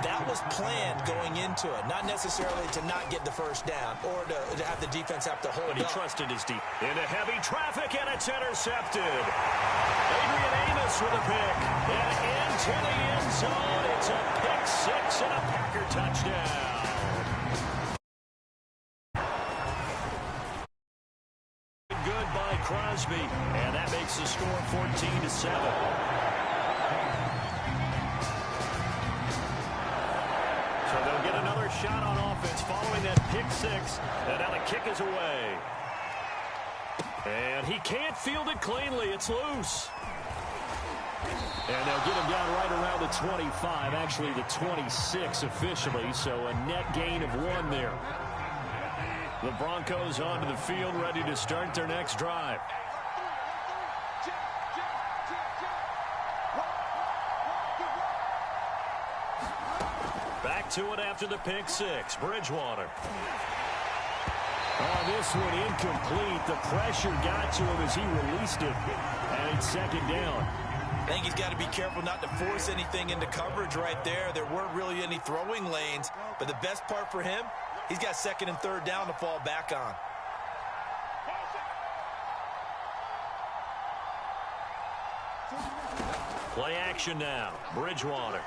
That was planned going into it, not necessarily to not get the first down or to have the defense have to hold But he up. trusted his deep. Into heavy traffic, and it's intercepted. Adrian Amos with a pick. And into the end zone. It's a pick six and a Packer touchdown. Good by Crosby. And that makes the score 14-7. So they'll get another shot on offense following that pick six. And now the kick is away. And he can't field it cleanly. It's loose. And they'll get him down right around the 25, actually the 26 officially, so a net gain of 1 there. The Broncos onto the field, ready to start their next drive. Back to it after the pick six. Bridgewater. Oh, this one incomplete. The pressure got to him as he released it. And it's second down. I think he's got to be careful not to force anything into coverage right there. There weren't really any throwing lanes, but the best part for him, he's got second and third down to fall back on. Play action now. Bridgewater.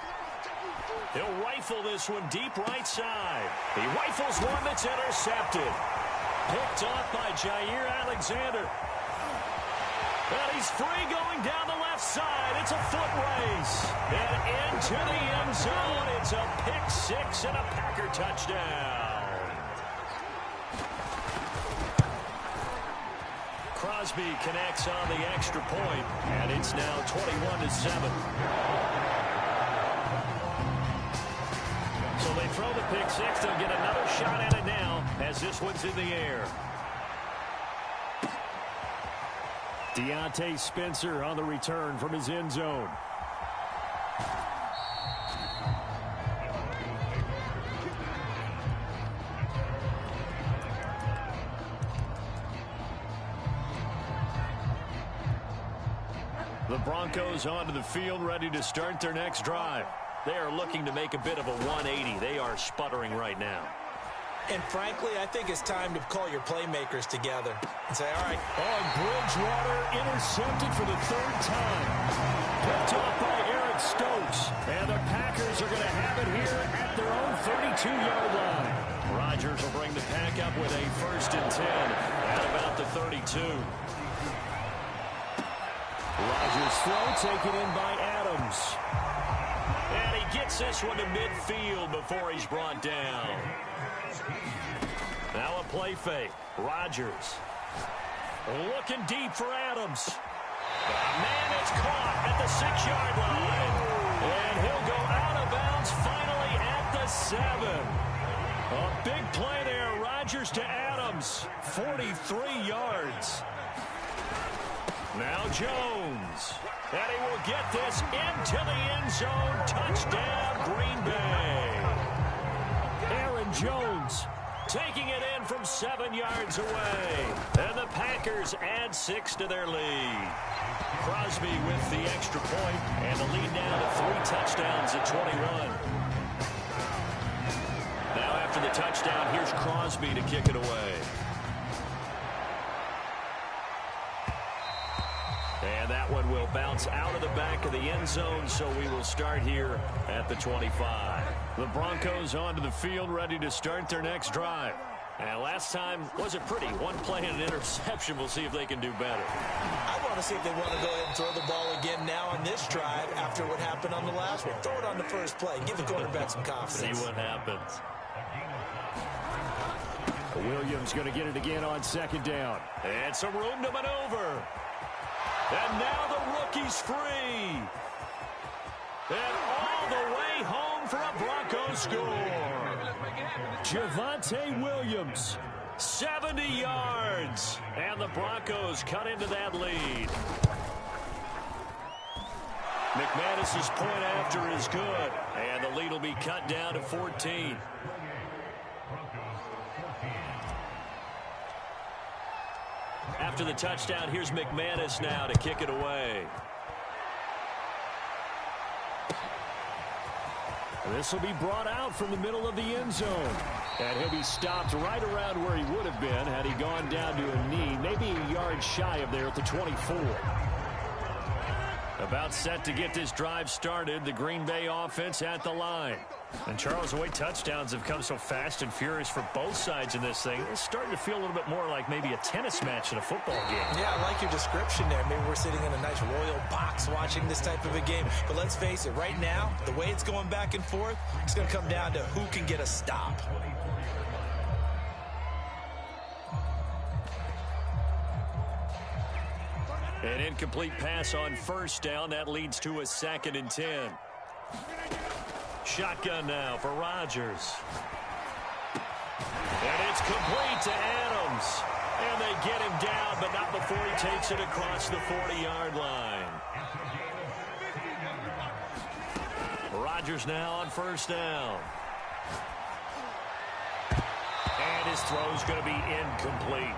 He'll rifle this one deep right side. He rifles one that's intercepted. Picked off by Jair Alexander. And he's free going down the left side. It's a foot race. And into the end zone. It's a pick six and a Packer touchdown. Crosby connects on the extra point, and it's now 21-7. So they throw the pick six. They'll get another shot at it now as this one's in the air. Deontay Spencer on the return from his end zone. The Broncos onto the field, ready to start their next drive. They are looking to make a bit of a 180. They are sputtering right now. And frankly, I think it's time to call your playmakers together and say, all right. Oh, Bridgewater intercepted for the third time. Picked off by Eric Stokes. And the Packers are going to have it here at their own 32-yard line. Rodgers will bring the pack up with a 1st and 10 at about the 32. Rodgers throw taken in by Adams. And he gets this one to midfield before he's brought down. Now a play fake. Rodgers looking deep for Adams. Man, it's caught at the 6-yard line. And he'll go out of bounds finally at the 7. A big play there. Rodgers to Adams. 43 yards. Now Jones. And he will get this into the end zone. Touchdown, Green Bay. Aaron Jones taking it in from 7 yards away. And the Packers add 6 to their lead. Crosby with the extra point, and the lead now to 3 touchdowns at 21. Now after the touchdown, here's Crosby to kick it away. And that one will bounce out of the back of the end zone, so we will start here at the 25. The Broncos onto the field, ready to start their next drive. And last time wasn't pretty. One play and an interception. We'll see if they can do better. I want to see if they want to go ahead and throw the ball again now on this drive after what happened on the last one. Throw it on the first play. Give the quarterback some confidence. See what happens. Williams going to get it again on 2nd down. And some room to maneuver. And now the rookie's free. And all the way home for a Broncos score. Javonte Williams. 70 yards. And the Broncos cut into that lead. McManus's point after is good, and the lead will be cut down to 14. After the touchdown, here's McManus now to kick it away. This will be brought out from the middle of the end zone. And he'll be stopped right around where he would have been had he gone down to a knee, maybe a yard shy of there at the 24. About set to get this drive started, the Green Bay offense at the line. And Charles, the way touchdowns have come so fast and furious for both sides in this thing, it's starting to feel a little bit more like maybe a tennis match in a football game. Yeah, I like your description there. Maybe we're sitting in a nice royal box watching this type of a game. But let's face it, right now, the way it's going back and forth, it's going to come down to who can get a stop. An incomplete pass on first down. That leads to a 2nd and 10. Shotgun now for Rodgers. And it's complete to Adams. And they get him down, but not before he takes it across the 40-yard line. Rodgers now on first down. And his throw's going to be incomplete.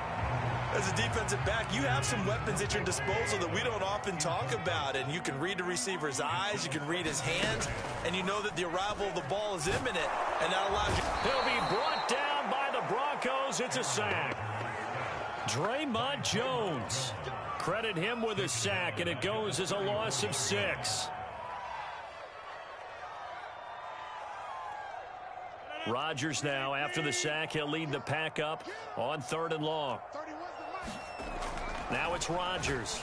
As a defensive back, you have some weapons at your disposal that we don't often talk about. And you can read the receiver's eyes, you can read his hands, and you know that the arrival of the ball is imminent. And that allows you. He'll be brought down by the Broncos. It's a sack. Draymond Jones. Credit him with a sack, and it goes as a loss of 6. Rodgers now, after the sack, he'll lead the pack up on 3rd and long. Now it's Rodgers.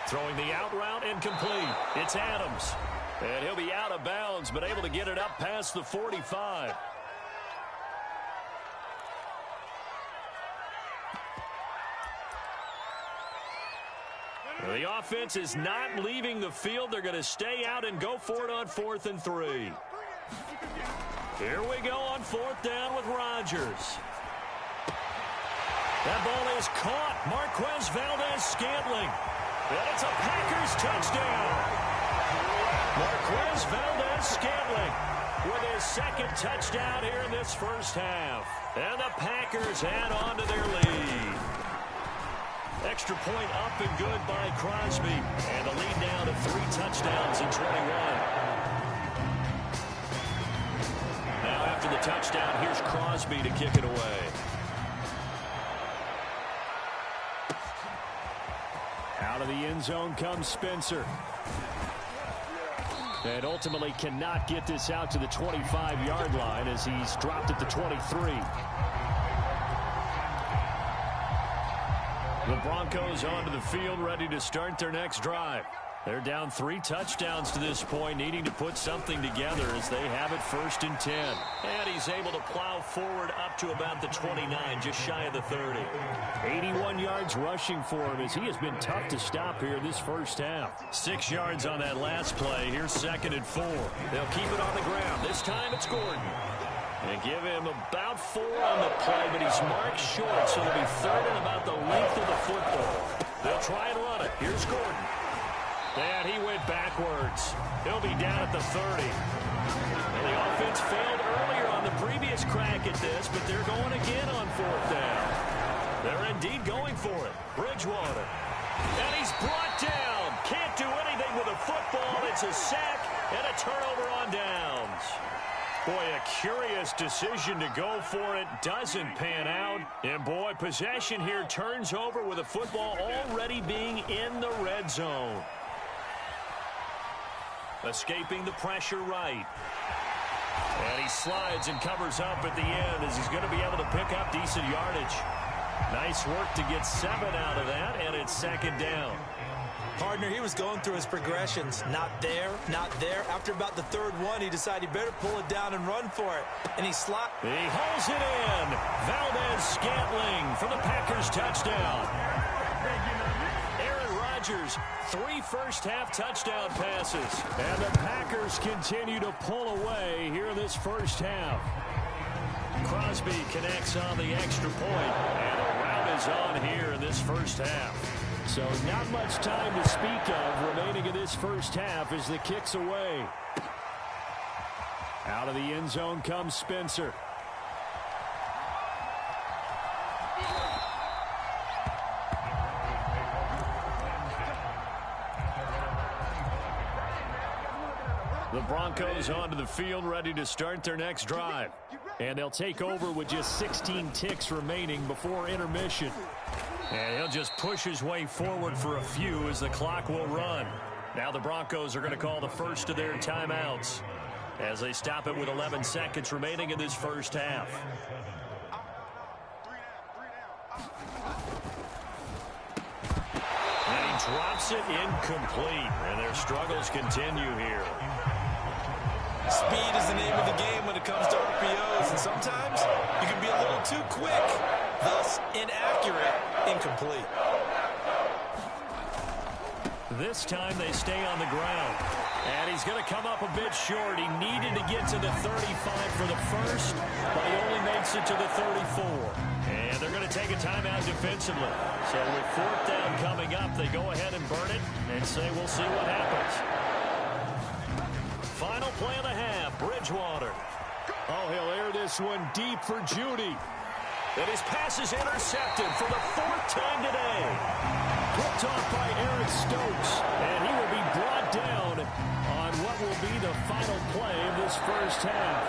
Throwing the out route, incomplete. It's Adams. And he'll be out of bounds, but able to get it up past the 45. The offense is not leaving the field. They're going to stay out and go for it on 4th and 3. Here we go on 4th down with Rodgers. That ball is caught. Marquez Valdez-Scantling. And it's a Packers touchdown. Marquez Valdez-Scantling with his 2nd touchdown here in this first half. And the Packers add on to their lead. Extra point up and good by Crosby. And the lead now to 3 touchdowns in 21. Now after the touchdown, here's Crosby to kick it away. Out of the end zone comes Spencer. And ultimately cannot get this out to the 25-yard line as he's dropped at the 23. The Broncos onto the field, ready to start their next drive. They're down 3 touchdowns to this point, needing to put something together as they have it 1st and 10. And he's able to plow forward up to about the 29, just shy of the 30. 81 yards rushing for him as he has been tough to stop here this first half. 6 yards on that last play. Here's 2nd and 4. They'll keep it on the ground. This time it's Gordon. And give him about 4 on the play, but he's marked short, so it'll be 3rd and about the length of the football. They'll try and run it. Here's Gordon. And he went backwards. He'll be down at the 30. And the offense failed earlier on the previous crack at this, but they're going again on 4th down. They're indeed going for it. Bridgewater. And he's brought down. Can't do anything with a football. It's a sack and a turnover on downs. Boy, a curious decision to go for it. Doesn't pan out. And boy, possession here turns over with a football already being in the red zone. Escaping the pressure right. And he slides and covers up at the end as he's going to be able to pick up decent yardage. Nice work to get 7 out of that, and it's 2nd down. Partner, he was going through his progressions. Not there, not there. After about the 3rd one, he decided he better pull it down and run for it. And he hauls it in. Valdez-Scantling for the Packers touchdown. Aaron Rodgers, 3 first-half touchdown passes. And the Packers continue to pull away here in this first half. Crosby connects on the extra point. And a rout is on here in this first half. So not much time to speak of remaining in this first half as the kick's away. Out of the end zone comes Spencer. The Broncos onto the field ready to start their next drive. And they'll take over with just 16 ticks remaining before intermission. And he'll just push his way forward for a few as the clock will run. Now the Broncos are going to call the first of their timeouts as they stop it with 11 seconds remaining in this first half. And he drops it incomplete. And their struggles continue here. Speed is the name of the game when it comes to RPOs, and sometimes you can be a little too quick, thus inaccurate, incomplete. This time they stay on the ground. And he's going to come up a bit short. He needed to get to the 35 for the first, but he only makes it to the 34. And they're going to take a timeout defensively. So with fourth down coming up, they go ahead and burn it and say we'll see what happens. Final play of the half, Bridgewater. Oh, he'll air this one deep for Judy. And his pass is intercepted for the fourth time today. Picked off by Eric Stokes. And he will be brought down on what will be the final play of this first half.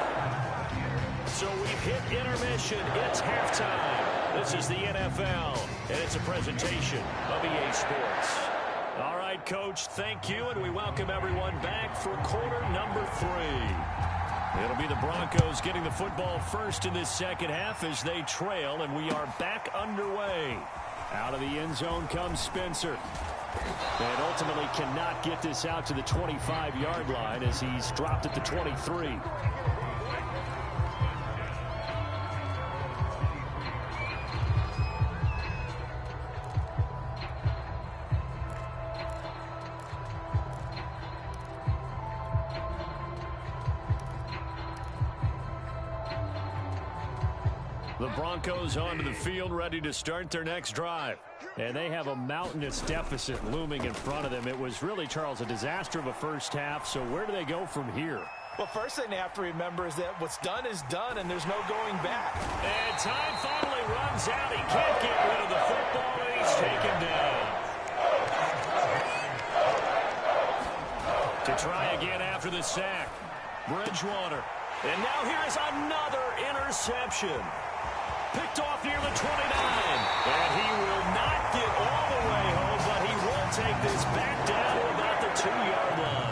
So we've hit intermission. It's halftime. This is the NFL, and it's a presentation of EA Sports. All right, Coach, thank you, and we welcome everyone back for quarter number 3. It'll be the Broncos getting the football first in this second half as they trail, and we are back underway. Out of the end zone comes Spencer. And ultimately cannot get this out to the 25-yard line as he's dropped at the 23. The Broncos onto the field ready to start their next drive. And they have a mountainous deficit looming in front of them. It was really, Charles, a disaster of a first half. So where do they go from here? Well, first thing they have to remember is that what's done is done, and there's no going back. And time finally runs out. He can't get rid of the football, and he's taken down. To try again after the sack, Bridgewater. And now here is another interception. Picked off near the 29. And he will not get all the way home, but he will take this back down to about the 2-yard line.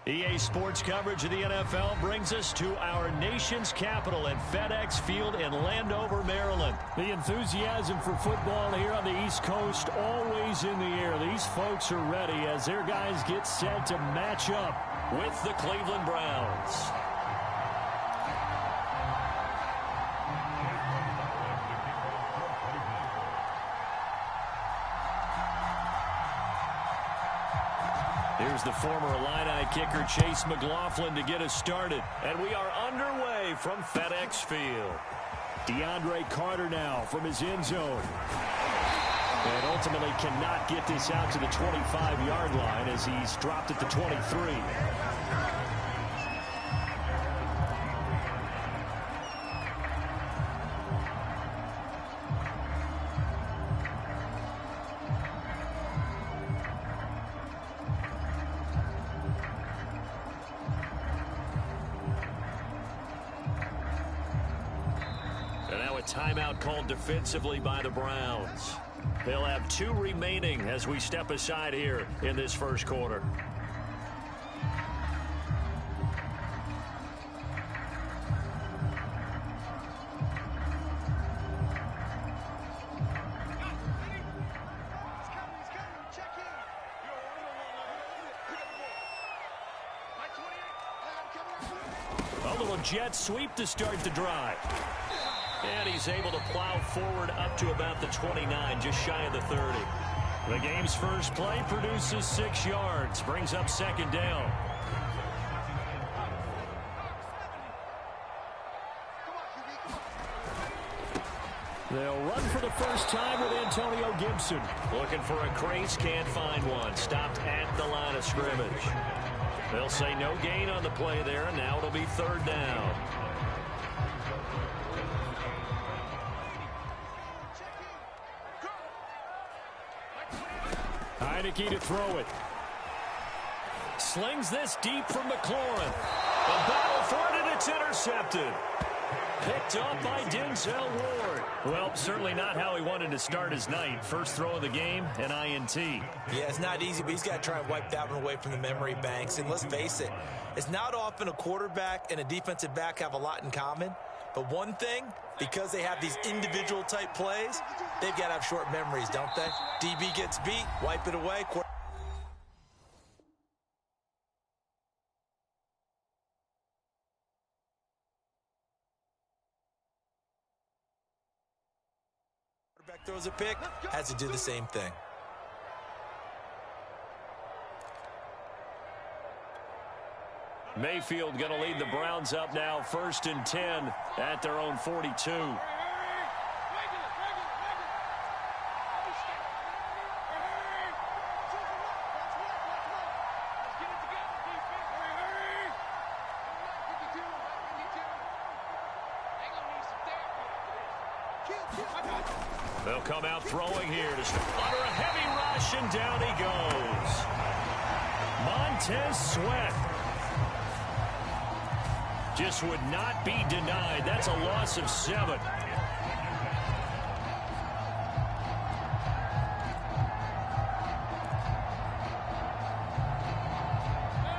EA Sports coverage of the NFL brings us to our nation's capital at FedEx Field in Landover, Maryland. The enthusiasm for football here on the East Coast always in the air. These folks are ready as their guys get set to match up with the Cleveland Browns. Here's the former Illini kicker Chase McLaughlin to get us started. And we are underway from FedEx Field. DeAndre Carter now from his end zone. And ultimately cannot get this out to the 25-yard line as he's dropped at the 23. Timeout called defensively by the Browns. They'll have 2 remaining as we step aside here in this first quarter. A little jet sweep to start the drive. And he's able to plow forward up to about the 29, just shy of the 30. The game's first play produces 6 yards, brings up second down. They'll run for the first time with Antonio Gibson. Looking for a crease, can't find one. Stopped at the line of scrimmage. They'll say no gain on the play there, and now it'll be third down. Heineke to throw it. Slings this deep from McLaurin. A battle for it, and it's intercepted. Picked up by Denzel Ward. Well, certainly not how he wanted to start his night. First throw of the game, an INT. Yeah, it's not easy, but he's got to try and wipe that one away from the memory banks. And let's face it, it's not often a quarterback and a defensive back have a lot in common. But one thing, because they have these individual type plays, they've got to have short memories, don't they? DB gets beat, wipe it away. Quarterback throws a pick, has to do the same thing. Mayfield going to lead the Browns up now, 1st and 10 at their own 42. They'll come out throwing here to under a heavy rush, and down he goes. Montez Sweat just would not be denied. That's a loss of 7.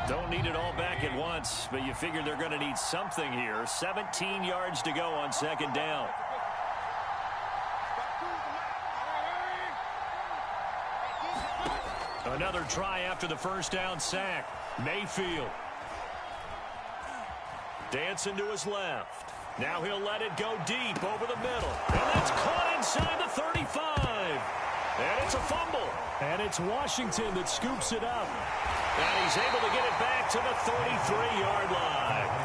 Don't need it all back at once, but you figure they're going to need something here. 17 yards to go on second down. Another try after the first down sack. Mayfield dancing to his left. Now he'll let it go deep over the middle. And that's caught inside the 35. And it's a fumble. And it's Washington that scoops it up. And he's able to get it back to the 33-yard line.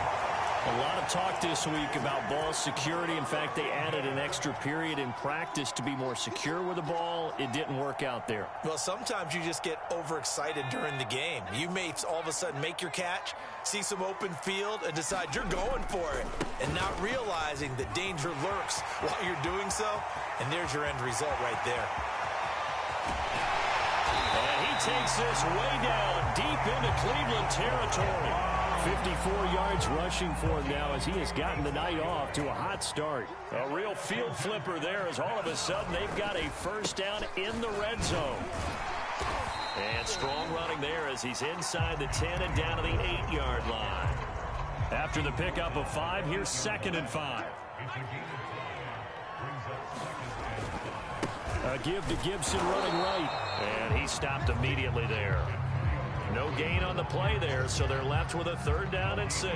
A lot of talk this week about ball security. In fact, they added an extra period in practice to be more secure with the ball. It didn't work out there. Well, sometimes you just get overexcited during the game. You may all of a sudden make your catch, see some open field, and decide you're going for it, and not realizing that danger lurks while you're doing so. And there's your end result right there. And he takes this way down deep into Cleveland territory. 54 yards rushing for him now as he has gotten the night off to a hot start. A real field flipper there as all of a sudden they've got a first down in the red zone. And strong running there as he's inside the 10 and down to the 8-yard line. After the pickup of 5, here's 2nd and 5. A give to Gibson running right. And he stopped immediately there. No gain on the play there, so they're left with a 3rd down and 6.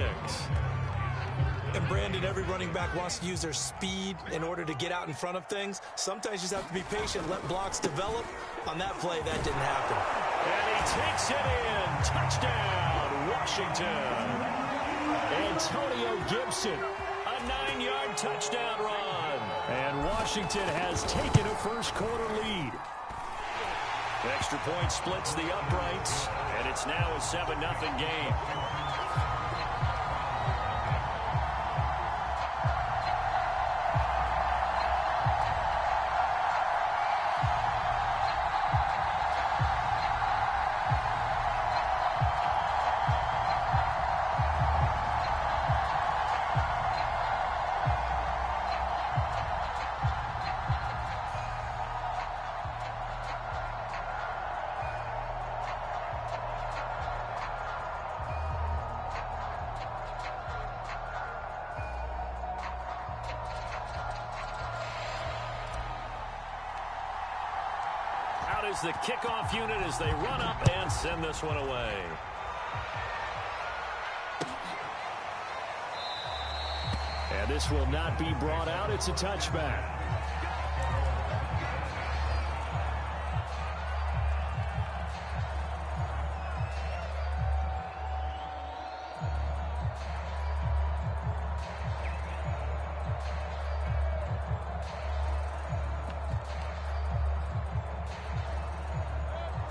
And Brandon, every running back wants to use their speed in order to get out in front of things. Sometimes you just have to be patient, let blocks develop. On that play, that didn't happen. And he takes it in. Touchdown, Washington. Antonio Gibson, a 9-yard touchdown run. And Washington has taken a first-quarter lead. Extra point splits the uprights, and it's now a 7-0 game. Is the kickoff unit as they run up and send this one away. And this will not be brought out. It's a touchback.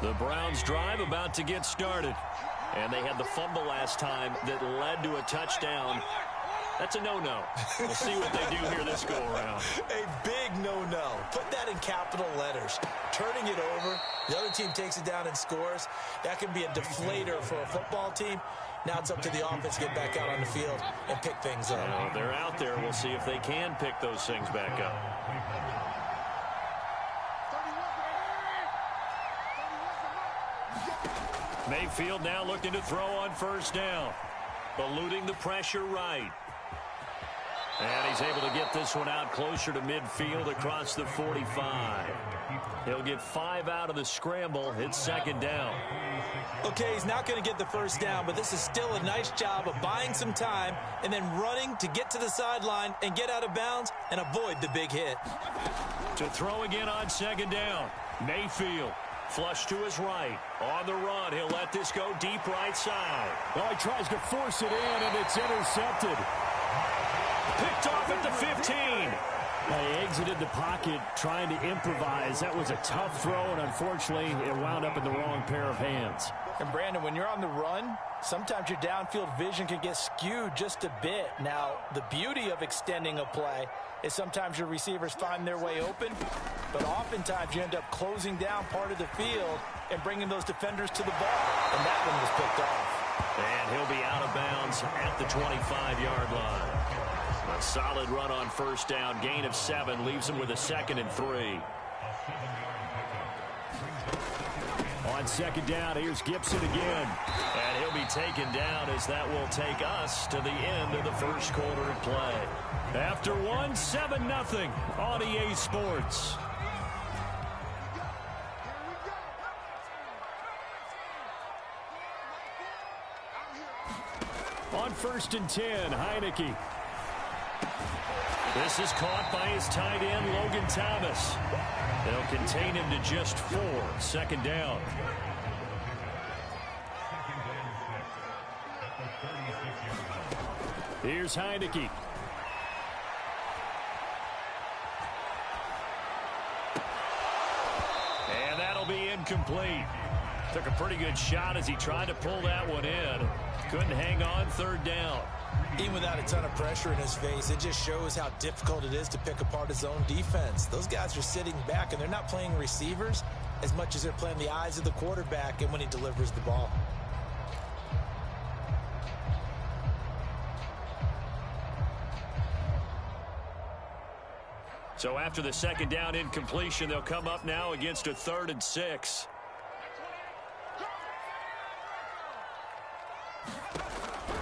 The Browns drive about to get started. And they had the fumble last time that led to a touchdown. That's a no-no. We'll see what they do here this go-around. A big no-no. Put that in capital letters. Turning it over, the other team takes it down and scores. That can be a deflator for a football team. Now it's up to the offense to get back out on the field and pick things up. Well, they're out there. We'll see if they can pick those things back up. Mayfield now looking to throw on 1st down. Eluding the pressure right. And he's able to get this one out closer to midfield across the 45. He'll get 5 out of the scramble. It's 2nd down. Okay, he's not going to get the 1st down, but this is still a nice job of buying some time and then running to get to the sideline and get out of bounds and avoid the big hit. To throw again on 2nd down. Mayfield. Flush to his right. On the run, he'll let this go deep right side. Well, he tries to force it in, and it's intercepted. Picked off at the 15. They exited the pocket trying to improvise. That was a tough throw, and unfortunately, it wound up in the wrong pair of hands. And, Brandon, when you're on the run, sometimes your downfield vision can get skewed just a bit. Now, the beauty of extending a play is sometimes your receivers find their way open, but oftentimes you end up closing down part of the field and bringing those defenders to the ball. And that one was picked off. And he'll be out of bounds at the 25-yard line. A solid run on 1st down. Gain of 7 leaves him with a 2nd and 3. On 2nd down, here's Gibson again. And he'll be taken down as that will take us to the end of the first quarter of play. After 7-0 on EA Sports. On 1st and 10, Heineke. This is caught by his tight end, Logan Thomas. They'll contain him to just 4. 2nd down. Here's Heineke. And that'll be incomplete. Took a pretty good shot as he tried to pull that one in. Couldn't hang on 3rd down. Even without a ton of pressure in his face, it just shows how difficult it is to pick apart his own defense. Those guys are sitting back, and they're not playing receivers as much as they're playing the eyes of the quarterback and when he delivers the ball. So after the 2nd down incompletion, they'll come up now against a 3rd and 6.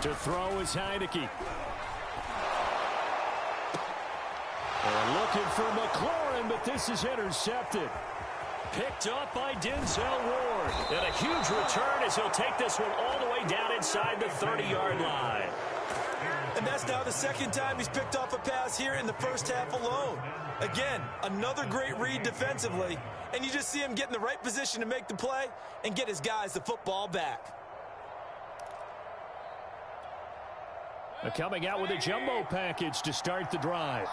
To throw is Heineke. They're looking for McLaurin, but this is intercepted. Picked up by Denzel Ward. And a huge return as he'll take this one all the way down inside the 30-yard line. And that's now the second time he's picked off a pass here in the first half alone. Again, another great read defensively. And you just see him get in the right position to make the play and get his guys the football back. They're coming out with a jumbo package to start the drive.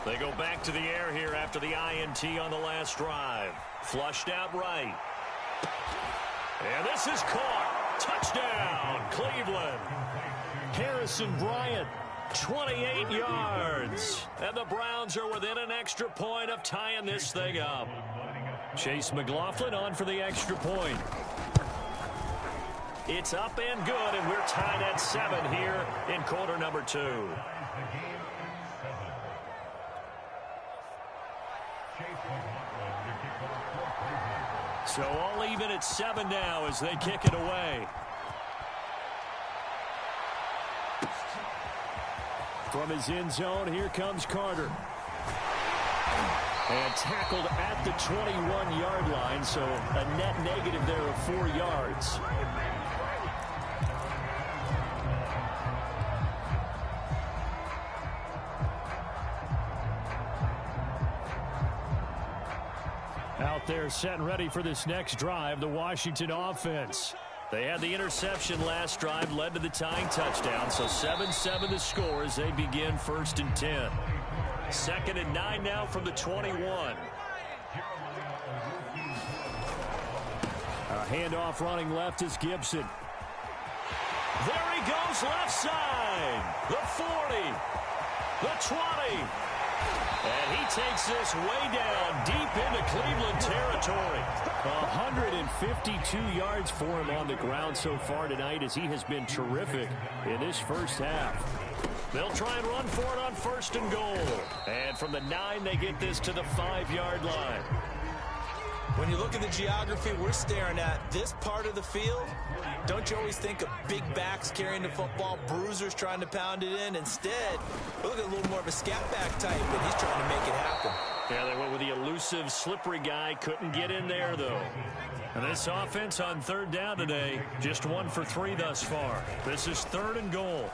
They go back to the air here after the INT on the last drive. Flushed out right. And this is caught. Touchdown, Cleveland. Harrison Bryant, 28 yards. And the Browns are within an extra point of tying this thing up. Chase McLaughlin on for the extra point. It's up and good, and we're tied at 7 here in quarter number 2. So all even at 7 now as they kick it away. From his end zone, here comes Carter. And tackled at the 21-yard line, so a net negative there of 4 yards. Out there set and ready for this next drive, the Washington offense. They had the interception last drive, led to the tying touchdown, so 7-7 the score as they begin 1st and 10. 2nd and 9 now from the 21. A handoff running left is Gibson. There he goes left side. The 40. The 20. And he takes this way down deep into Cleveland territory. 152 yards for him on the ground so far tonight as he has been terrific in this first half. They'll try and run for it on 1st and goal. And from the 9, they get this to the 5-yard line. When you look at the geography we're staring at, this part of the field, don't you always think of big backs carrying the football, bruisers trying to pound it in? Instead, we look at a little more of a scat back type, and he's trying to make it happen. Yeah, they went with the elusive, slippery guy. Couldn't get in there, though. And this offense on 3rd down today, just 1 for 3 thus far. This is 3rd and goal.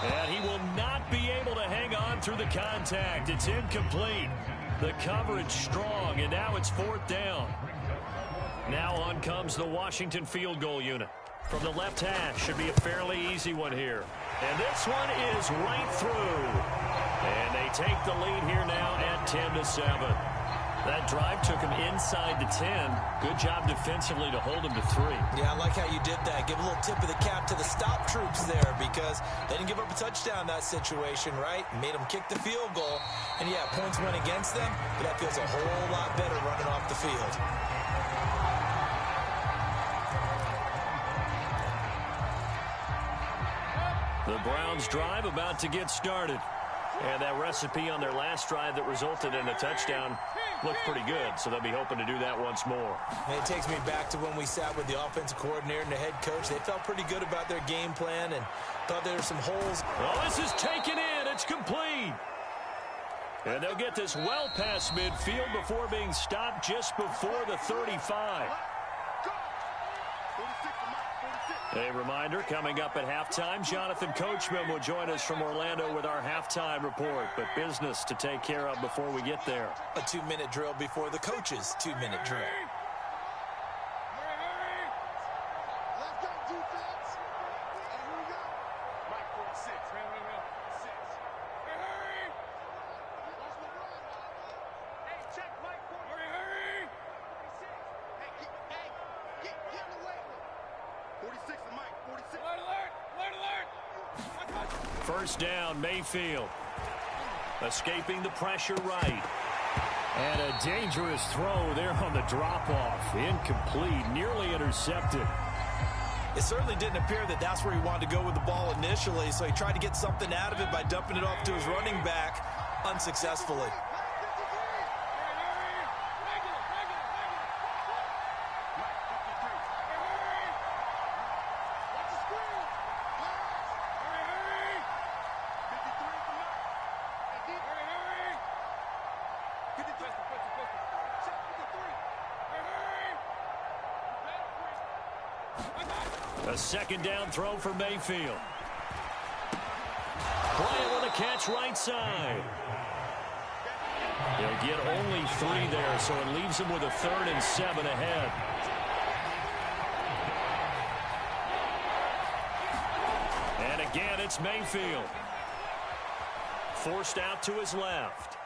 And he will not be able to hang on through the contact. It's incomplete. The coverage strong, and now it's 4th down. Now on comes the Washington field goal unit. From the left hash, should be a fairly easy one here. And this one is right through. And they take the lead here now at 10-7. That drive took him inside the 10. Good job defensively to hold him to 3. Yeah, I like how you did that. Give a little tip of the cap to the stop troops there because they didn't give up a touchdown in that situation, right? Made them kick the field goal. And, yeah, points went against them, but that feels a whole lot better running off the field. The Browns drive about to get started. And that recipe on their last drive that resulted in a touchdown looked pretty good, so they'll be hoping to do that once more. And it takes me back to when we sat with the offensive coordinator and the head coach. They felt pretty good about their game plan and thought there were some holes. Oh, this is taken in. It's complete. And they'll get this well past midfield before being stopped just before the 35. A reminder, coming up at halftime, Jonathan Coachman will join us from Orlando with our halftime report, but business to take care of before we get there. A 2-minute drill before the coach's 2-minute drill. First down, Mayfield. Escaping the pressure right. And a dangerous throw there on the drop-off. Incomplete, nearly intercepted. It certainly didn't appear that that's where he wanted to go with the ball initially, so he tried to get something out of it by dumping it off to his running back unsuccessfully. A second down throw for Mayfield. Bryant with a catch right side. He'll get only 3 there, so it leaves him with a 3rd and 7 ahead. And again, it's Mayfield. Forced out to his left.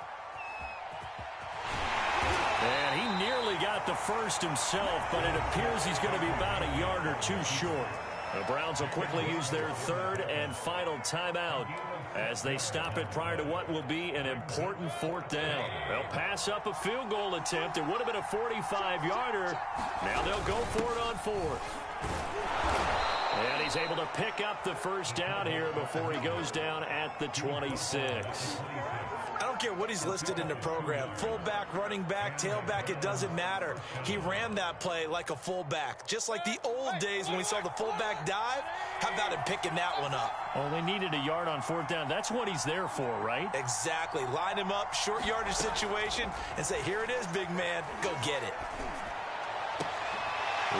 And he nearly got the first himself, but it appears he's going to be about a yard or 2 short. The Browns will quickly use their 3rd and final timeout as they stop it prior to what will be an important 4th down. They'll pass up a field goal attempt. It would have been a 45-yarder. Now they'll go for it on 4th. And he's able to pick up the first down here before he goes down at the 26. I don't care what he's listed in the program. Fullback, running back, tailback, it doesn't matter. He ran that play like a fullback. Just like the old days when we saw the fullback dive. How about him picking that one up? Oh, they needed a yard on 4th down. That's what he's there for, right? Exactly. Line him up, short yardage situation, and say, here it is, big man. Go get it.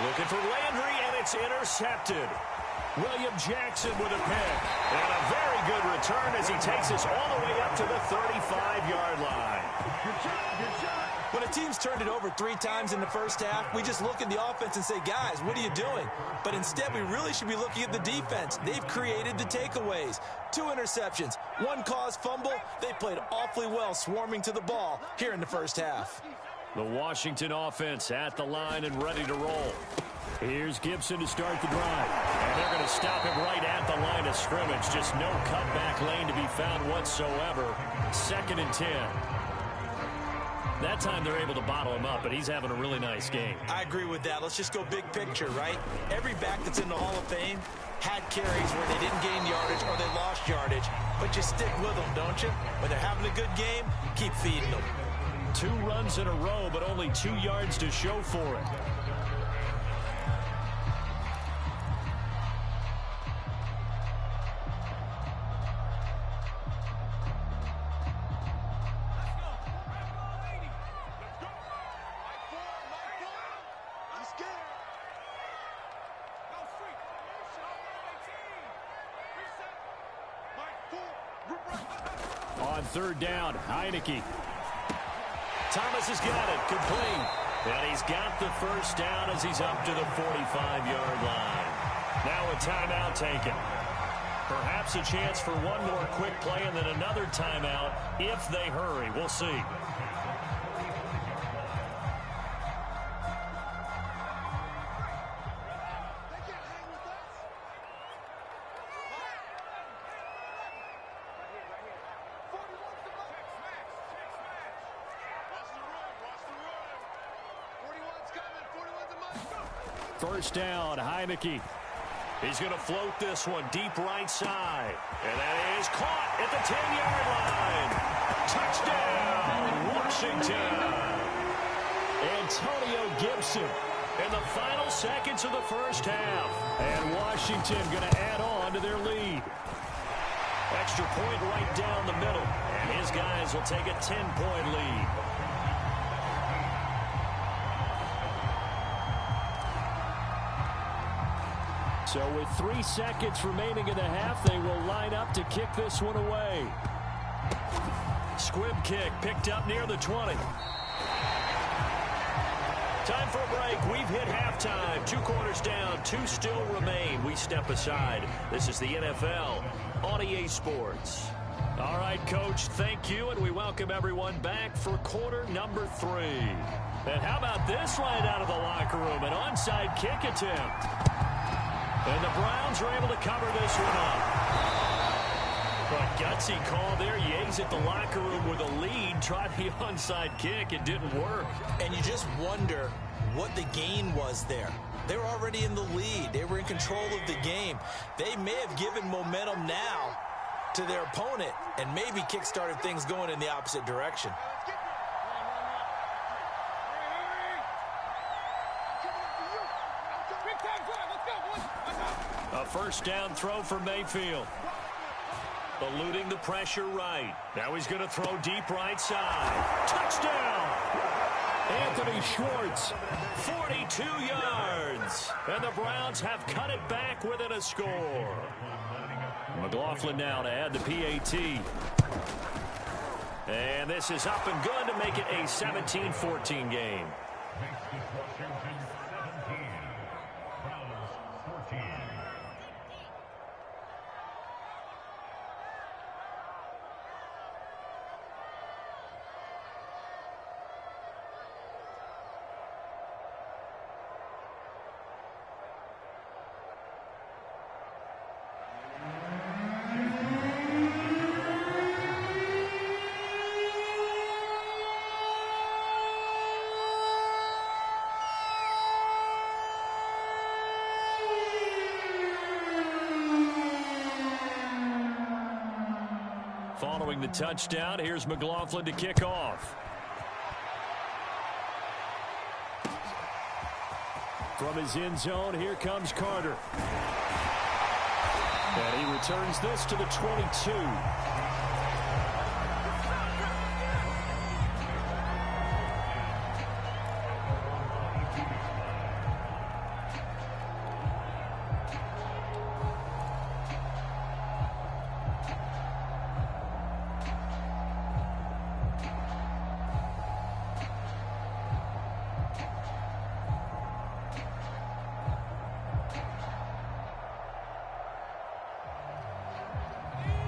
Looking for Landry, and it's intercepted. William Jackson with a pick. And a very good return as he takes us all the way up to the 35-yard line. When a team's turned it over 3 times in the first half, we just look at the offense and say, guys, what are you doing? But instead, we really should be looking at the defense. They've created the takeaways. 2 interceptions, 1 caused fumble. They played awfully well swarming to the ball here in the first half. The Washington offense at the line and ready to roll. Here's Gibson to start the drive. And they're going to stop him right at the line of scrimmage. Just no cutback lane to be found whatsoever. 2nd and 10. That time they're able to bottle him up, but he's having a really nice game. I agree with that. Let's just go big picture, right? Every back that's in the Hall of Fame had carries where they didn't gain yardage or they lost yardage. But you stick with them, don't you? When they're having a good game, keep feeding them. 2 runs in a row, but only 2 yards to show for it. On 3rd down, Heineke. Thomas has got it, complete. And he's got the first down as he's up to the 45-yard line. Now a timeout taken. Perhaps a chance for one more quick play and then another timeout if they hurry. We'll see. First down, Heineke. He's going to float this one deep right side. And that is caught at the 10-yard line. Touchdown, Washington. Antonio Gibson in the final seconds of the first half. And Washington going to add on to their lead. Extra point right down the middle. And his guys will take a 10-point lead. So with 3 seconds remaining in the half, they will line up to kick this one away. Squib kick picked up near the 20. Time for a break. We've hit halftime. 2 quarters down. 2 still remain. We step aside. This is the NFL on EA Sports. All right, Coach, thank you, and we welcome everyone back for quarter number 3. And how about this right out of the locker room? An onside kick attempt. And the Browns are able to cover this one up. Well, gutsy call there. Yea's at the locker room with a lead. Tried the onside kick. It didn't work. And you just wonder what the gain was there. They were already in the lead. They were in control of the game. They may have given momentum now to their opponent and maybe kick-started things going in the opposite direction. A first down throw for Mayfield. Eluding the pressure right. Now he's going to throw deep right side. Touchdown! Anthony Schwartz, 42 yards. And the Browns have cut it back within a score. McLaughlin now to add the PAT. And this is up and good to make it a 17-14 game. Following the touchdown, here's McLaughlin to kick off. From his end zone, here comes Carter. And he returns this to the 22.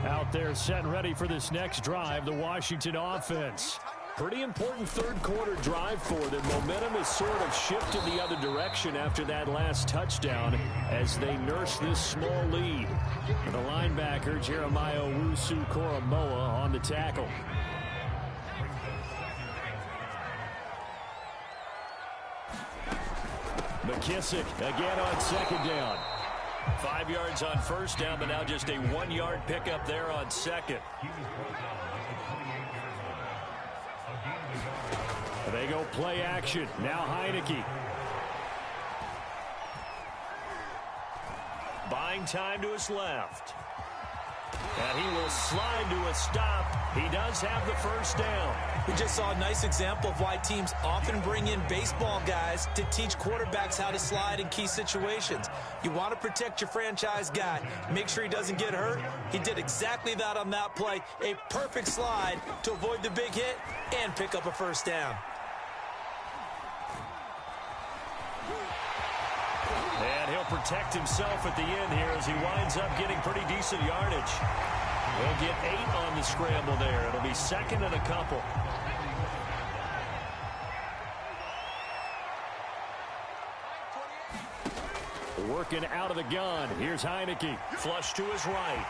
Out there set and ready for this next drive, the Washington offense. Pretty important third quarter drive for them. Momentum has sort of shifted the other direction after that last touchdown as they nurse this small lead. And the linebacker, Jeremiah Owusu-Koramoah, on the tackle. McKissick again on second down. 5 yards on first down, but now just a 1-yard pickup there on second. They go play action. Now Heineke. Buying time to his left. And he will slide to a stop. He does have the first down. We just saw a nice example of why teams often bring in baseball guys to teach quarterbacks how to slide in key situations. You want to protect your franchise guy. Make sure he doesn't get hurt. He did exactly that on that play. A perfect slide to avoid the big hit and pick up a first down. And he'll protect himself at the end here as he winds up getting pretty decent yardage. He'll get 8 on the scramble there. It'll be second and a couple. Working out of the gun. Here's Heineke. Flush to his right.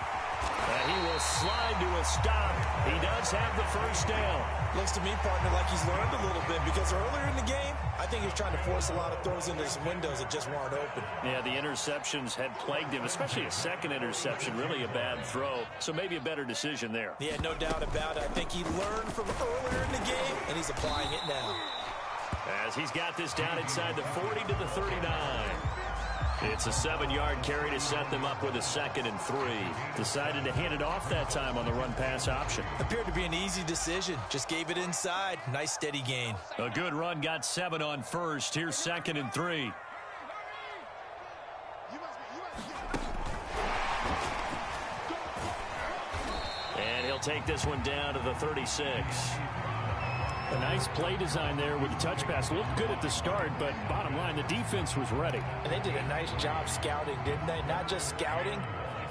And he will slide to a stop. He does have the first down. Looks to me, partner, like he's learned a little bit because earlier in the game, I think he was trying to force a lot of throws into some windows that just weren't open. Yeah, the interceptions had plagued him, especially a second interception, really a bad throw. So maybe a better decision there. Yeah, no doubt about it. I think he learned from earlier in the game, and he's applying it now. As he's got this down inside the 40 to the 39. It's a 7-yard carry to set them up with a 2nd and 3. Decided to hand it off that time on the run-pass option. Appeared to be an easy decision. Just gave it inside. Nice steady gain. A good run, got 7 on first. Here's 2nd and 3. And he'll take this one down to the 36. A nice play design there with the touch pass. Looked good at the start, but bottom line, the defense was ready. And they did a nice job scouting, didn't they? Not just scouting,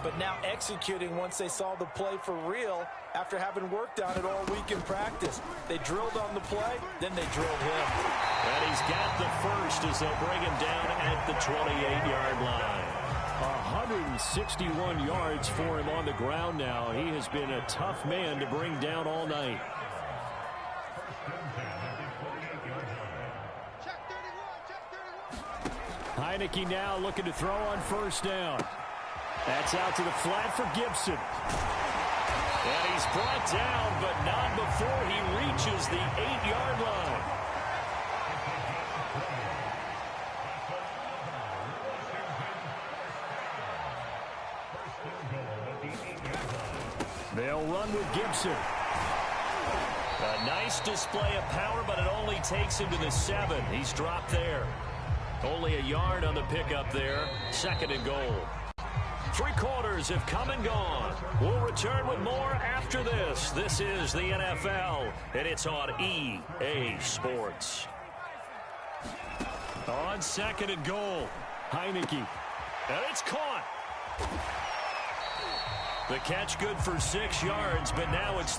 but now executing once they saw the play for real after having worked on it all week in practice. They drilled on the play, then they drilled him. And he's got the first as they'll bring him down at the 28-yard line. 161 yards for him on the ground now. He has been a tough man to bring down all night. Heineke now looking to throw on first down. That's out to the flat for Gibson. And he's brought down, but not before he reaches the 8-yard line. They'll run with Gibson. A nice display of power, but it only takes him to the 7. He's dropped there. Only a yard on the pickup there. 2nd and goal. 3 quarters have come and gone. We'll return with more after this. This is the NFL, and it's on EA Sports. On 2nd and goal, Heineke. And it's caught. The catch good for 6 yards, but now it's